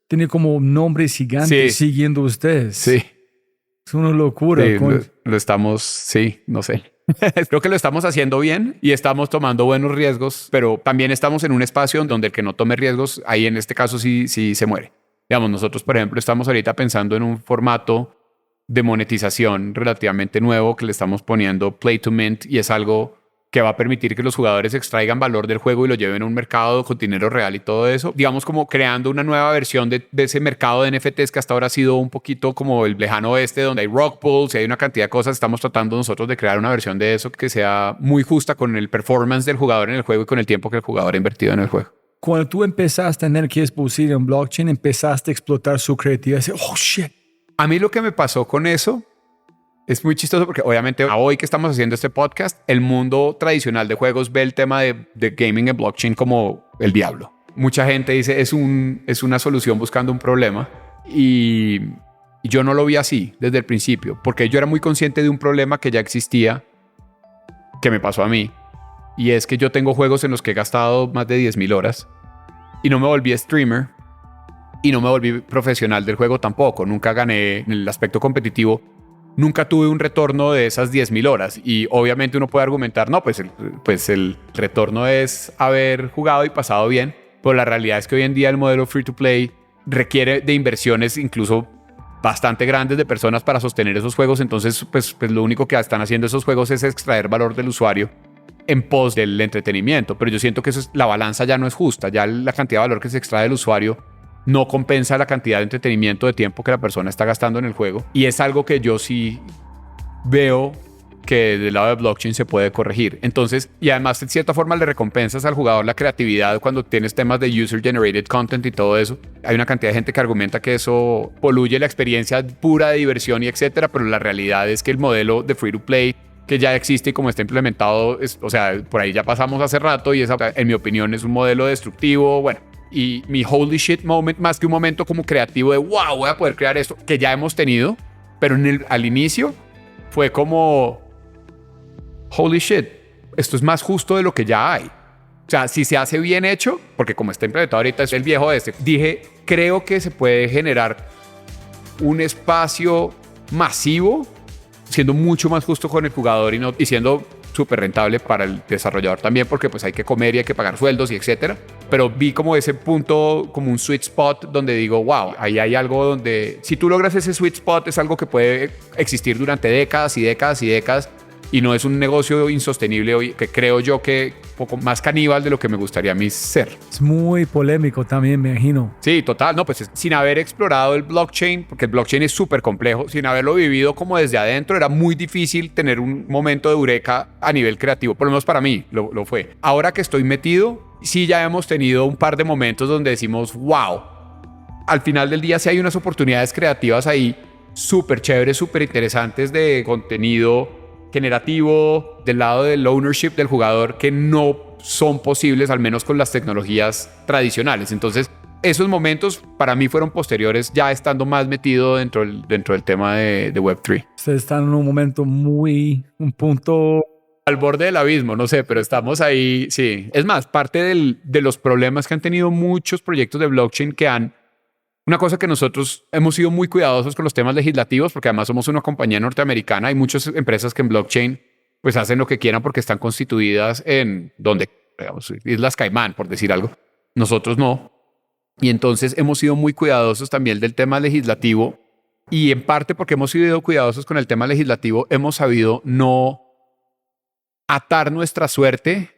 tiene como nombres gigantes siguiendo ustedes. Sí. Es una locura. Sí, lo estamos, no sé. Creo que lo estamos haciendo bien y estamos tomando buenos riesgos, pero también estamos en un espacio donde el que no tome riesgos, ahí en este caso sí se muere. Digamos, nosotros, por ejemplo, estamos ahorita pensando en un formato de monetización relativamente nuevo que le estamos poniendo Play to Mint, y es algo que va a permitir que los jugadores extraigan valor del juego y lo lleven a un mercado con dinero real y todo eso. Digamos, como creando una nueva versión de ese mercado de NFTs que hasta ahora ha sido un poquito como el lejano oeste, donde hay rock pools y hay una cantidad de cosas. Estamos tratando nosotros de crear una versión de eso que sea muy justa con el performance del jugador en el juego y con el tiempo que el jugador ha invertido en el juego. Cuando tú empezaste a tener que exposición en blockchain, empezaste a explotar su creatividad y decir, oh, shit. A mí lo que me pasó con eso es muy chistoso porque obviamente hoy que estamos haciendo este podcast, el mundo tradicional de juegos ve el tema de gaming en blockchain como el diablo. Mucha gente dice es una solución buscando un problema, y yo no lo vi así desde el principio, porque yo era muy consciente de un problema que ya existía, que me pasó a mí, y es que yo tengo juegos en los que he gastado más de 10,000 horas y no me volví streamer y no me volví profesional del juego tampoco. Nunca gané en el aspecto competitivo. Nunca tuve un retorno de esas 10,000 horas. Y obviamente uno puede argumentar, no, pues el retorno es haber jugado y pasado bien. Pero la realidad es que hoy en día el modelo free to play requiere de inversiones incluso bastante grandes de personas para sostener esos juegos. Entonces, pues lo único que están haciendo esos juegos es extraer valor del usuario en pos del entretenimiento. Pero yo siento que la balanza ya no es justa. Ya la cantidad de valor que se extrae del usuario no compensa la cantidad de entretenimiento, de tiempo que la persona está gastando en el juego. Y es algo que yo sí veo que del lado de blockchain se puede corregir. Entonces, y además de cierta forma le recompensas al jugador la creatividad cuando tienes temas de user-generated content y todo eso. Hay una cantidad de gente que argumenta que eso poluye la experiencia pura de diversión y etcétera, pero la realidad es que el modelo de free to play que ya existe y como está implementado, o sea, por ahí ya pasamos hace rato, y esa, en mi opinión, es un modelo destructivo. Bueno, y mi holy shit moment, más que un momento como creativo de wow, voy a poder crear esto, que ya hemos tenido, pero al inicio fue como holy shit, esto es más justo de lo que ya hay. O sea, si se hace bien hecho, porque como está implementado ahorita es el viejo dije, creo que se puede generar un espacio masivo siendo mucho más justo con el jugador y siendo súper rentable para el desarrollador también, porque pues hay que comer y hay que pagar sueldos y etcétera. Pero vi como ese punto, como un sweet spot donde digo, wow, ahí hay algo donde si tú logras ese sweet spot es algo que puede existir durante décadas y décadas y décadas y no es un negocio insostenible hoy, que creo yo que un poco más caníbal de lo que me gustaría a mí ser. Es muy polémico también, me imagino. Sí, total. No, pues sin haber explorado el blockchain, porque el blockchain es súper complejo, sin haberlo vivido como desde adentro, era muy difícil tener un momento de eureka a nivel creativo. Por lo menos para mí lo fue. Ahora que estoy metido, sí ya hemos tenido un par de momentos donde decimos, wow, al final del día sí hay unas oportunidades creativas ahí súper chéveres, súper interesantes de contenido generativo del lado del ownership del jugador que no son posibles, al menos con las tecnologías tradicionales. Entonces, esos momentos para mí fueron posteriores, ya estando más metido dentro del tema de Web3. Ustedes están en un momento un punto al borde del abismo, no sé, pero estamos ahí, sí. Es más, parte de los problemas que han tenido muchos proyectos de blockchain una cosa que nosotros hemos sido muy cuidadosos con los temas legislativos, porque además somos una compañía norteamericana. Hay muchas empresas que en blockchain pues hacen lo que quieran porque están constituidas en digamos, Islas Caimán, por decir algo. Nosotros no. Y entonces hemos sido muy cuidadosos también del tema legislativo. Y en parte porque hemos sido cuidadosos con el tema legislativo, hemos sabido no atar nuestra suerte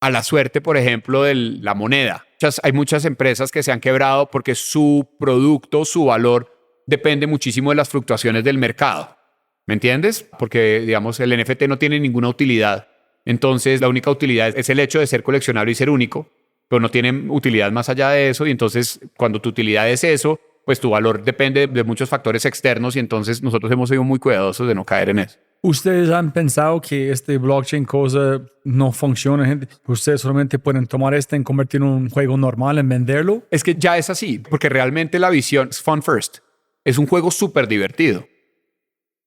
a la suerte, por ejemplo, de la moneda. Hay muchas empresas que se han quebrado porque su producto, su valor, depende muchísimo de las fluctuaciones del mercado. ¿Me entiendes? Porque, digamos, el NFT no tiene ninguna utilidad. Entonces, la única utilidad es el hecho de ser coleccionable y ser único, pero no tiene utilidad más allá de eso. Y entonces, cuando tu utilidad es eso, pues tu valor depende de muchos factores externos y entonces nosotros hemos sido muy cuidadosos de no caer en eso. ¿Ustedes han pensado que este blockchain cosa no funciona, gente? ¿Ustedes solamente pueden tomar y convertirlo en un juego normal, en venderlo? Es que ya es así, porque realmente la visión es fun first. Es un juego súper divertido.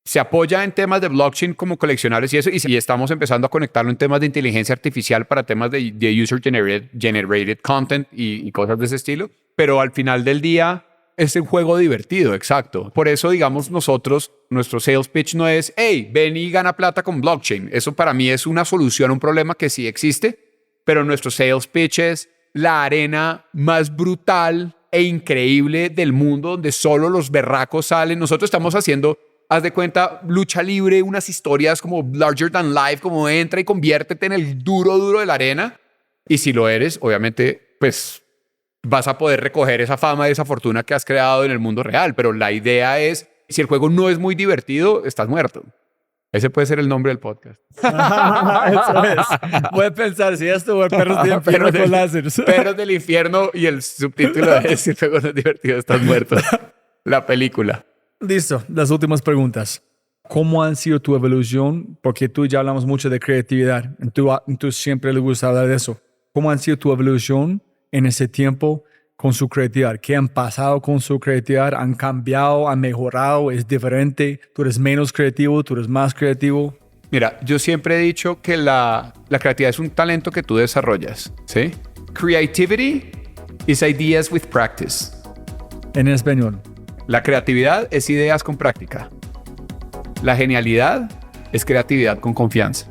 Se apoya en temas de blockchain como coleccionables y eso, y estamos empezando a conectarlo en temas de inteligencia artificial para temas de user-generated content y cosas de ese estilo. Pero al final del día es un juego divertido, exacto. Por eso, digamos, nuestro sales pitch no es, hey, ven y gana plata con blockchain. Eso para mí es una solución a un problema que sí existe, pero nuestro sales pitch es la arena más brutal e increíble del mundo donde solo los berracos salen. Nosotros estamos haciendo, haz de cuenta, lucha libre, unas historias como larger than life, como entra y conviértete en el duro de la arena. Y si lo eres, obviamente, pues vas a poder recoger esa fama y esa fortuna que has creado en el mundo real. Pero la idea es, si el juego no es muy divertido, estás muerto. Ese puede ser el nombre del podcast. Eso es. Voy a pensar si esto o Perros del Infierno con láseres. Perros del Infierno y el subtítulo es, si el juego no es divertido, estás muerto. La película. Listo. Las últimas preguntas. ¿Cómo han sido tu evolución? Porque tú ya hablamos mucho de creatividad. Tú siempre le gusta hablar de eso. ¿Cómo han sido tu evolución en ese tiempo con su creatividad? ¿Qué han pasado con su creatividad? ¿Han cambiado? ¿Han mejorado? ¿Es diferente? ¿Tú eres menos creativo? ¿Tú eres más creativo? Mira, yo siempre he dicho que la creatividad es un talento que tú desarrollas, ¿sí? Creativity is ideas with practice. En español. La creatividad es ideas con práctica. La genialidad es creatividad con confianza.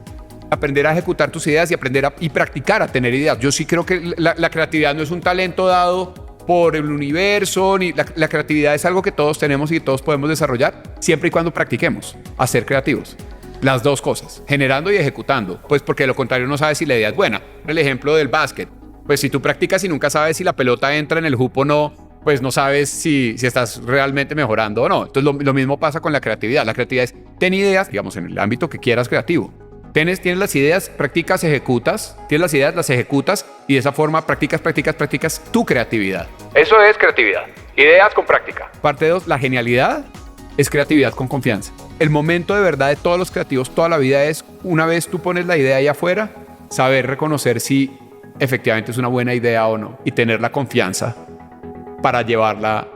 Aprender a ejecutar tus ideas y practicar a tener ideas. Yo sí creo que la creatividad no es un talento dado por el universo, ni la creatividad es algo que todos tenemos y que todos podemos desarrollar siempre y cuando practiquemos a ser creativos. Las dos cosas, generando y ejecutando, pues porque de lo contrario no sabes si la idea es buena. El ejemplo del básquet, pues si tú practicas y nunca sabes si la pelota entra en el hoop o no, pues no sabes si estás realmente mejorando o no. Entonces lo mismo pasa con la creatividad. La creatividad es, ten ideas, digamos, en el ámbito que quieras creativo. Tienes las ideas, practicas, ejecutas. Tienes las ideas, las ejecutas y de esa forma practicas tu creatividad. Eso es creatividad. Ideas con práctica. Parte 2, la genialidad es creatividad con confianza. El momento de verdad de todos los creativos toda la vida es, una vez tú pones la idea ahí afuera, saber reconocer si efectivamente es una buena idea o no y tener la confianza para llevarla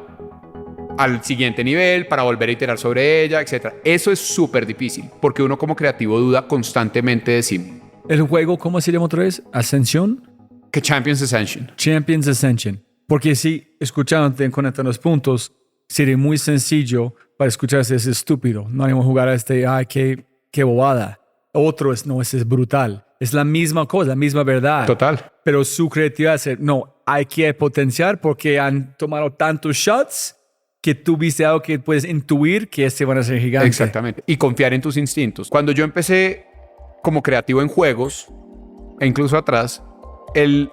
al siguiente nivel, para volver a iterar sobre ella, etc. Eso es súper difícil, porque uno como creativo duda constantemente de sí mismo. ¿El juego cómo se llama otra vez? ¿Ascensión? Que Champions Ascension. Champions Ascension. Porque si, escuchándote, conectando los puntos, sería muy sencillo para escucharse es estúpido. No hay que jugar a ay, qué bobada. Otro es, no, ese es brutal. Es la misma cosa, la misma verdad. Total. Pero su creatividad es, no, hay que potenciar porque han tomado tantos shots que tú viste algo que puedes intuir que van a ser gigantes. Exactamente. Y confiar en tus instintos. Cuando yo empecé como creativo en juegos, e incluso atrás, el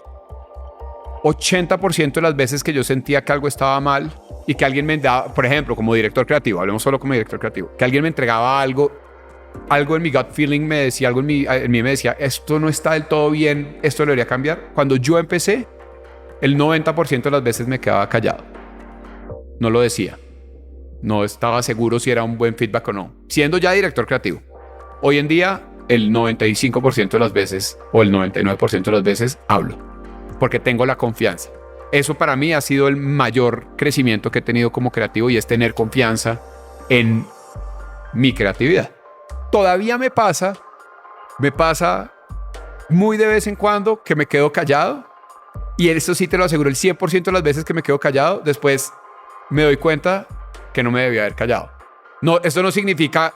80% de las veces que yo sentía que algo estaba mal y que alguien me daba, por ejemplo, como director creativo, hablemos solo como director creativo, que alguien me entregaba algo en mi gut feeling me decía, algo en mí me decía, esto no está del todo bien, esto lo debería cambiar. Cuando yo empecé, el 90% de las veces me quedaba callado. No lo decía. No estaba seguro si era un buen feedback o no. Siendo ya director creativo. Hoy en día, el 95% de las veces, o el 99% de las veces, hablo. Porque tengo la confianza. Eso para mí ha sido el mayor crecimiento que he tenido como creativo y es tener confianza en mi creatividad. Todavía me pasa muy de vez en cuando que me quedo callado y eso sí te lo aseguro, el 100% de las veces que me quedo callado, después me doy cuenta que no me debía haber callado. No, esto no significa,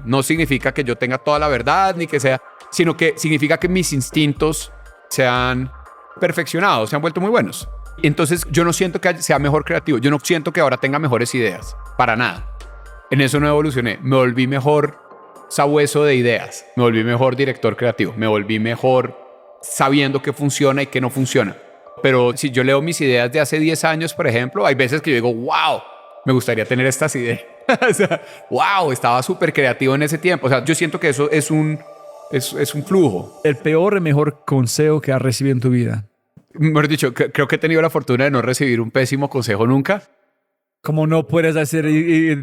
no significa que yo tenga toda la verdad ni que sea, sino que significa que mis instintos se han perfeccionado, se han vuelto muy buenos. Entonces yo no siento que sea mejor creativo, yo no siento que ahora tenga mejores ideas, para nada. En eso no evolucioné, me volví mejor sabueso de ideas, me volví mejor director creativo, me volví mejor sabiendo qué funciona y qué no funciona. Pero si yo leo mis ideas de hace 10 años, por ejemplo, hay veces que yo digo, wow, me gustaría tener estas ideas. O sea, wow, estaba súper creativo en ese tiempo. O sea, yo siento que eso es un flujo. El peor y mejor consejo que has recibido en tu vida. Mejor dicho, creo que he tenido la fortuna de no recibir un pésimo consejo nunca. Como no puedes hacer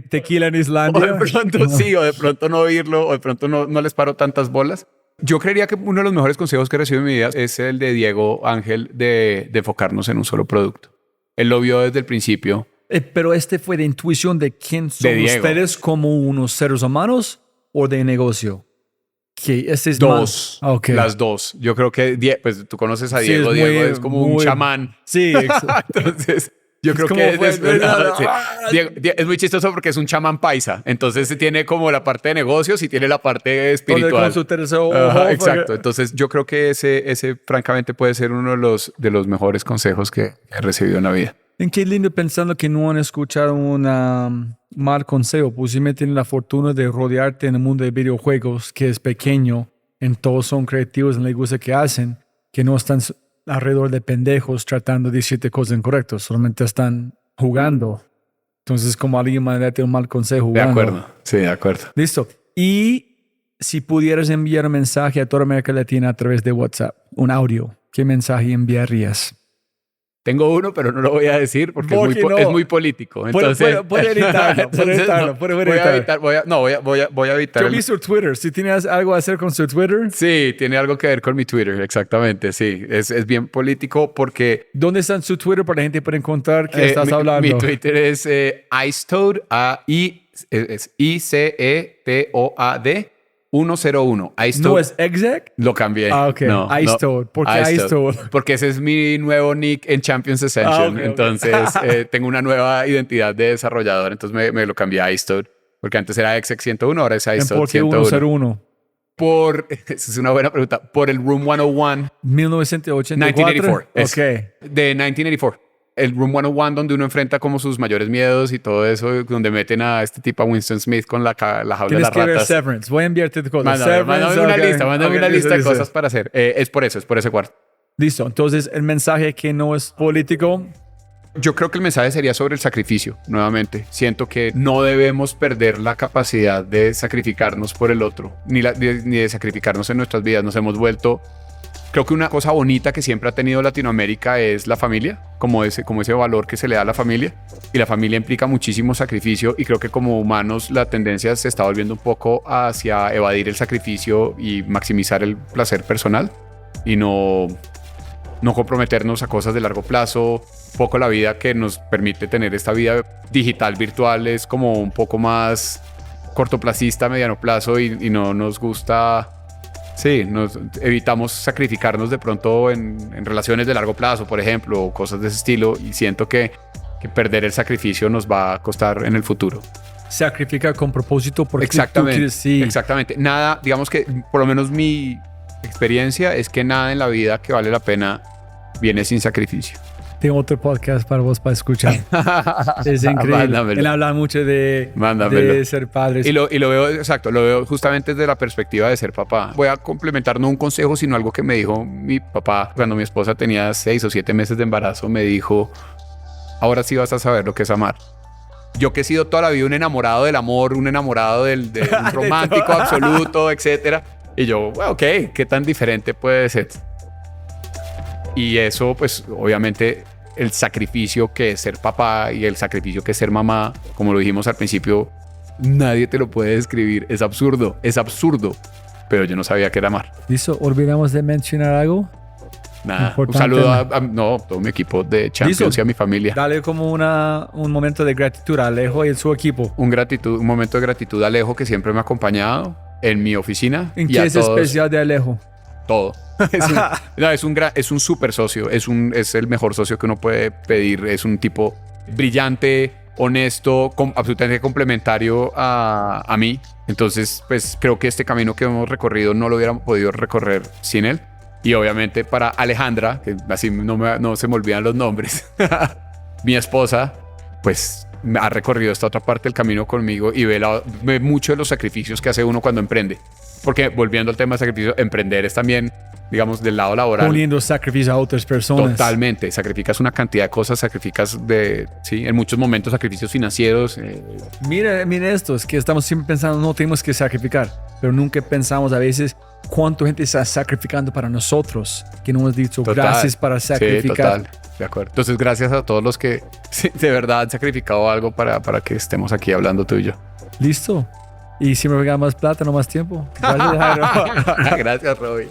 tequila en Islandia. O de pronto sí, o de pronto no oírlo, o de pronto no les paro tantas bolas. Yo creería que uno de los mejores consejos que he recibido en mi vida es el de Diego Ángel de enfocarnos en un solo producto. Él lo vio desde el principio. Pero fue de intuición de quién son ustedes como unos seres humanos o de negocio. Que es dos, okay. Las dos. Yo creo que pues tú conoces a Diego. Sí, Diego es como un chamán. Sí, entonces yo creo que Diego, es muy chistoso porque es un chamán paisa. Entonces tiene como la parte de negocios y tiene la parte espiritual. Con su tercer ojo, exacto. Entonces yo creo que ese francamente puede ser uno de los mejores consejos que he recibido en la vida. En qué lindo pensando que no han escuchado un mal consejo. Pues si me tienen la fortuna de rodearte en el mundo de videojuegos, que es pequeño, en todos son creativos, en la gusta que hacen, que no están alrededor de pendejos tratando de decirte cosas incorrectas, solamente están jugando. Entonces, como alguien me da un mal consejo jugando. De acuerdo, sí, de acuerdo. Listo. Y si pudieras enviar un mensaje a toda América Latina a través de WhatsApp, un audio, ¿qué mensaje enviarías? Tengo uno, pero no lo voy a decir porque es muy político. Entonces, puede editarlo. Voy a evitar. Yo vi su Twitter. ¿Si tienes algo a hacer con su Twitter? Sí, tiene algo que ver con mi Twitter, exactamente, sí. Es bien político porque... ¿Dónde está su Twitter para la gente para encontrar que estás hablando? Mi Twitter es Icetoad, ICETOAD 101. Icetoad. ¿No es exec? Lo cambié. Ah, ok. No, Icetoad. ¿Por qué Icetoad? Porque ese es mi nuevo nick en Champions Ascension. Okay. Entonces, tengo una nueva identidad de desarrollador. Entonces, me lo cambié a Icetoad. Porque antes era exec 101, ahora es Icetoad 101. ¿Por qué 101? Esa es una buena pregunta. Por el Room 101. 1984. Ok. De 1984. El Room 101 donde uno enfrenta como sus mayores miedos y todo eso, donde meten a este tipo, a Winston Smith con la jaula de las ratas. Tienes que ver Severance. Voy a enviarte cosas. Mándame una lista de cosas para hacer. Es por ese cuarto. Listo. Entonces, el mensaje que no es político... Yo creo que el mensaje sería sobre el sacrificio, nuevamente. Siento que no debemos perder la capacidad de sacrificarnos por el otro, ni de sacrificarnos en nuestras vidas. Nos hemos vuelto... Creo que una cosa bonita que siempre ha tenido Latinoamérica es la familia, como ese valor que se le da a la familia. Y la familia implica muchísimo sacrificio y creo que como humanos la tendencia se está volviendo un poco hacia evadir el sacrificio y maximizar el placer personal y no comprometernos a cosas de largo plazo. Un poco la vida que nos permite tener esta vida digital, virtual, es como un poco más cortoplacista, mediano plazo y no nos gusta... Sí, nos evitamos sacrificarnos de pronto en relaciones de largo plazo, por ejemplo, o cosas de ese estilo, y siento que perder el sacrificio nos va a costar en el futuro. sacrificar con propósito porque exactamente, tú quieres, sí. Exactamente. Nada, digamos que por lo menos mi experiencia es que nada en la vida que vale la pena viene sin sacrificio. Tengo otro podcast para vos para escuchar. Es increíble. Mándamelo. Él habla mucho de ser padres. Y lo veo, exacto, lo veo justamente desde la perspectiva de ser papá. Voy a complementar no un consejo, sino algo que me dijo mi papá cuando mi esposa tenía 6 o 7 meses de embarazo. Me dijo, ahora sí vas a saber lo que es amar. Yo que he sido toda la vida un enamorado del amor, un enamorado del un romántico absoluto, etcétera. Y yo, bueno, ok, ¿qué tan diferente puede ser? Y eso, pues, obviamente, el sacrificio que es ser papá y el sacrificio que es ser mamá, como lo dijimos al principio, nadie te lo puede describir. Es absurdo, pero yo no sabía que era amar. ¿Listo? ¿Olvidamos de mencionar algo? Nada, importante. Un saludo a todo mi equipo de Champions. ¿Listo? Y a mi familia. Dale como un momento de gratitud a Alejo y su equipo. Un momento de gratitud a Alejo, que siempre me ha acompañado en mi oficina. ¿En qué es especial de Alejo? Todo. Es un súper socio, es el mejor socio que uno puede pedir. Es un tipo brillante, honesto, absolutamente complementario a mí. Entonces, pues creo que este camino que hemos recorrido no lo hubiéramos podido recorrer sin él. Y obviamente para Alejandra, que así no se me olvidan los nombres, mi esposa, pues ha recorrido esta otra parte del camino conmigo y ve mucho de los sacrificios que hace uno cuando emprende. Porque volviendo al tema de sacrificio, emprender es también, digamos, del lado laboral. Poniendo sacrificio a otras personas. Totalmente. Sacrificas una cantidad de cosas, sacrificas en muchos momentos sacrificios financieros. Mira esto, es que estamos siempre pensando, no tenemos que sacrificar, pero nunca pensamos a veces cuánta gente está sacrificando para nosotros, que no hemos dicho gracias para sacrificar. Sí, total. De acuerdo. Entonces, gracias a todos los que de verdad han sacrificado algo para que estemos aquí hablando tú y yo. Listo. Y si me regalan más plata, no más tiempo. Gracias, Robbie.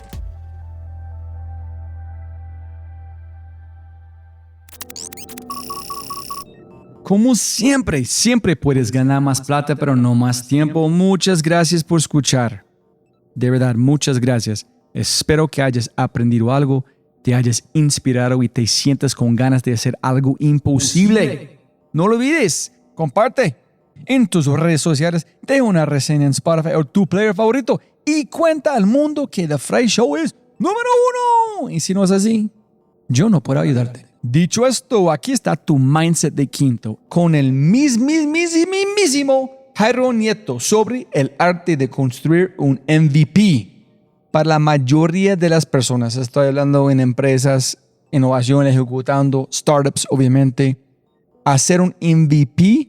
Como siempre puedes ganar más plata, pero no más tiempo. Muchas gracias por escuchar. De verdad, muchas gracias. Espero que hayas aprendido algo, te hayas inspirado y te sientas con ganas de hacer algo imposible. No lo olvides, comparte en tus redes sociales, deja una reseña en Spotify o tu player favorito y cuenta al mundo que The Fry Show es número 1. Y si no es así, yo no puedo ayudarte. Dicho esto, aquí está tu Mindset de Quinto con el mismísimo Jairo Nieto sobre el arte de construir un MVP. Para la mayoría de las personas, estoy hablando en empresas, innovación, ejecutando, startups, obviamente, hacer un MVP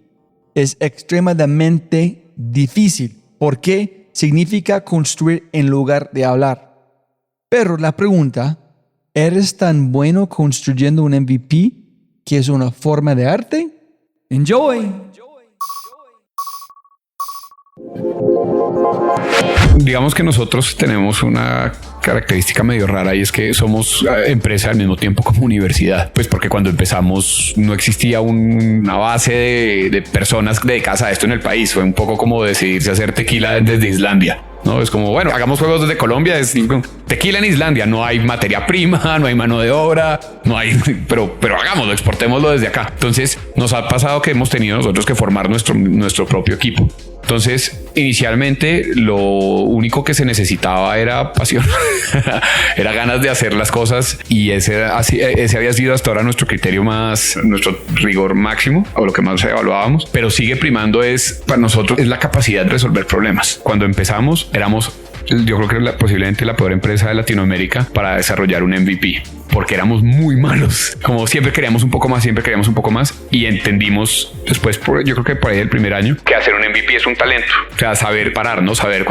es extremadamente difícil porque significa construir en lugar de hablar. Pero la pregunta, ¿eres tan bueno construyendo un MVP que es una forma de arte? Enjoy. Digamos que nosotros tenemos una característica medio rara y es que somos empresa al mismo tiempo como universidad. Pues porque cuando empezamos no existía una base de personas dedicadas a esto en el país. Fue un poco como decidirse a hacer tequila desde Islandia. No es como, bueno, hagamos juegos desde Colombia, es tequila en Islandia, no hay materia prima, no hay mano de obra, no hay, pero hagámoslo, exportémoslo desde acá. Entonces nos ha pasado que hemos tenido nosotros que formar nuestro propio equipo. Entonces, inicialmente lo único que se necesitaba era pasión, era ganas de hacer las cosas y ese había sido hasta ahora nuestro criterio nuestro rigor máximo o lo que más evaluábamos, pero sigue primando para nosotros es la capacidad de resolver problemas. Cuando empezamos yo creo que posiblemente la peor empresa de Latinoamérica para desarrollar un MVP, porque éramos muy malos. Como siempre queríamos un poco más y entendimos después, yo creo que por ahí el primer año, que hacer un MVP es un talento. O sea, saber pararnos, saber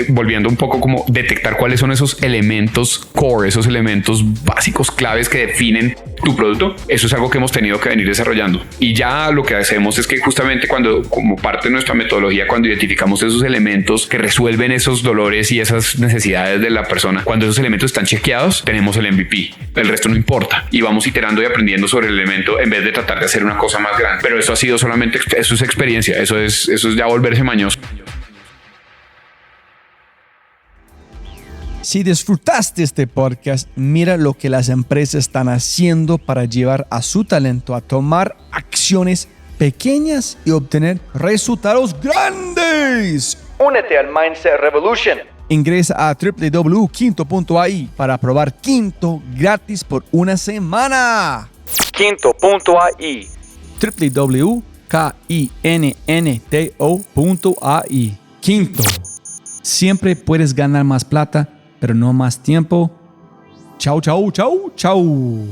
volviendo un poco como detectar cuáles son esos elementos core, esos elementos básicos claves que definen tu producto. Eso es algo que hemos tenido que venir desarrollando. Y ya lo que hacemos es que justamente como parte de nuestra metodología, cuando identificamos esos elementos que resuelven esos dolores y esas necesidades de la persona, cuando esos elementos están chequeados, tenemos el MVP. El resto no importa y vamos iterando y aprendiendo sobre el elemento en vez de tratar de hacer una cosa más grande. Pero eso ha sido solamente, eso es experiencia, eso es ya volverse mañoso. Si disfrutaste este podcast, mira lo que las empresas están haciendo para llevar a su talento a tomar acciones pequeñas y obtener resultados grandes. Únete al Mindset Revolution. Ingresa a www.quinto.ai para probar Quinto gratis por una semana. Quinto.ai. www.kinnto.ai. Quinto. Siempre puedes ganar más plata, pero no más tiempo. Chau, chau, chau, chau.